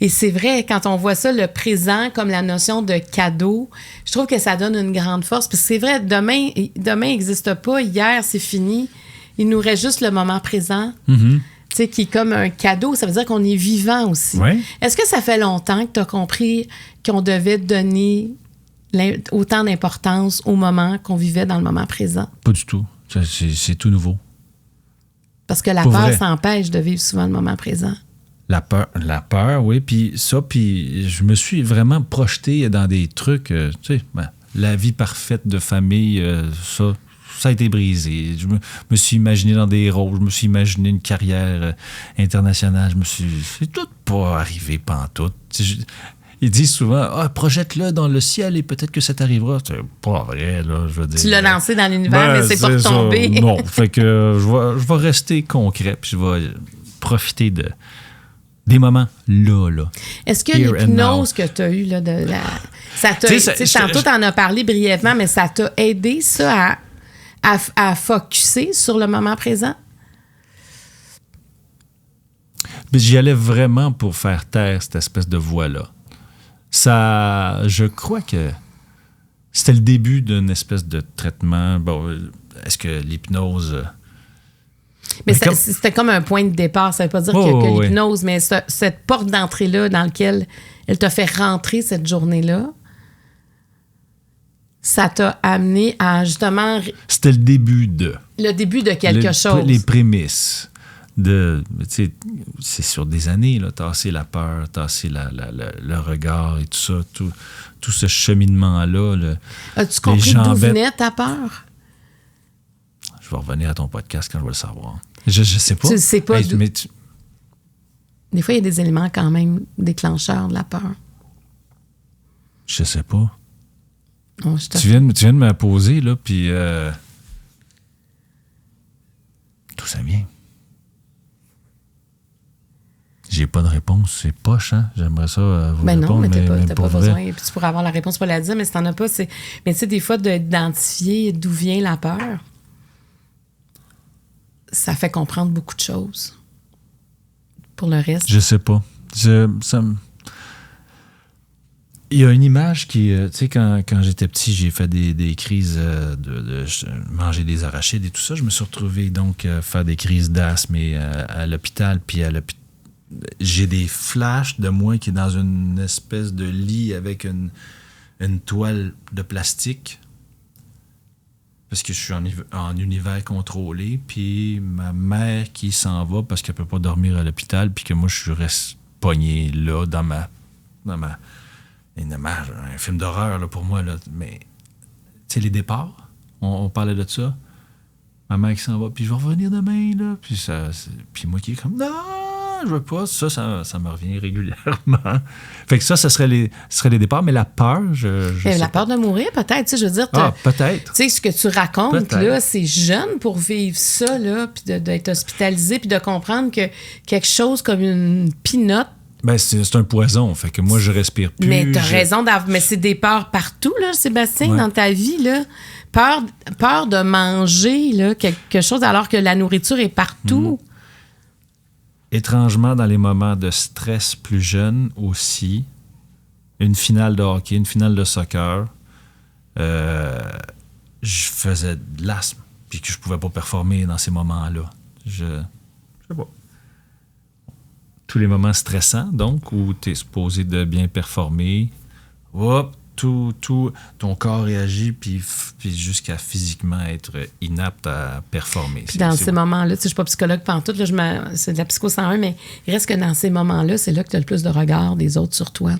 Et c'est vrai, quand on voit ça, le présent, comme la notion de cadeau, je trouve que ça donne une grande force. Parce que c'est vrai, demain n'existe pas, hier, c'est fini. Il nous reste juste le moment présent. Mm-hmm. Tu sais, qui est comme un cadeau, ça veut dire qu'on est vivant aussi. Oui. Est-ce que ça fait longtemps que tu as compris qu'on devait donner autant d'importance au moment qu'on vivait dans le moment présent? Pas du tout. C'est tout nouveau. Parce que la peur s'empêche de vivre souvent le moment présent. La peur, oui. Puis je me suis vraiment projeté dans des trucs, tu sais, la vie parfaite de famille, ça a été brisé. Je me suis imaginé dans des rôles, je me suis imaginé une carrière internationale. C'est tout pas arrivé pantoute. Ils disent souvent, projette-le dans le ciel et peut-être que ça t'arrivera. C'est pas vrai, là, je veux dire. Tu l'as lancé dans l'univers, mais c'est pas retombé. Non, fait que je vais rester concret, puis je vais profiter des moments là. Est-ce que l'hypnose que tu as eue, là, tantôt, tu en as parlé brièvement, mais ça t'a aidé, ça, à focusser sur le moment présent? Mais j'y allais vraiment pour faire taire cette espèce de voix-là. Ça, je crois que c'était le début d'une espèce de traitement. Bon, est-ce que l'hypnose... Mais c'était comme un point de départ. Ça ne veut pas dire que l'hypnose, mais cette porte d'entrée-là dans laquelle elle t'a fait rentrer cette journée-là, ça t'a amené à justement... C'était le début de... Le début de quelque chose. Les prémices. C'est sur des années, là, tasser la peur, tasser le regard et tout ça, tout ce cheminement-là. As-tu compris d'où venait ta peur? Je vais revenir à ton podcast quand je vais le savoir. Je sais pas. Tu le sais pas. Des fois, il y a des éléments quand même déclencheurs de la peur. Je sais pas. Oh, tu viens de me poser, là, puis... D'où ça vient? J'ai pas de réponse, c'est poche, hein? J'aimerais ça vous répondre. Non, mais t'as pas besoin. Vrai. Puis tu pourrais avoir la réponse pour la dire, mais si t'en as pas, c'est... Mais tu sais, des fois, d'identifier d'où vient la peur, ça fait comprendre beaucoup de choses. Pour le reste... Je sais pas. Il y a une image qui... tu sais, quand j'étais petit, j'ai fait des crises de manger des arachides et tout ça. Je me suis retrouvé, donc, faire des crises d'asthme à l'hôpital, puis j'ai des flashs de moi qui est dans une espèce de lit avec une toile de plastique parce que je suis en univers contrôlé, puis ma mère qui s'en va parce qu'elle peut pas dormir à l'hôpital, puis que moi je reste pogné là dans une image, un film d'horreur là, pour moi là. Mais tu sais, les départs, on parlait de ça, ma mère qui s'en va, puis je vais revenir demain là, puis moi qui est comme non, je veux pas, ça me revient régulièrement. Fait que ça serait les départs, mais la peur, la peur de mourir, peut-être, tu sais, je veux dire... peut-être. Tu sais, ce que tu racontes, là, c'est jeune pour vivre ça, là, puis d'être hospitalisé, puis de comprendre que quelque chose comme une pinotte... Ben, c'est un poison, fait que moi, je respire plus. Mais t'as raison, mais c'est des peurs partout, là, Sébastien, dans ta vie, là. Peur de manger, là, quelque chose, alors que la nourriture est partout. Étrangement, dans les moments de stress plus jeunes aussi, une finale de hockey, une finale de soccer, je faisais de l'asthme, puis que je pouvais pas performer dans ces moments-là. Je sais pas. Tous les moments stressants, donc, où tu es supposé de bien performer, hop, tout ton corps réagit, puis jusqu'à physiquement être inapte à performer. Puis dans ces moments-là, tu sais, je suis pas psychologue pantoute, là, c'est de la psycho 101, mais il reste que dans ces moments-là, c'est là que tu as le plus de regard des autres sur toi.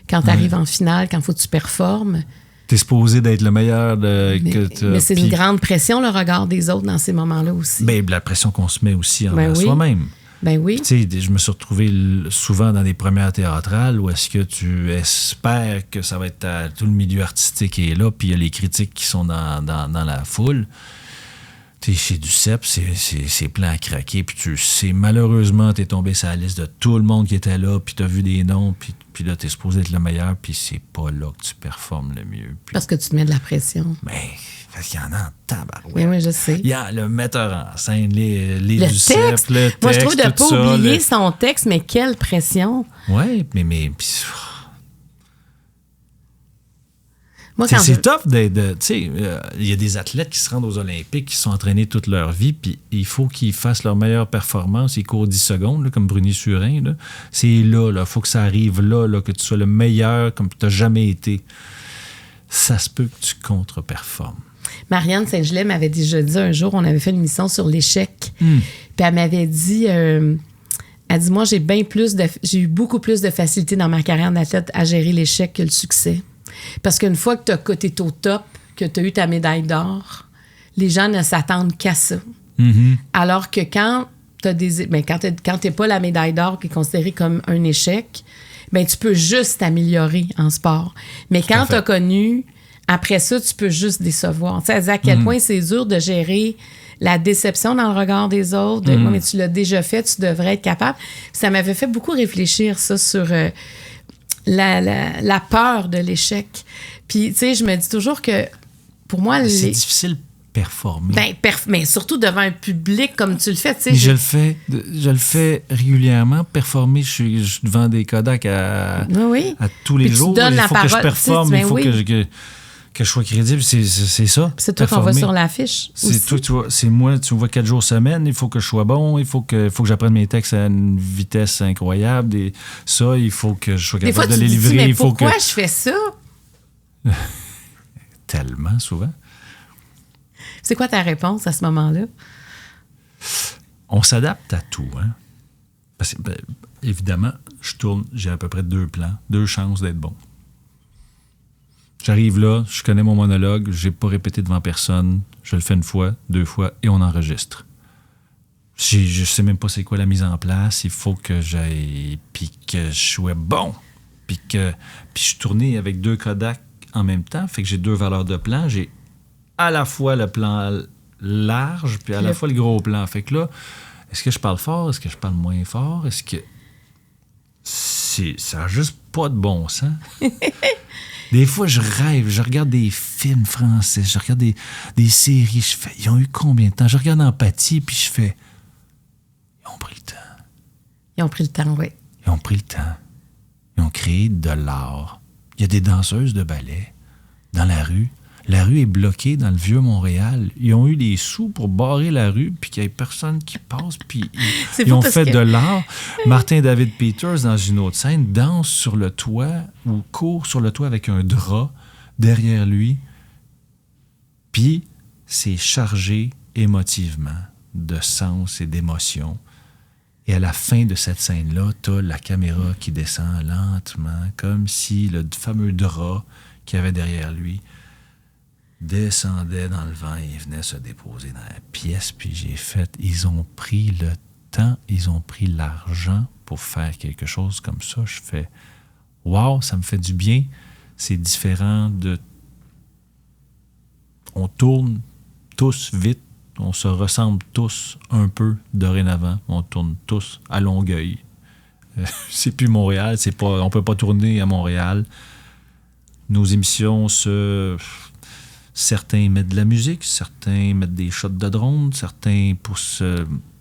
Quand tu arrives en finale, quand il faut que tu performes... Tu es supposé d'être le meilleur. Mais c'est une grande pression, le regard des autres dans ces moments-là aussi. Bien, la pression qu'on se met aussi envers soi-même. Ben oui. Tu sais, je me suis retrouvé souvent dans des premières théâtrales où est-ce que tu espères que ça va être tout le milieu artistique est là, puis il y a les critiques qui sont dans la foule. Tu sais, chez Duceppe, c'est plein à craquer, puis tu sais, malheureusement, tu es tombé sur la liste de tout le monde qui était là, puis tu as vu des noms, puis là, tu es supposé être le meilleur, puis c'est pas là que tu performes le mieux. Puis... Parce que tu te mets de la pression. Mais... Parce qu'il y en a en tabarouette. Oui, je sais. Il y a le metteur en scène, les Duceppe, texte. le texte. Moi, je trouve de ne pas oublier son texte, mais quelle pression. Oui, mais moi, c'est tough d'être... Tu sais, il y a des athlètes qui se rendent aux Olympiques, qui sont entraînés toute leur vie, puis il faut qu'ils fassent leur meilleure performance. Ils courent 10 secondes, là, comme Bruni Surin. Là. C'est là, il faut que ça arrive là, que tu sois le meilleur comme tu n'as jamais été. ça se peut que tu contre-performes. Marianne Saint-Gelais m'avait déjà dit un jour, on avait fait une émission sur l'échec. Puis elle m'avait dit, elle dit, moi, j'ai eu beaucoup plus de facilité dans ma carrière d'athlète à gérer l'échec que le succès. Parce qu'une fois que tu es au top, que tu as eu ta médaille d'or, les gens ne s'attendent qu'à ça. Alors que quand tu n'es pas la médaille d'or qui est considérée comme un échec, ben tu peux juste t'améliorer en sport. Mais quand tu as connu, après ça, tu peux juste décevoir. Tu sais, elle dit à quel point c'est dur de gérer la déception dans le regard des autres. Mais tu l'as déjà fait, tu devrais être capable. Ça m'avait fait beaucoup réfléchir, ça, sur la peur de l'échec. Puis, tu sais, je me dis toujours que, pour moi... C'est difficile performer. Mais surtout devant un public comme tu le fais, tu sais. Je le fais régulièrement. Performer, je suis devant des Kodak à tous les jours. Il faut que je performe, il faut que je sois crédible. C'est ça. C'est toi qu'on voit sur l'affiche. C'est moi, tu me vois 4 jours semaine. Il faut que je sois bon. Il faut que j'apprenne mes textes à une vitesse incroyable. Et ça, il faut que je sois capable de les livrer. Mais pourquoi je fais ça? Tellement souvent. C'est quoi ta réponse à ce moment-là? On s'adapte à tout, hein? Parce que, évidemment, je tourne, j'ai à peu près 2 plans, 2 chances d'être bon. J'arrive là, je connais mon monologue, j'ai pas répété devant personne, je le fais 1 fois, 2 fois, et on enregistre. Je sais même pas c'est quoi la mise en place, il faut que j'aille, puis que je sois bon, puis je suis tourné avec 2 Kodak en même temps, fait que j'ai 2 valeurs de plan, j'ai à la fois le plan large, puis à la fois le gros plan. Fait que là, est-ce que je parle fort? Est-ce que je parle moins fort? Est-ce que... Ça n'a juste pas de bon sens. Des fois, je rêve, je regarde des films français, je regarde des séries, je fais, ils ont eu combien de temps? Je regarde Empathie, puis je fais, ils ont pris le temps. Ils ont pris le temps, oui. Ils ont pris le temps. Ils ont créé de l'art. Il y a des danseuses de ballet dans la rue. La rue est bloquée dans le Vieux-Montréal. Ils ont eu des sous pour barrer la rue, puis qu'il n'y ait personne qui passe, puis ils ont fait de l'art. Martin David Peters, dans une autre scène, danse sur le toit ou court sur le toit avec un drap derrière lui, puis c'est chargé émotivement de sens et d'émotion. Et à la fin de cette scène-là, t'as la caméra qui descend lentement, comme si le fameux drap qu'il y avait derrière lui descendait dans le vent et venait se déposer dans la pièce. Puis j'ai fait, ils ont pris le temps, ils ont pris l'argent pour faire quelque chose comme ça. Je fais, wow, ça me fait du bien. C'est différent de... On tourne tous vite, on se ressemble tous un peu dorénavant. On tourne tous à Longueuil. C'est plus Montréal, on peut pas tourner à Montréal. Nos émissions certains mettent de la musique, certains mettent des shots de drone, certains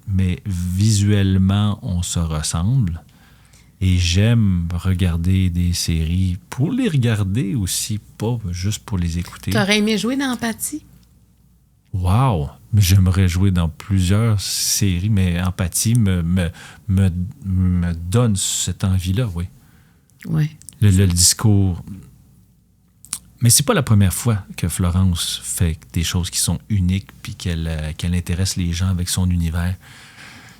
mais visuellement, on se ressemble. Et j'aime regarder des séries pour les regarder aussi, pas juste pour les écouter. T'aurais aimé jouer dans Empathie? Wow! Mais j'aimerais jouer dans plusieurs séries, mais Empathie me donne cette envie-là, oui. Oui. Le discours... Mais c'est pas la première fois que Florence fait des choses qui sont uniques puis qu'elle intéresse les gens avec son univers.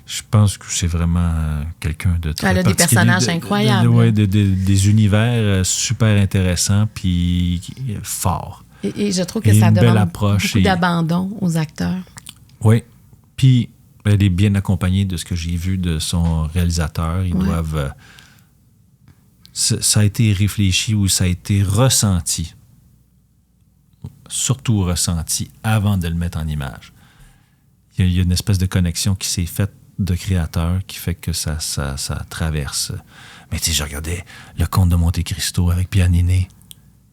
Je pense que c'est vraiment quelqu'un de très particulier. Elle a des personnages incroyables. Oui, des univers super intéressants puis forts. Et je trouve que ça demande beaucoup d'abandon aux acteurs. Oui. Puis elle est bien accompagnée de ce que j'ai vu de son réalisateur. Ils doivent... ça a été réfléchi ou ça a été ressenti. Surtout ressenti avant de le mettre en image. Il y a une espèce de connexion qui s'est faite de créateur qui fait que ça traverse. Mais tu sais, je regardais Le Comte de Monte Cristo avec Pianini.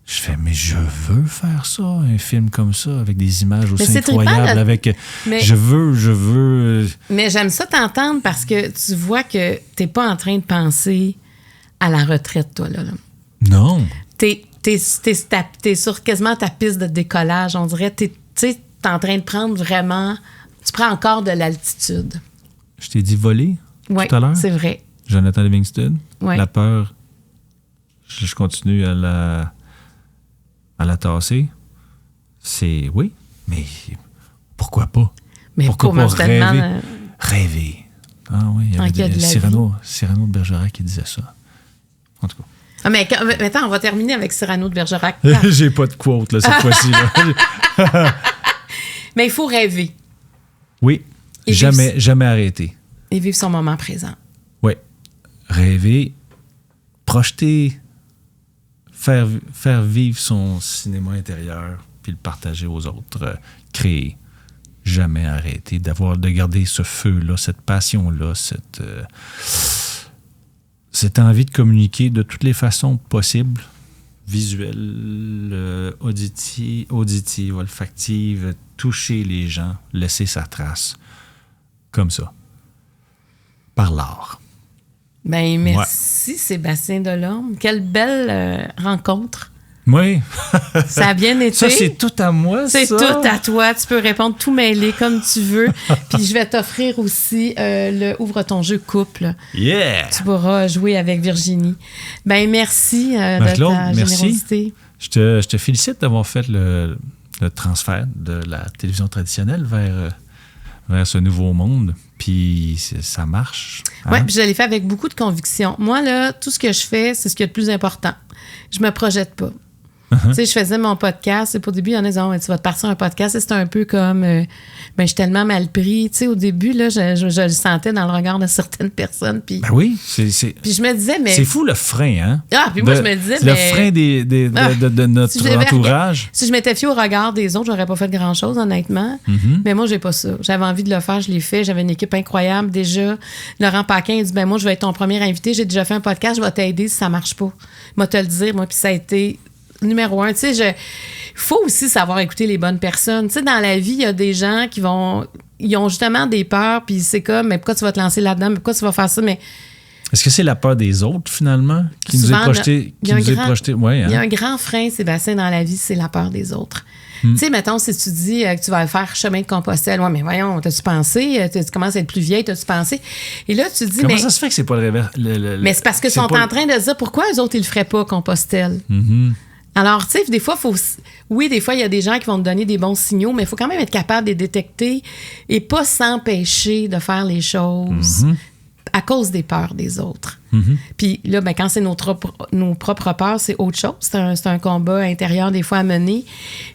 Je fais, mais je veux faire ça, un film comme ça, avec des images aussi incroyables. Je veux... Mais j'aime ça t'entendre parce que tu vois que t'es pas en train de penser à la retraite, toi, là. Non. T'es sur quasiment ta piste de décollage, on dirait. T'es en train de prendre vraiment... Tu prends encore de l'altitude. Je t'ai dit voler tout à l'heure? Oui, c'est vrai. Jonathan Livingston. Ouais. La peur, je continue à à la tasser, c'est oui, mais pourquoi pas? Mais pourquoi pas rêver? Rêver. Ah oui, il y avait Cyrano de Bergerac qui disait ça. En tout cas. Ah, mais attends, on va terminer avec Cyrano de Bergerac. J'ai pas de quote, là, cette fois-ci. Là. Mais il faut rêver. Oui. Jamais arrêter. Et vivre son moment présent. Oui. Rêver, projeter, faire vivre son cinéma intérieur, puis le partager aux autres, créer. Jamais arrêter, de garder ce feu-là, cette passion-là, cette envie de communiquer de toutes les façons possibles, visuelle, auditive, olfactive, toucher les gens, laisser sa trace, comme ça, par l'art. Ben merci Sébastien Delorme. Quelle belle rencontre. Oui. Ça a bien été. Ça, c'est tout à moi, c'est tout à toi. Tu peux répondre tout mêlé comme tu veux. Puis je vais t'offrir aussi le Ouvre ton jeu couple. Yeah! Tu pourras jouer avec Virginie. Ben merci de Claude, ta générosité. Je te félicite d'avoir fait le transfert de la télévision traditionnelle vers ce nouveau monde. Puis ça marche. Hein? Oui, puis je l'ai fait avec beaucoup de conviction. Moi, là, tout ce que je fais, c'est ce qui est le plus important. Je me projette pas. Tu sais, je faisais mon podcast. Et au début, il y en a qui disaient, tu vas te partir un podcast. Et c'était un peu comme, je suis tellement mal pris. Tu sais, au début, là, je le sentais dans le regard de certaines personnes. Puis, ben oui, puis je me disais, mais. C'est fou le frein, hein? Ah, puis moi, je me disais, le frein de notre entourage. Si je m'étais fiée au regard des autres, j'aurais pas fait grand-chose, honnêtement. Mais moi, j'ai pas ça. J'avais envie de le faire, je l'ai fait. J'avais une équipe incroyable. Déjà, Laurent Paquin, il dit, moi, je vais être ton premier invité. J'ai déjà fait un podcast, je vais t'aider si ça marche pas. Moi, te le dire, moi, puis ça a été numéro 1. Tu sais, il faut aussi savoir écouter les bonnes personnes. Tu sais, dans la vie, il y a des gens qui ils ont justement des peurs, puis c'est comme, mais pourquoi tu vas te lancer là-dedans? Mais pourquoi tu vas faire ça? Mais est-ce que c'est la peur des autres, finalement, qui nous est projetée? Ouais, hein? Il y a un grand frein, Sébastien, dans la vie, c'est la peur des autres. Tu sais, mettons, si tu dis que tu vas faire chemin de Compostelle, ouais, mais voyons, t'as-tu pensé? Tu commences à être plus vieille, t'as-tu pensé? Et là, tu dis, comment ça se fait que c'est pas mais c'est parce que sont en train de se dire, pourquoi eux autres, ils le feraient pas, Compostelle? Alors, tu sais, des fois, des fois, il y a des gens qui vont te donner des bons signaux, mais il faut quand même être capable de les détecter et pas s'empêcher de faire les choses à cause des peurs des autres. Puis là, quand c'est nos propres peurs, c'est autre chose. C'est un combat intérieur, des fois, à mener.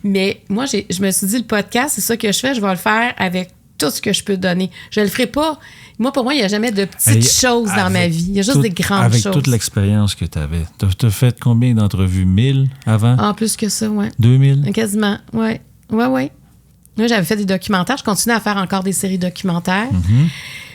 Mais moi, je me suis dit, le podcast, c'est ça que je fais. Je vais le faire avec tout ce que je peux donner. Je le ferai pas. Moi, pour moi, il n'y a jamais de petites choses dans ma vie. Il y a juste des grandes choses. Avec toute l'expérience que tu avais. Tu as fait combien d'entrevues? 1000 avant? Ah, plus que ça, oui. 2000? Quasiment, oui. Oui. Moi, j'avais fait des documentaires. Je continue à faire encore des séries documentaires.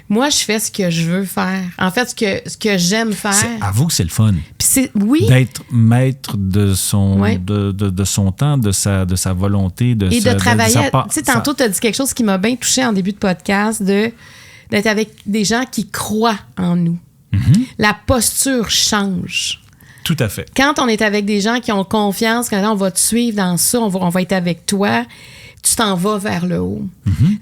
Moi, je fais ce que je veux faire. En fait, ce que j'aime faire. Avoue que c'est le fun. Puis oui. D'être maître de son, de son temps, de sa volonté. Et de travailler. Tu sais, tantôt, tu as dit quelque chose qui m'a bien touché en début de podcast, d'être avec des gens qui croient en nous. La posture change. Tout à fait. Quand on est avec des gens qui ont confiance, quand on va te suivre dans ça, on va être avec toi, tu t'en vas vers le haut.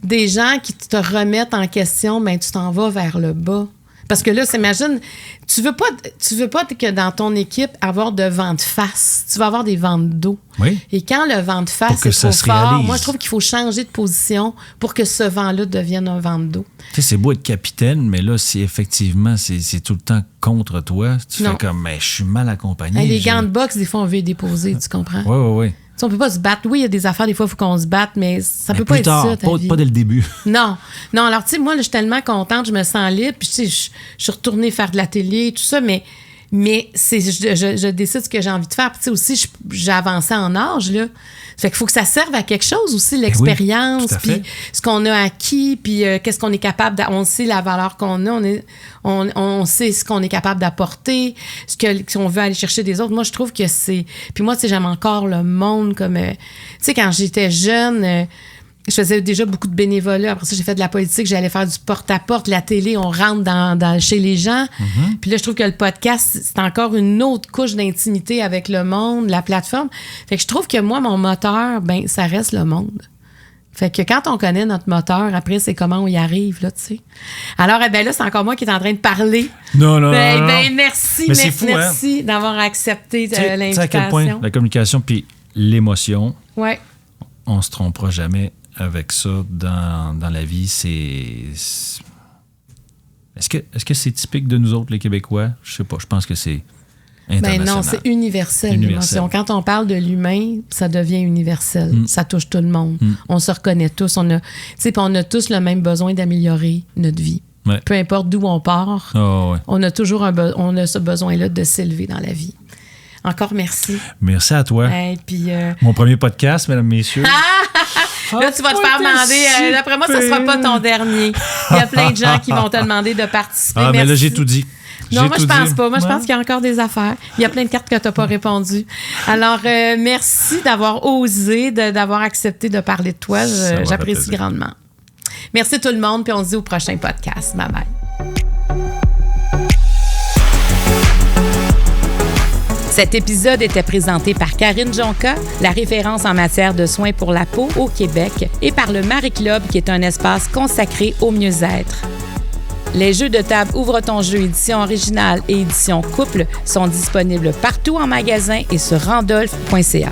Des gens qui te remettent en question, ben tu t'en vas vers le bas. Parce que là, imagine, tu veux pas que dans ton équipe avoir de vent de face. Tu vas avoir des vents de dos. Oui. Et quand le vent de face est trop fort, moi, je trouve qu'il faut changer de position pour que ce vent-là devienne un vent de dos. Tu sais, c'est beau être capitaine, mais là, si effectivement, c'est tout le temps contre toi, tu fais comme, mais je suis mal accompagné. Les gants de boxe, des fois, on veut les déposer, tu comprends? Oui. On peut pas se battre. Oui, il y a des affaires, des fois, il faut qu'on se batte, mais ça peut pas être ça, ta vie. Pas dès le début. Non, alors, tu sais, moi, là, je suis tellement contente, je me sens libre, puis, tu sais, je suis retournée faire de la télé, tout ça, mais je décide ce que j'ai envie de faire. Puis, tu sais, aussi, j'ai avancé en âge, là. Fait qu'il faut que ça serve à quelque chose aussi, l'expérience, puis ce qu'on a acquis, puis qu'est-ce qu'on est capable on sait la valeur qu'on a, on sait ce qu'on est capable d'apporter, si on veut aller chercher des autres. Moi, je trouve que c'est... Puis moi, tu sais, j'aime encore le monde comme... tu sais, quand j'étais jeune... je faisais déjà beaucoup de bénévolat. Après ça, j'ai fait de la politique. J'allais faire du porte-à-porte. La télé, on rentre chez les gens. Puis là, je trouve que le podcast, c'est encore une autre couche d'intimité avec le monde, la plateforme. Fait que je trouve que moi, mon moteur, ben ça reste le monde. Fait que quand on connaît notre moteur, après, c'est comment on y arrive, là, tu sais. Alors, là, c'est encore moi qui est en train de parler. Non. Merci fou, merci d'avoir accepté l'invitation. Tu sais à quel point la communication, puis l'émotion. Ouais. On ne se trompera jamais avec ça dans la vie. Est-ce que c'est typique de nous autres, les Québécois? Je sais pas. Je pense que c'est international. Ben non, c'est universel, l'émotion. Quand on parle de l'humain, ça devient universel. Ça touche tout le monde. On se reconnaît tous. On a tous le même besoin d'améliorer notre vie. Ouais. Peu importe d'où on part, on a toujours on a ce besoin-là de s'élever dans la vie. Encore merci. Merci à toi. Puis, mon premier podcast, mesdames, messieurs. Là, tu vas te faire demander. D'après moi, ça ne sera pas ton dernier. Il y a plein de gens qui vont te demander de participer. Mais là, j'ai tout dit. Non, moi, je pense pas. Moi, je pense qu'il y a encore des affaires. Il y a plein de cartes que tu n'as pas répondu. Alors, merci d'avoir osé, d'avoir accepté de parler de toi. J'apprécie grandement. Merci tout le monde, puis on se dit au prochain podcast. Bye-bye. Cet épisode était présenté par Karine Jonca, la référence en matière de soins pour la peau au Québec, et par le Marie Club, qui est un espace consacré au mieux-être. Les jeux de table Ouvre ton jeu édition originale et édition couple sont disponibles partout en magasin et sur randolph.ca.